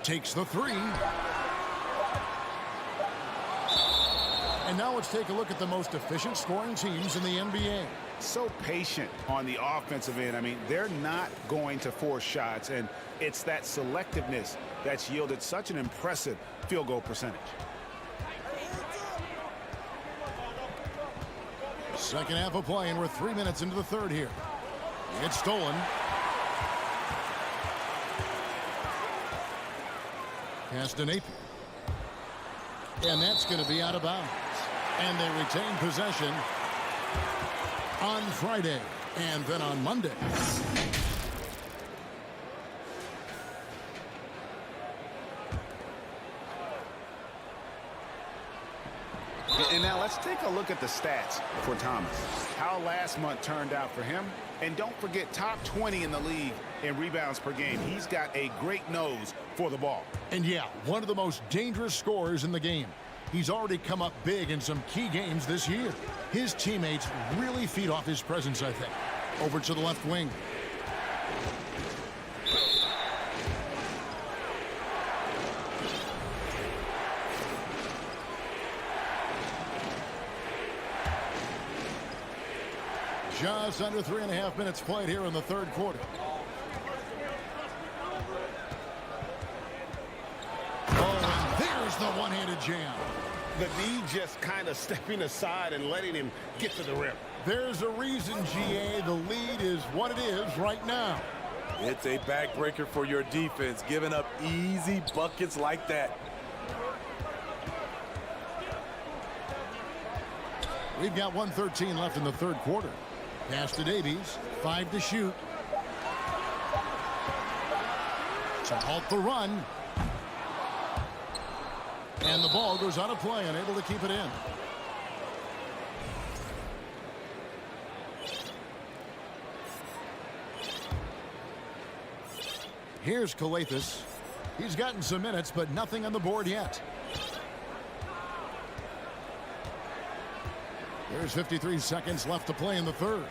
Takes the 3. And now let's take a look at the most efficient scoring teams in the NBA. So patient on the offensive end. I mean, they're not going to force shots, and it's that selectiveness that's yielded such an impressive field goal percentage. Second half of play, and we're 3 minutes into the third here. It's stolen. Pass to Napier. And that's going to be out of bounds. And they retain possession on Friday and then on Monday. And now let's take a look at the stats for Thomas. How last month turned out for him. And don't forget, top 20 in the league in rebounds per game. He's got a great nose for the ball. And yeah, one of the most dangerous scorers in the game. He's already come up big in some key games this year. His teammates really feed off his presence, I think. Over to the left wing. Just under 3.5 minutes played here in the third quarter. Oh, and there's the one-handed jam. The D just kind of stepping aside and letting him get to the rim. There's a reason, GA, the lead is what it is right now. It's a backbreaker for your defense, giving up easy buckets like that. We've got 1:13 left in the third quarter. Pass to Davies. 5 to shoot. To halt the run. And the ball goes out of play, unable to keep it in. Here's Calathes. He's gotten some minutes, but nothing on the board yet. There's 53 seconds left to play in the third.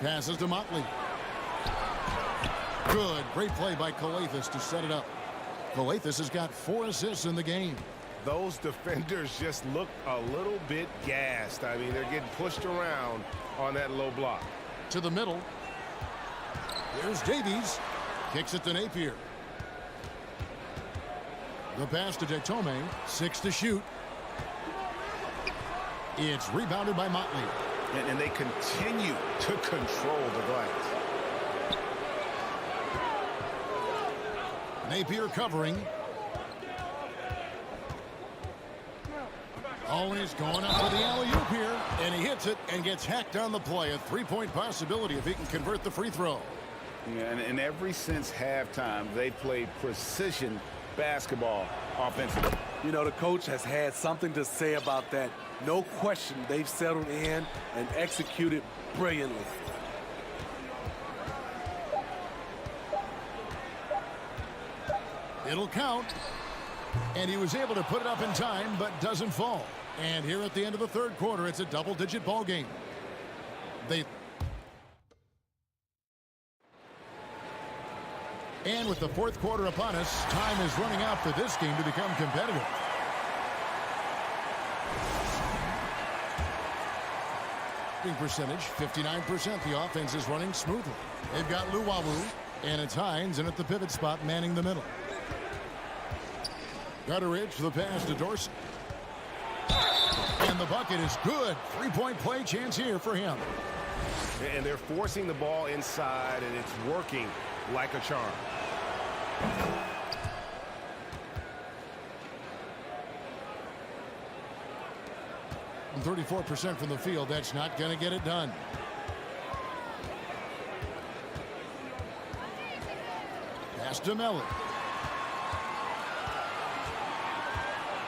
Passes to Motley. Good. Great play by Calathes to set it up. Calathes has got 4 assists in the game. Those defenders just look a little bit gassed. I mean, they're getting pushed around on that low block. To the middle. There's Davies. Kicks it to Napier. The pass to Datome. 6 to shoot. It's rebounded by Motley. And they continue to control the glass. Napier covering. Always going up for the alley-oop here. And he hits it and gets hacked on the play. A 3-point possibility if he can convert the free throw. Yeah, and ever since halftime, they played precision basketball offensively. You know, the coach has had something to say about that. No question, they've settled in and executed brilliantly. It'll count. And he was able to put it up in time, but doesn't fall. And here at the end of the third quarter, it's a double-digit ball game. And with the fourth quarter upon us, time is running out for this game to become competitive. Percentage 59%. The offense is running smoothly. They've got Luwawu, and it's Hines, and at the pivot spot, manning the middle. Gutteridge for the pass to Dorsey. And the bucket is good. Three-point play chance here for him. And they're forcing the ball inside, and it's working like a charm. 34% from the field. That's not going to get it done. Pass to Mellon.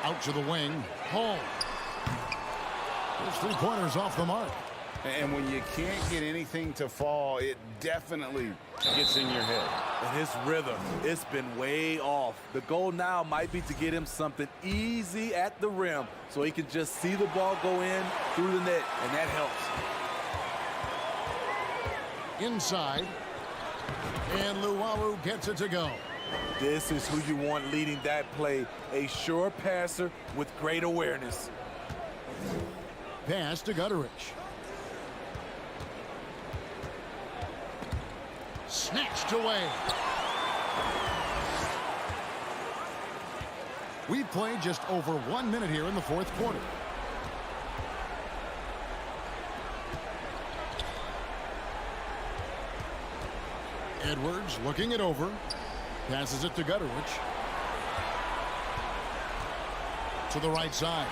Out to the wing. Home. Those three-pointers off the mark. And when you can't get anything to fall, it definitely gets in your head. And his rhythm, it's been way off. The goal now might be to get him something easy at the rim so he can just see the ball go in through the net, and that helps. Inside. And Luwawu gets it to go. This is who you want leading that play. A sure passer with great awareness. Pass to Gutteridge. Snatched away. We've played just over 1 minute here in the fourth quarter. Edwards looking it over. Passes it to Gutteridge. To the right side.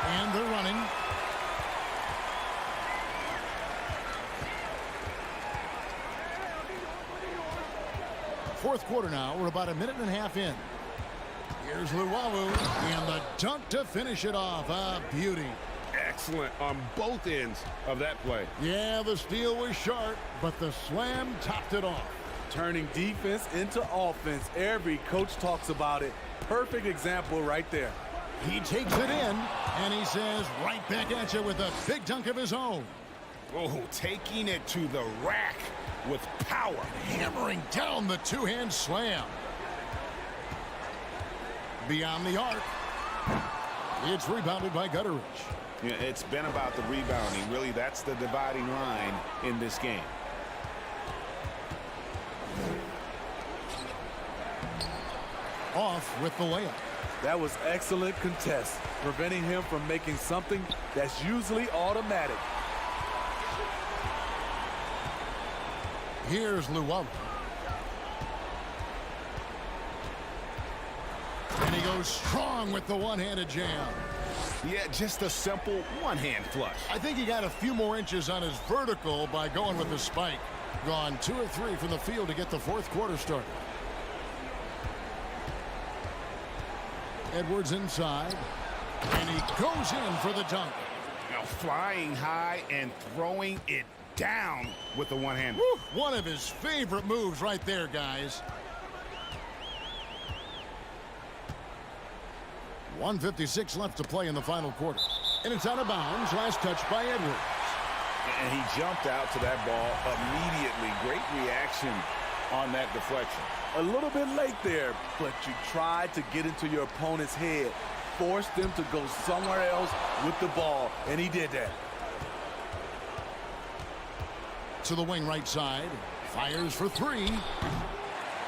And they're running. Fourth quarter now. We're about a minute and a half in. Here's Luwawu. And the dunk to finish it off. A beauty. Excellent on both ends of that play. Yeah, the steal was sharp, but the slam topped it off. Turning defense into offense. Every coach talks about it. Perfect example right there. He takes it in, and he says right back at you with a big dunk of his own. Oh, taking it to the rack with power. Hammering down the two-hand slam. Beyond the arc. It's rebounded by Gutteridge. Yeah, it's been about the rebounding. Really, that's the dividing line in this game. Off with the layup. That was excellent contest, preventing him from making something that's usually automatic. Here's Luwawu. And he goes strong with the one-handed jam. Yeah, just a simple one-hand flush. I think he got a few more inches on his vertical by going with the spike. Gone 2 of 3 from the field to get the fourth quarter started. Edwards inside. And he goes in for the dunk. Now flying high and throwing it down with the one-hand. One of his favorite moves right there, guys. 1:56 left to play in the final quarter. And it's out of bounds. Last touch by Edwards. And he jumped out to that ball immediately. Great reaction on that deflection. A little bit late there, but you tried to get into your opponent's head. Forced them to go somewhere else with the ball, and he did that. To the wing right side. Fires for 3.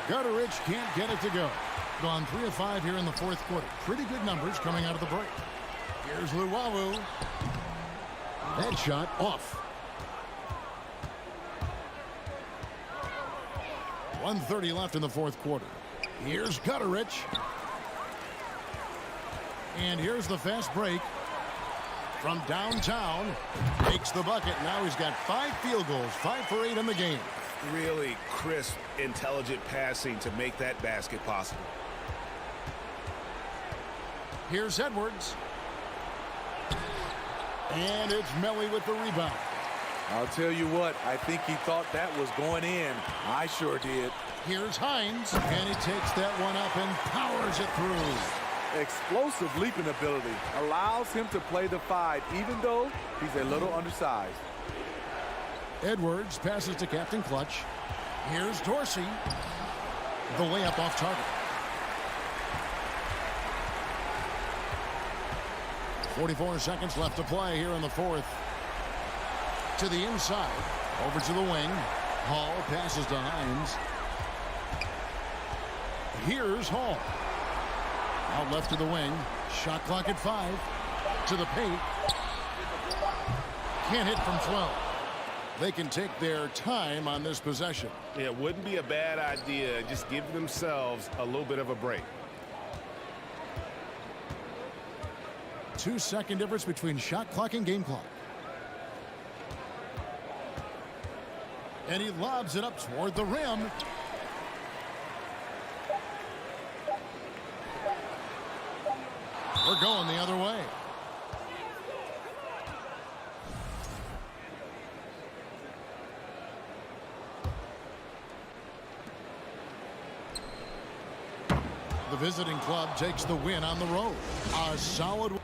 Gutteridge can't get it to go. Gone 3 of 5 here in the fourth quarter. Pretty good numbers coming out of the break. Here's Luwawu. That shot off. 1:30 left in the fourth quarter. Here's Gutteridge. And here's the fast break. From downtown. Makes the bucket. Now he's got 5 field goals. 5 for 8 in the game. Really crisp, intelligent passing to make that basket possible. Here's Edwards. And it's Melly with the rebound. I'll tell you what, I think he thought that was going in. I sure did. Here's Hines, and he takes that one up and powers it through. Explosive leaping ability allows him to play the 5, even though he's a little undersized. Edwards passes to Captain Clutch. Here's Dorsey. The layup off target. 44 seconds left to play here in the fourth. To the inside. Over to the wing. Hall passes to Hines. Here's Hall. Out left to the wing. Shot clock at 5. To the paint. Can't hit from 12. They can take their time on this possession. It wouldn't be a bad idea. Just give themselves a little bit of a break. 2-second difference between shot clock and game clock. And he lobs it up toward the rim. We're going the other way. The visiting club takes the win on the road. A solid.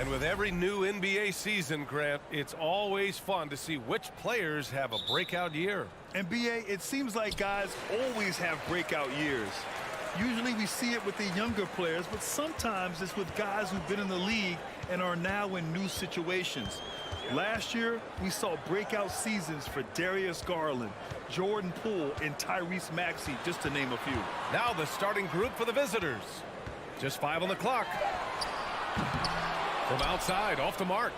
And with every new NBA season, Grant, it's always fun to see which players have a breakout year. NBA, it seems like guys always have breakout years. Usually we see it with the younger players, but sometimes it's with guys who've been in the league and are now in new situations. Last year, we saw breakout seasons for Darius Garland, Jordan Poole, and Tyrese Maxey, just to name a few. Now the starting group for the visitors. Just 5 on the clock. From outside, off the mark.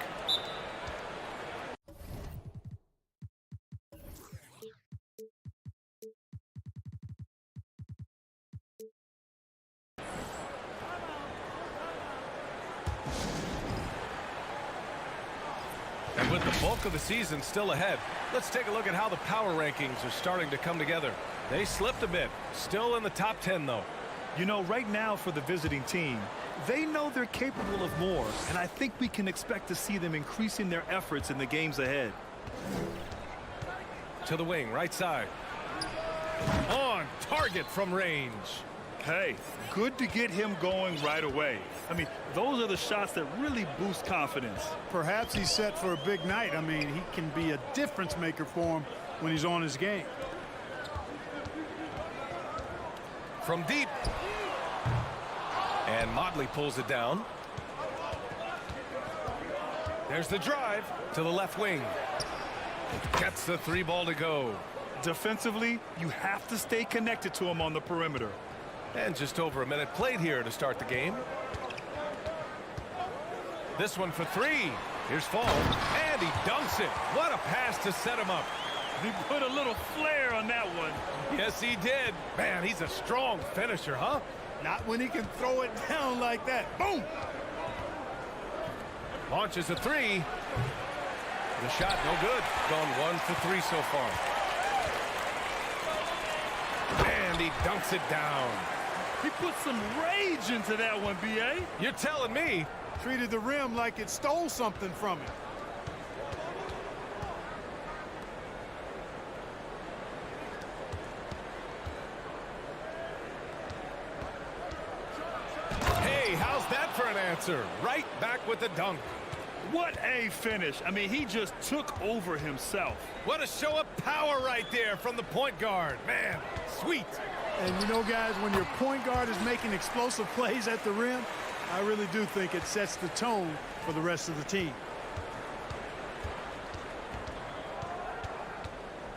And with the bulk of the season still ahead, let's take a look at how the power rankings are starting to come together. They slipped a bit, still in the top 10 though. You know, right now for the visiting team, they know they're capable of more, and I think we can expect to see them increasing their efforts in the games ahead. To the wing, right side. On target from range. Hey, good to get him going right away. I mean, those are the shots that really boost confidence. Perhaps he's set for a big night. I mean, he can be a difference maker for him when he's on his game. from deep. And Motley pulls it down. There's the drive to the left wing. Gets the 3 ball to go. Defensively, you have to stay connected to him on the perimeter. And just over a minute played here to start the game. This one for 3. Here's Fall. And he dunks it. What a pass to set him up. He put a little flair on that one. Yes, he did. Man, he's a strong finisher, huh? Not when he can throw it down like that. Boom! Launches a 3. The shot no good. Gone 1 for 3 so far. And he dunks it down. He put some rage into that one, B.A. You're telling me. Treated the rim like it stole something from him. Hey, how's that for an answer? Right back with the dunk. What a finish. I mean, he just took over himself. What a show of power right there from the point guard. Man, sweet. And you know, guys, when your point guard is making explosive plays at the rim, I really do think it sets the tone for the rest of the team.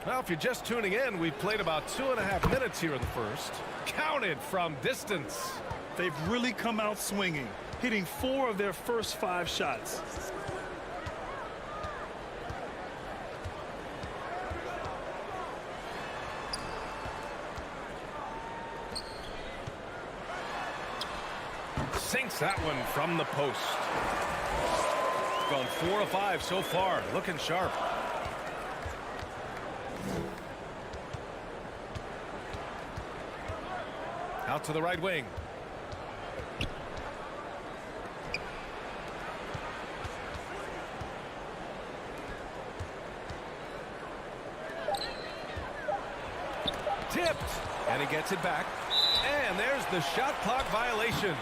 Well, if you're just tuning in, we've played about 2.5 minutes here in the first. Counted from distance. They've really come out swinging, hitting 4 of their first 5 shots. Sinks that one from the post. Gone 4 of 5 so far. Looking sharp. Out to the right wing. Tipped. And he gets it back. And there's the shot clock violation.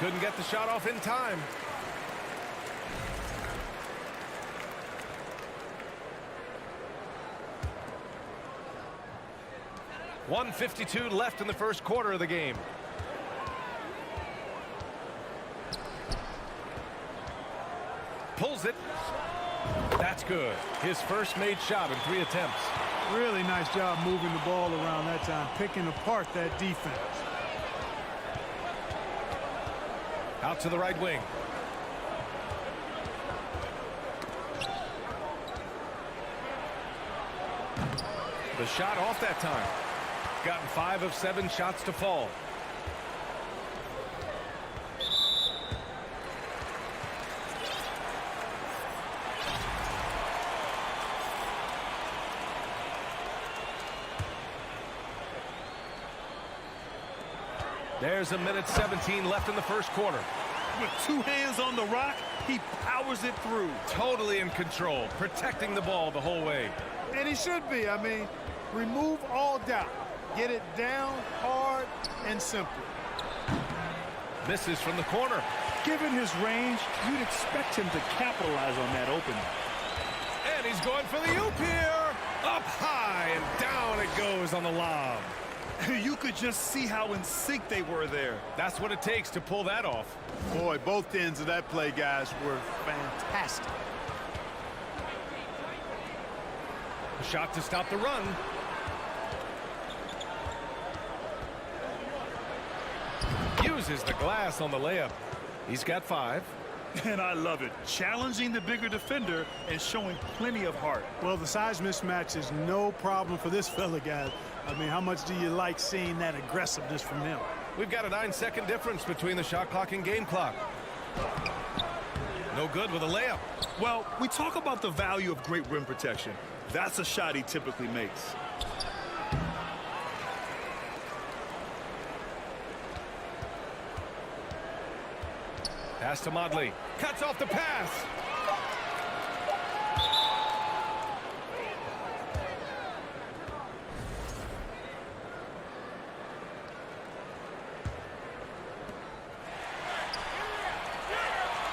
Couldn't get the shot off in time. .152 left in the first quarter of the game. Pulls it. That's good. His first made shot in 3 attempts. Really nice job moving the ball around that time, picking apart that defense. Out to the right wing. The shot off that time. Gotten 5 of 7 shots to fall. There's a minute 17 left in the first quarter. With 2 hands on the rock, he powers it through. Totally in control, protecting the ball the whole way. And he should be. I mean, remove all doubt. Get it down hard and simple. Misses from the corner. Given his range, you'd expect him to capitalize on that opening. And he's going for the oop here. Up high and down it goes on the lob. You could just see how in sync they were there. That's what it takes to pull that off. Boy, both ends of that play, guys, were fantastic. A shot to stop the run. Uses the glass on the layup. He's got 5. And I love it. Challenging the bigger defender and showing plenty of heart. Well, the size mismatch is no problem for this fella, guys. I mean, how much do you like seeing that aggressiveness from him? We've got a 9-second difference between the shot clock and game clock. No good with a layup. Well, we talk about the value of great rim protection. That's a shot he typically makes. Pass to Motley. Cuts off the pass.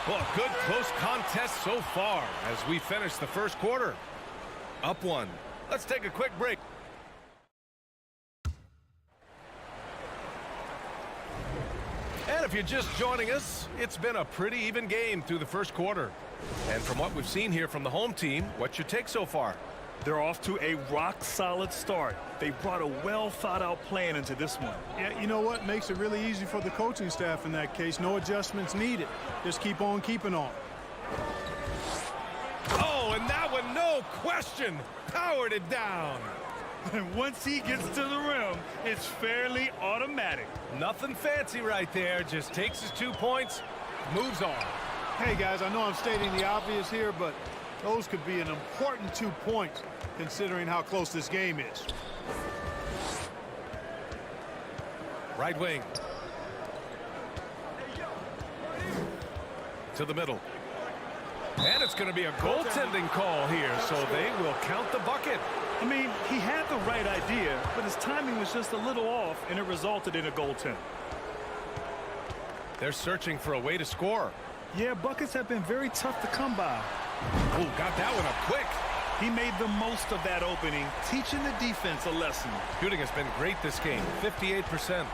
Well, a good close contest so far as we finish the first quarter. Up 1. Let's take a quick break. if you're just joining us, it's been a pretty even game through the first quarter. And from what we've seen here from the home team, what's your take so far? They're off to a rock-solid start. They brought a well-thought-out plan into this one. Yeah, you know what? Makes it really easy for the coaching staff in that case. No adjustments needed. Just keep on keeping on. Oh, and that one, no question, powered it down. And once he gets to the rim, it's fairly automatic. Nothing fancy right there. Just takes his 2 points, moves on. Hey, guys, I know I'm stating the obvious here, but those could be an important 2 points considering how close this game is. Right wing. To the middle. And it's going to be a goaltending call here, so they will count the bucket. I mean, he had the right idea, but his timing was just a little off, and it resulted in a goaltend. They're searching for a way to score. Yeah, buckets have been very tough to come by. Oh, got that one up quick. He made the most of that opening, teaching the defense a lesson. Shooting has been great this game, 58%.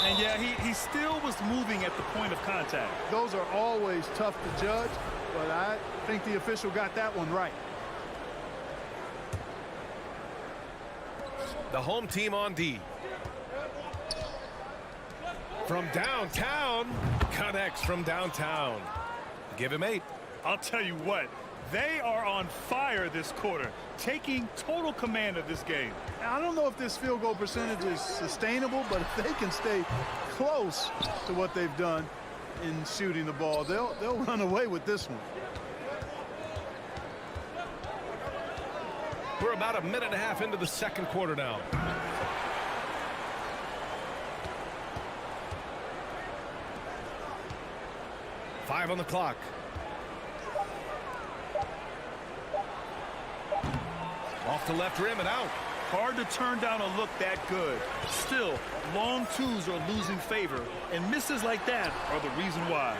And yeah, he still was moving at the point of contact. Those are always tough to judge, but I think the official got that one right. The home team on D. From downtown, connects from downtown. Give him 8. I'll tell you what, they are on fire this quarter, taking total command of this game. I don't know if this field goal percentage is sustainable, but if they can stay close to what they've done in shooting the ball, they'll run away with this one. We're about a minute and a half into the second quarter now. Five on the clock. Off the left rim and out. Hard to turn down a look that good. Still, long twos are losing favor, and misses like that are the reason why.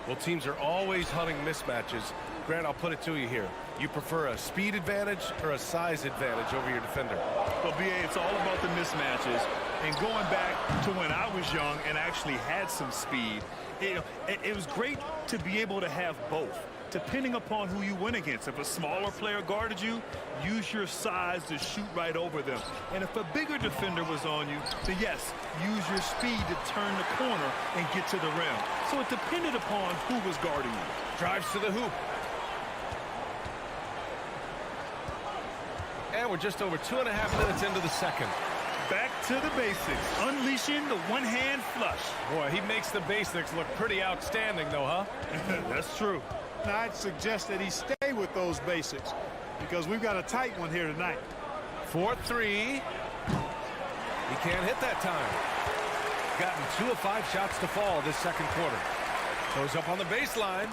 Well, teams are always hunting mismatches. Grant, I'll put it to you here. You prefer a speed advantage or a size advantage over your defender? Well, BA, it's all about the mismatches. And going back to when I was young and actually had some speed, it was great to be able to have both, depending upon who you went against. If a smaller player guarded you, use your size to shoot right over them. And if a bigger defender was on you, then yes, use your speed to turn the corner and get to the rim. So it depended upon who was guarding you. Drives to the hoop. And we're just over 2.5 minutes into the second. Back to the basics, unleashing the one-hand flush. Boy, he makes the basics look pretty outstanding, though, huh? That's true. Now, I'd suggest that he stay with those basics because we've got a tight one here tonight. 4-3. He can't hit that time. Gotten 2 of 5 shots to fall this second quarter. Goes up on the baseline.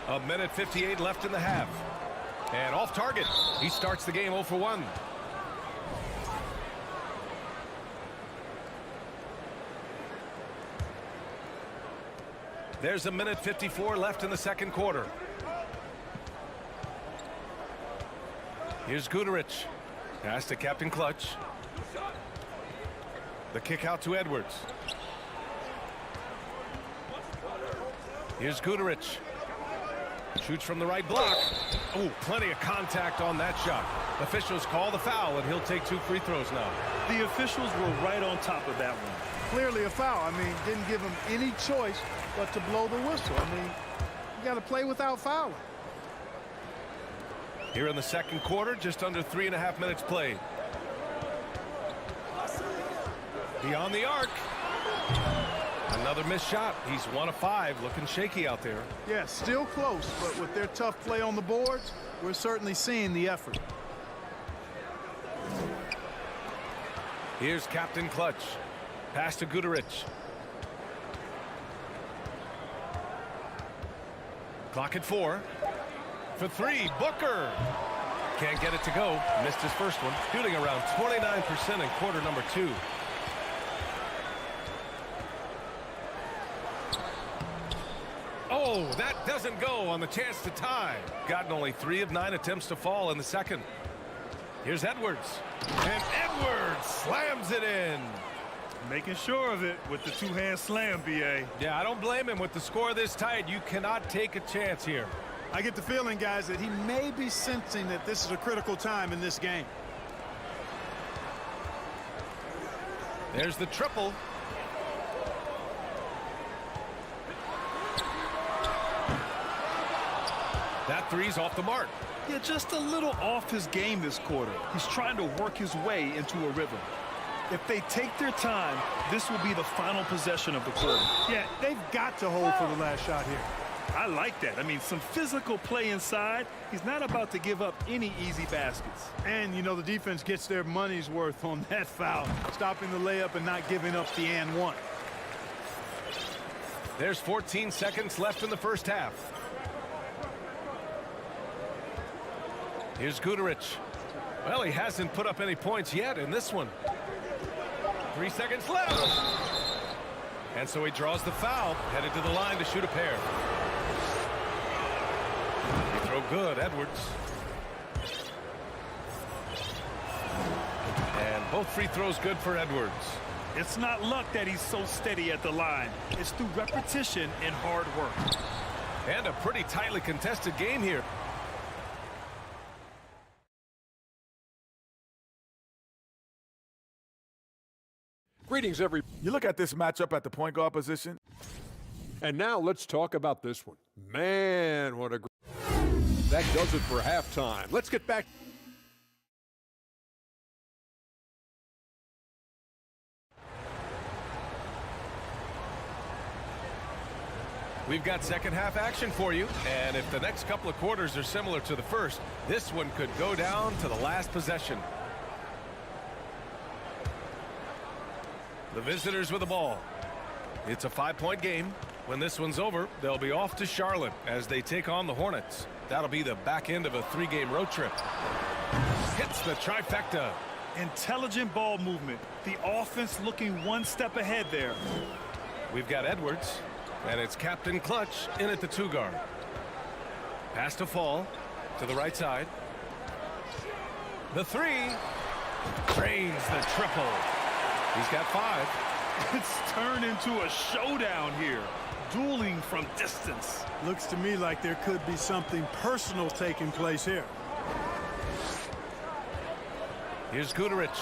A minute 58 left in the half. And off target. He starts the game 0 for 1. There's a minute 54 left in the second quarter. Here's Guduric. Pass to Captain Clutch. The kick out to Edwards. Here's Guduric. Shoots from the right block. Oh, plenty of contact on that shot. Officials call the foul, and he'll take 2 free throws now. The officials were right on top of that one. Clearly a foul. I mean, didn't give him any choice but to blow the whistle. I mean, you got to play without fouling. Here in the second quarter, just under 3.5 minutes played. Beyond the arc. Another missed shot. He's 1 of 5, looking shaky out there. Yeah, still close, but with their tough play on the boards, we're certainly seeing the effort. Here's Captain Clutch. Pass to Guduric. Clock at 4. For 3, Booker. Can't get it to go. Missed his first one. Shooting around 29% in quarter number 2. Oh, that doesn't go on the chance to tie. Gotten only 3 of 9 attempts to fall in the second. Here's Edwards. And Edwards slams it in. Making sure of it with the two-hand slam, B.A. Yeah, I don't blame him. With the score this tight, you cannot take a chance here. I get the feeling, guys, that he may be sensing that this is a critical time in this game. There's the triple. That three's off the mark. Yeah, just a little off his game this quarter. He's trying to work his way into a rhythm. If they take their time, this will be the final possession of the quarter. Yeah, they've got to hold for the last shot here. I like that. I mean, some physical play inside. He's not about to give up any easy baskets. And, you know, the defense gets their money's worth on that foul, stopping the layup and not giving up the and one. There's 14 seconds left in the first half. Here's Guduric. Well, he hasn't put up any points yet in this one. 3 seconds left. And so he draws the foul, headed to the line to shoot a pair. Free throw good, Edwards. And both free throws good for Edwards. It's not luck that he's so steady at the line. It's through repetition and hard work. And a pretty tightly contested game here. Greetings, everybody. You look at this matchup at the point guard position. And now let's talk about this one. Man, what a... That does it for halftime. Let's get back... We've got second half action for you, and if the next couple of quarters are similar to the first, this one could go down to the last possession. The visitors with the ball. It's a 5-point game. When this one's over, they'll be off to Charlotte as they take on the Hornets. That'll be the back end of a 3-game road trip. Hits the trifecta. Intelligent ball movement. The offense looking one step ahead there. We've got Edwards, and it's Captain Clutch in at the 2-guard. Pass to Fall to the right side. The 3 drains the triple. He's got 5. It's turned into a showdown here. Dueling from distance. Looks to me like there could be something personal taking place here. Here's Guduric.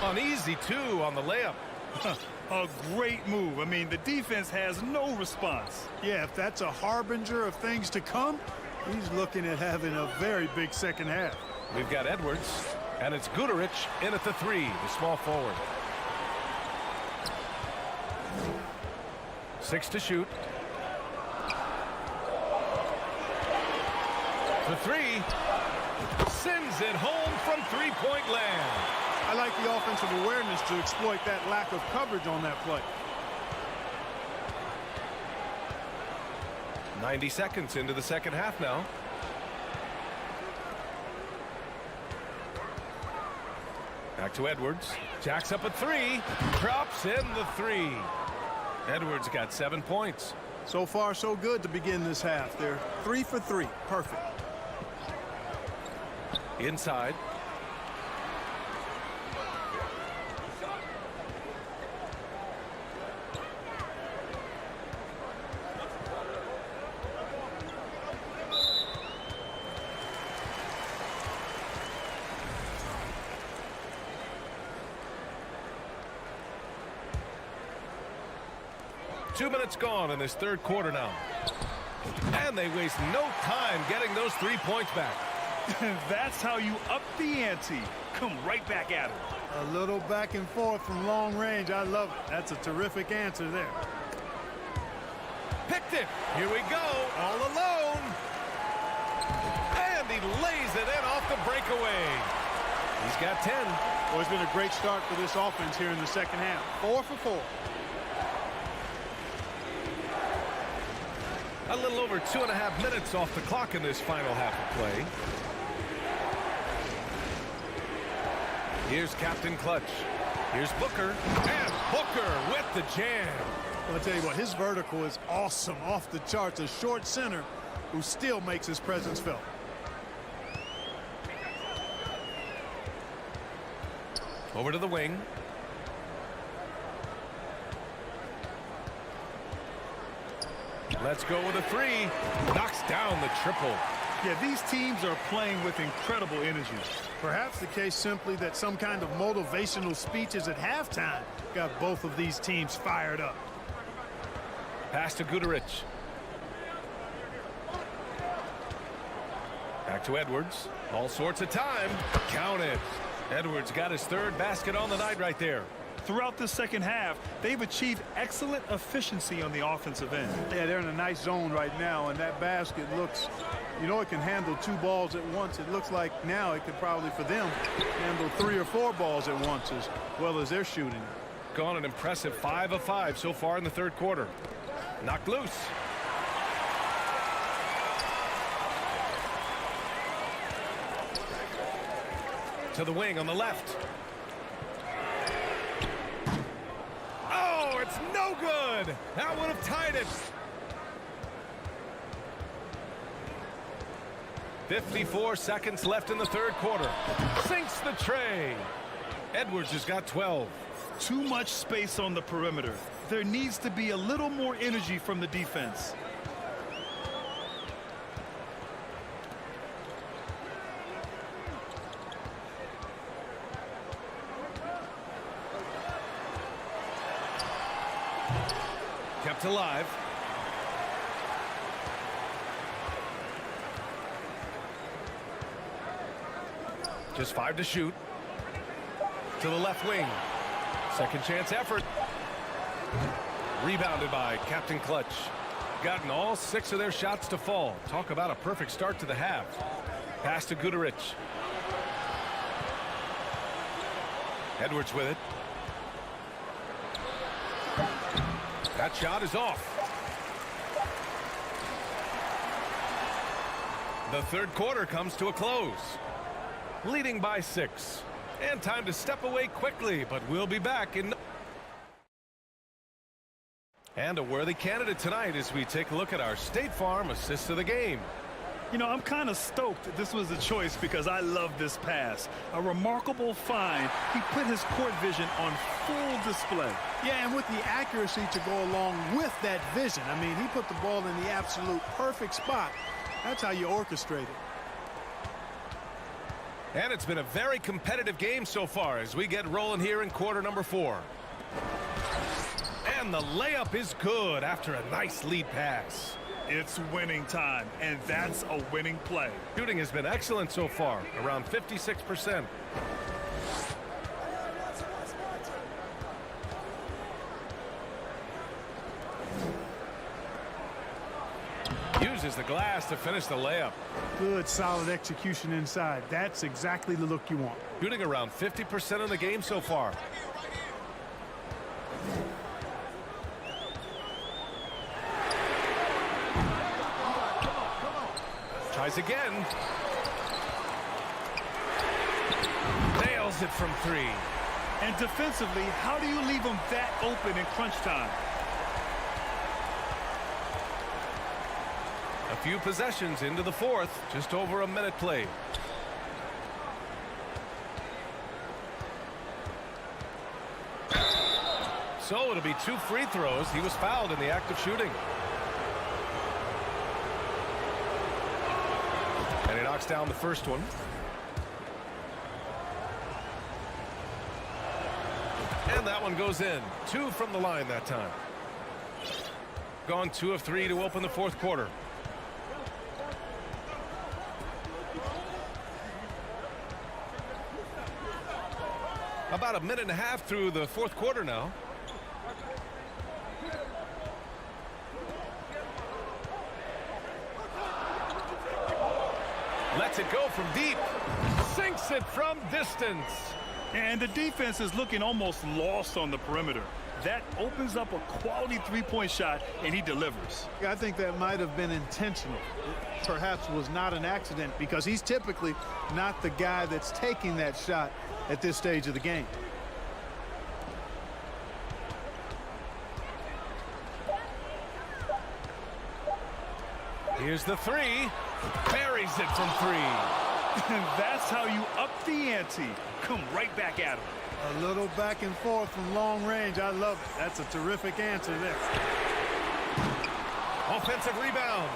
An easy 2 on the layup. A great move. I mean, the defense has no response. Yeah, if that's a harbinger of things to come, he's looking at having a very big second half. We've got Edwards, and it's Guduric in at the 3, the small forward. 6 to shoot. The 3 sends it home from 3-point land. I like the offensive awareness to exploit that lack of coverage on that play. 90 seconds into the second half now. Back to Edwards. Jacks up a 3. Drops in the 3. Edwards got 7 points. So far, so good to begin this half. They're 3 for 3. Perfect. Inside. Two minutes gone in this third quarter now. And they waste no time getting those 3 points back. That's how you up the ante. Come right back at it. A little back and forth from long range. I love it. That's a terrific answer there. Picked it. Here we go. All alone. And he lays it in off the breakaway. He's got 10. Well, it's been a great start for this offense here in the second half. 4 for 4. A little over 2.5 minutes off the clock in this final half of play. Here's Captain Clutch. Here's Booker, and Booker with the jam. Well, I'll tell you what, his vertical is awesome, off the charts. A short center who still makes his presence felt. Over to the wing. Let's go with a three. Knocks down the triple. Yeah, these teams are playing with incredible energy. Perhaps the case simply that some kind of motivational speeches at halftime got both of these teams fired up. Pass to Guduric. Back to Edwards. All sorts of time. Count it. Edwards got his third basket on the night right there. Throughout the second half, they've achieved excellent efficiency on the offensive end. Yeah, they're in a nice zone right now, and that basket looks, you know, it can handle 2 balls at once. It looks like now it could probably, for them, handle 3 or 4 balls at once as well as they're shooting. Gone an impressive 5 of 5 so far in the third quarter. Knocked loose. To the wing on the left. Oh, it's no good. That would have tied it. 54 seconds left in the third quarter. Sinks the tray. Edwards has got 12. Too much space on the perimeter. There needs to be a little more energy from the defense. Kept alive. Just 5 to shoot. To the left wing. Second chance effort. Rebounded by Captain Clutch. Gotten all 6 of their shots to fall. Talk about a perfect start to the half. Pass to Guduric. Edwards with it. That shot is off. The third quarter comes to a close. Leading by 6. And time to step away quickly, but we'll be back in... And a worthy candidate tonight as we take a look at our State Farm assist of the game. You know, I'm kind of stoked that this was a choice because I love this pass. A remarkable find. He put his court vision on full display. Yeah, and with the accuracy to go along with that vision. I mean, he put the ball in the absolute perfect spot. That's how you orchestrate it. And it's been a very competitive game so far as we get rolling here in quarter number 4. And the layup is good after a nice lead pass. It's winning time, and that's a winning play. Shooting has been excellent so far, around 56%. Uses the glass to finish the layup. Good, solid execution inside. That's exactly the look you want. Shooting around 50% of the game so far. Tries again. Nails it from 3. And defensively, how do you leave them that open in crunch time? A few possessions into the fourth, just over a minute played. So it'll be 2 free throws. He was fouled in the act of shooting. And he knocks down the first one. And that one goes in. 2 from the line that time. Gone 2 of 3 to open the fourth quarter. About a minute and a half through the fourth quarter now. Lets it go from deep. Sinks it from distance. And the defense is looking almost lost on the perimeter. That opens up a quality three-point shot, and he delivers. I think that might have been intentional. It perhaps was not an accident because he's typically not the guy that's taking that shot at this stage of the game. Here's the three. Buries it from three. And that's how you up the ante. Come right back at him. A little back and forth from long range. I love it. That's a terrific answer there. Offensive rebound.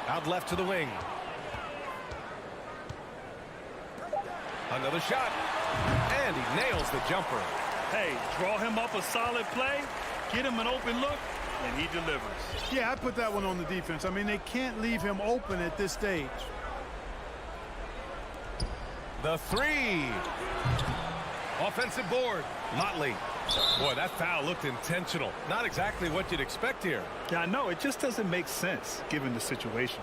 Out left to the wing. Another shot. And he nails the jumper. Hey, draw him up a solid play, get him an open look, and he delivers. Yeah, I put that one on the defense. I mean, they can't leave him open at this stage. The three. Offensive board. Motley. Boy, that foul looked intentional. Not exactly what you'd expect here. Yeah, I know. It just doesn't make sense given the situation.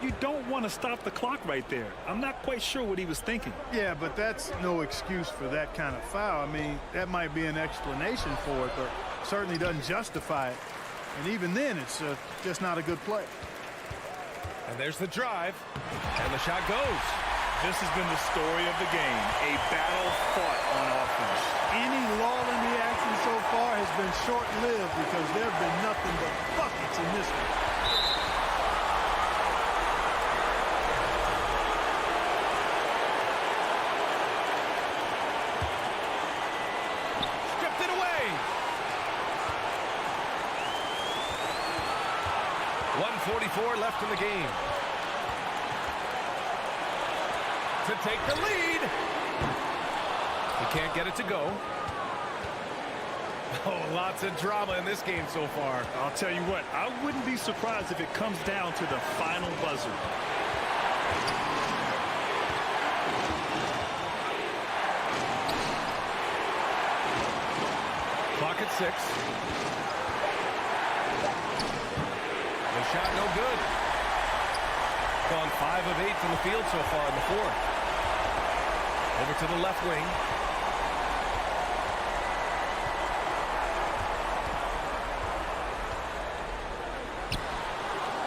You don't want to stop the clock right there. I'm not quite sure what he was thinking. Yeah, but that's no excuse for that kind of foul. I mean, that might be an explanation for it, but certainly doesn't justify it. And even then, it's just not a good play. And there's the drive. And the shot goes. This has been the story of the game. A battle fought on offense. Any lull in the action so far has been short-lived because there have been nothing but buckets in this one. Stripped it away. 1:44 left in the game. To take the lead. He can't get it to go. Oh, lots of drama in this game so far. I'll tell you what, I wouldn't be surprised if it comes down to the final buzzer. Clock at 6. The shot no good. Gone 5 of 8 from the field so far in the fourth. Over to the left wing.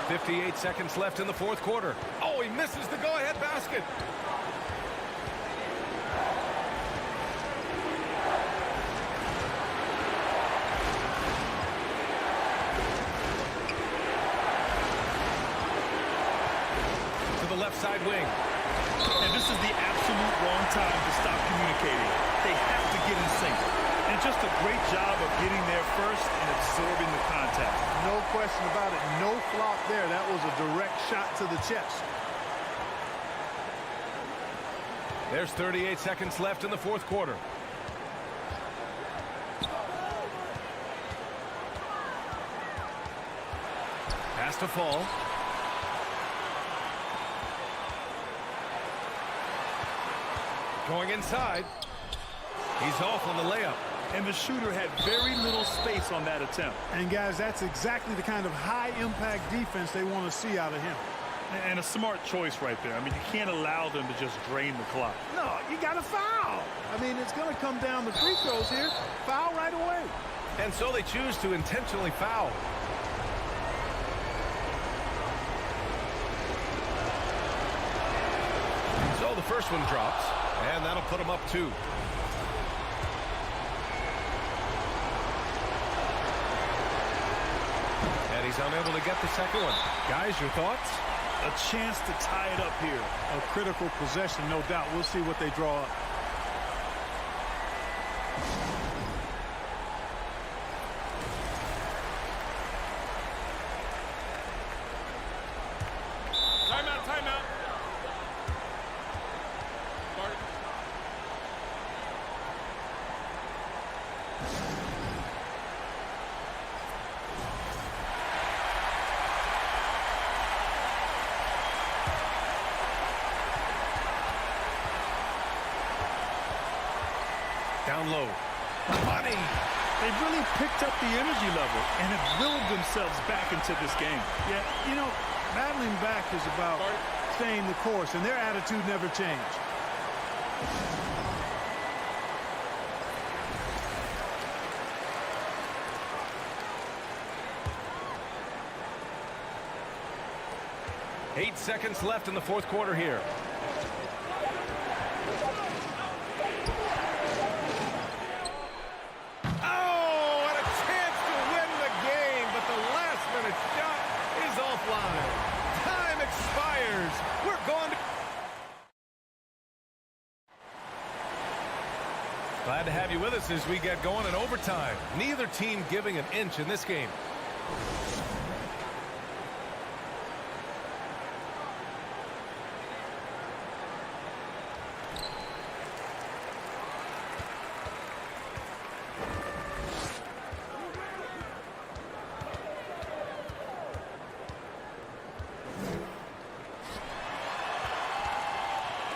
.58 seconds left in the fourth quarter. Oh, he misses the go-ahead basket. To the left side wing. And this is the absolute wrong time to stop communicating. They have to get in sync. And just a great job of getting there first and absorbing the contact. No question about it. No flop there. That was a direct shot to the chest. There's 38 seconds left in the fourth quarter. Pass to fall. Going inside. He's off on the layup. And the shooter had very little space on that attempt. And, guys, that's exactly the kind of high-impact defense they want to see out of him. And a smart choice right there. I mean, you can't allow them to just drain the clock. No, you got to foul. I mean, it's going to come down to free throws here. Foul right away. And so they choose to intentionally foul. So the first one drops, and that'll put them up 2. And he's unable to get the second one. Guys, your thoughts? A chance to tie it up here. A critical possession, no doubt. We'll see what they draw up. Timeout, timeout. Down low. Money. They've really picked up the energy level and have willed themselves back into this game. Yeah, you know, battling back is about staying the course, and their attitude never changed. Eight seconds left in the fourth quarter here. Oh, and a chance to win the have you with us as we get going in overtime. Neither team giving an inch in this game.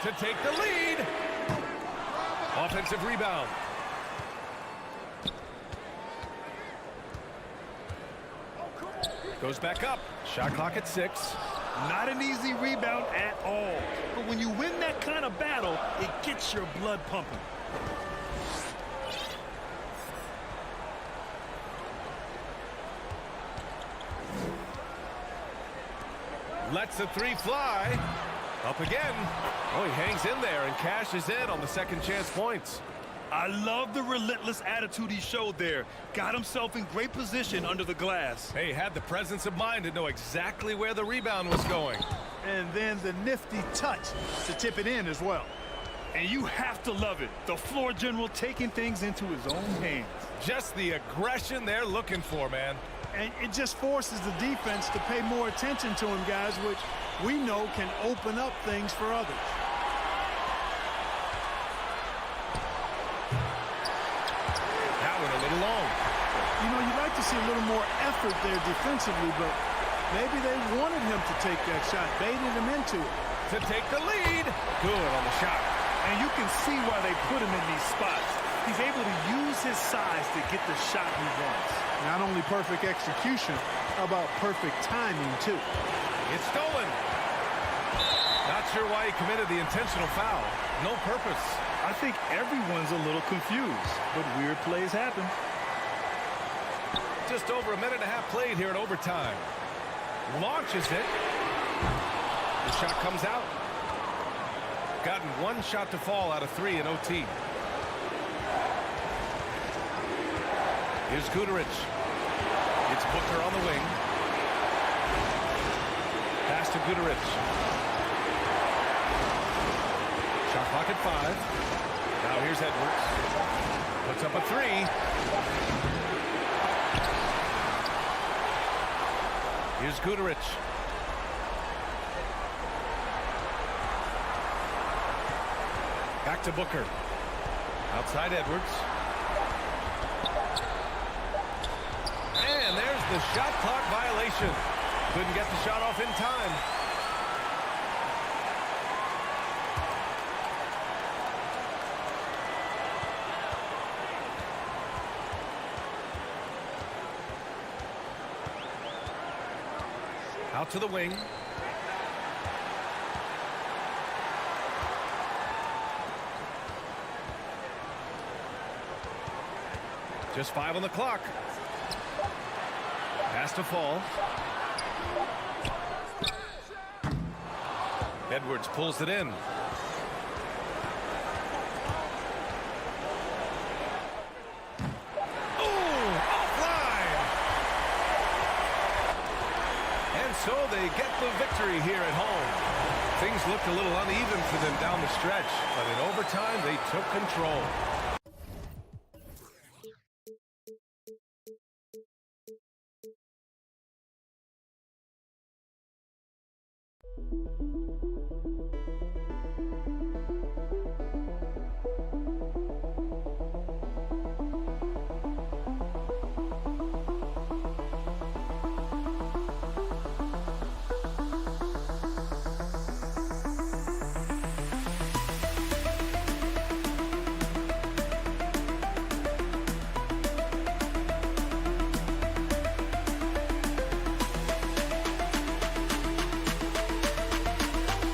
To take the lead. Offensive rebound. Goes back up. Shot clock at 6. Not an easy rebound at all. But when you win that kind of battle, it gets your blood pumping. Lets the 3 fly. Up again. Oh, he hangs in there and cashes in on the second chance points. I love the relentless attitude he showed there. Got himself in great position under the glass. Hey, had the presence of mind to know exactly where the rebound was going. And then the nifty touch to tip it in as well. And you have to love it. The floor general taking things into his own hands. Just the aggression they're looking for, man. And it just forces the defense to pay more attention to him, guys, which we know can open up things for others. That went a little long. You know, you'd like to see a little more effort there defensively, but maybe they wanted him to take that shot, baited him into it. To take the lead. Good on the shot. And you can see why they put him in these spots. He's able to use his size to get the shot he wants. Not only perfect execution, how about perfect timing, too? It's stolen. Not sure why he committed the intentional foul. No purpose. I think everyone's a little confused, but weird plays happen. Just over a minute and a half played here in overtime. Launches it. The shot comes out. Gotten one shot to fall out of 3 in OT. Here's Guterich. It's Booker on the wing. Pass to Guterich. Shot clock at 5. Now here's Edwards. Puts up a 3. Here's Guterich. Back to Booker. Outside Edwards. And there's the shot clock violation. Couldn't get the shot off in time. Out to the wing. Just 5 on the clock. Pass to fall. Edwards pulls it in. So they get the victory here at home. Things looked a little uneven for them down the stretch, but in overtime they took control.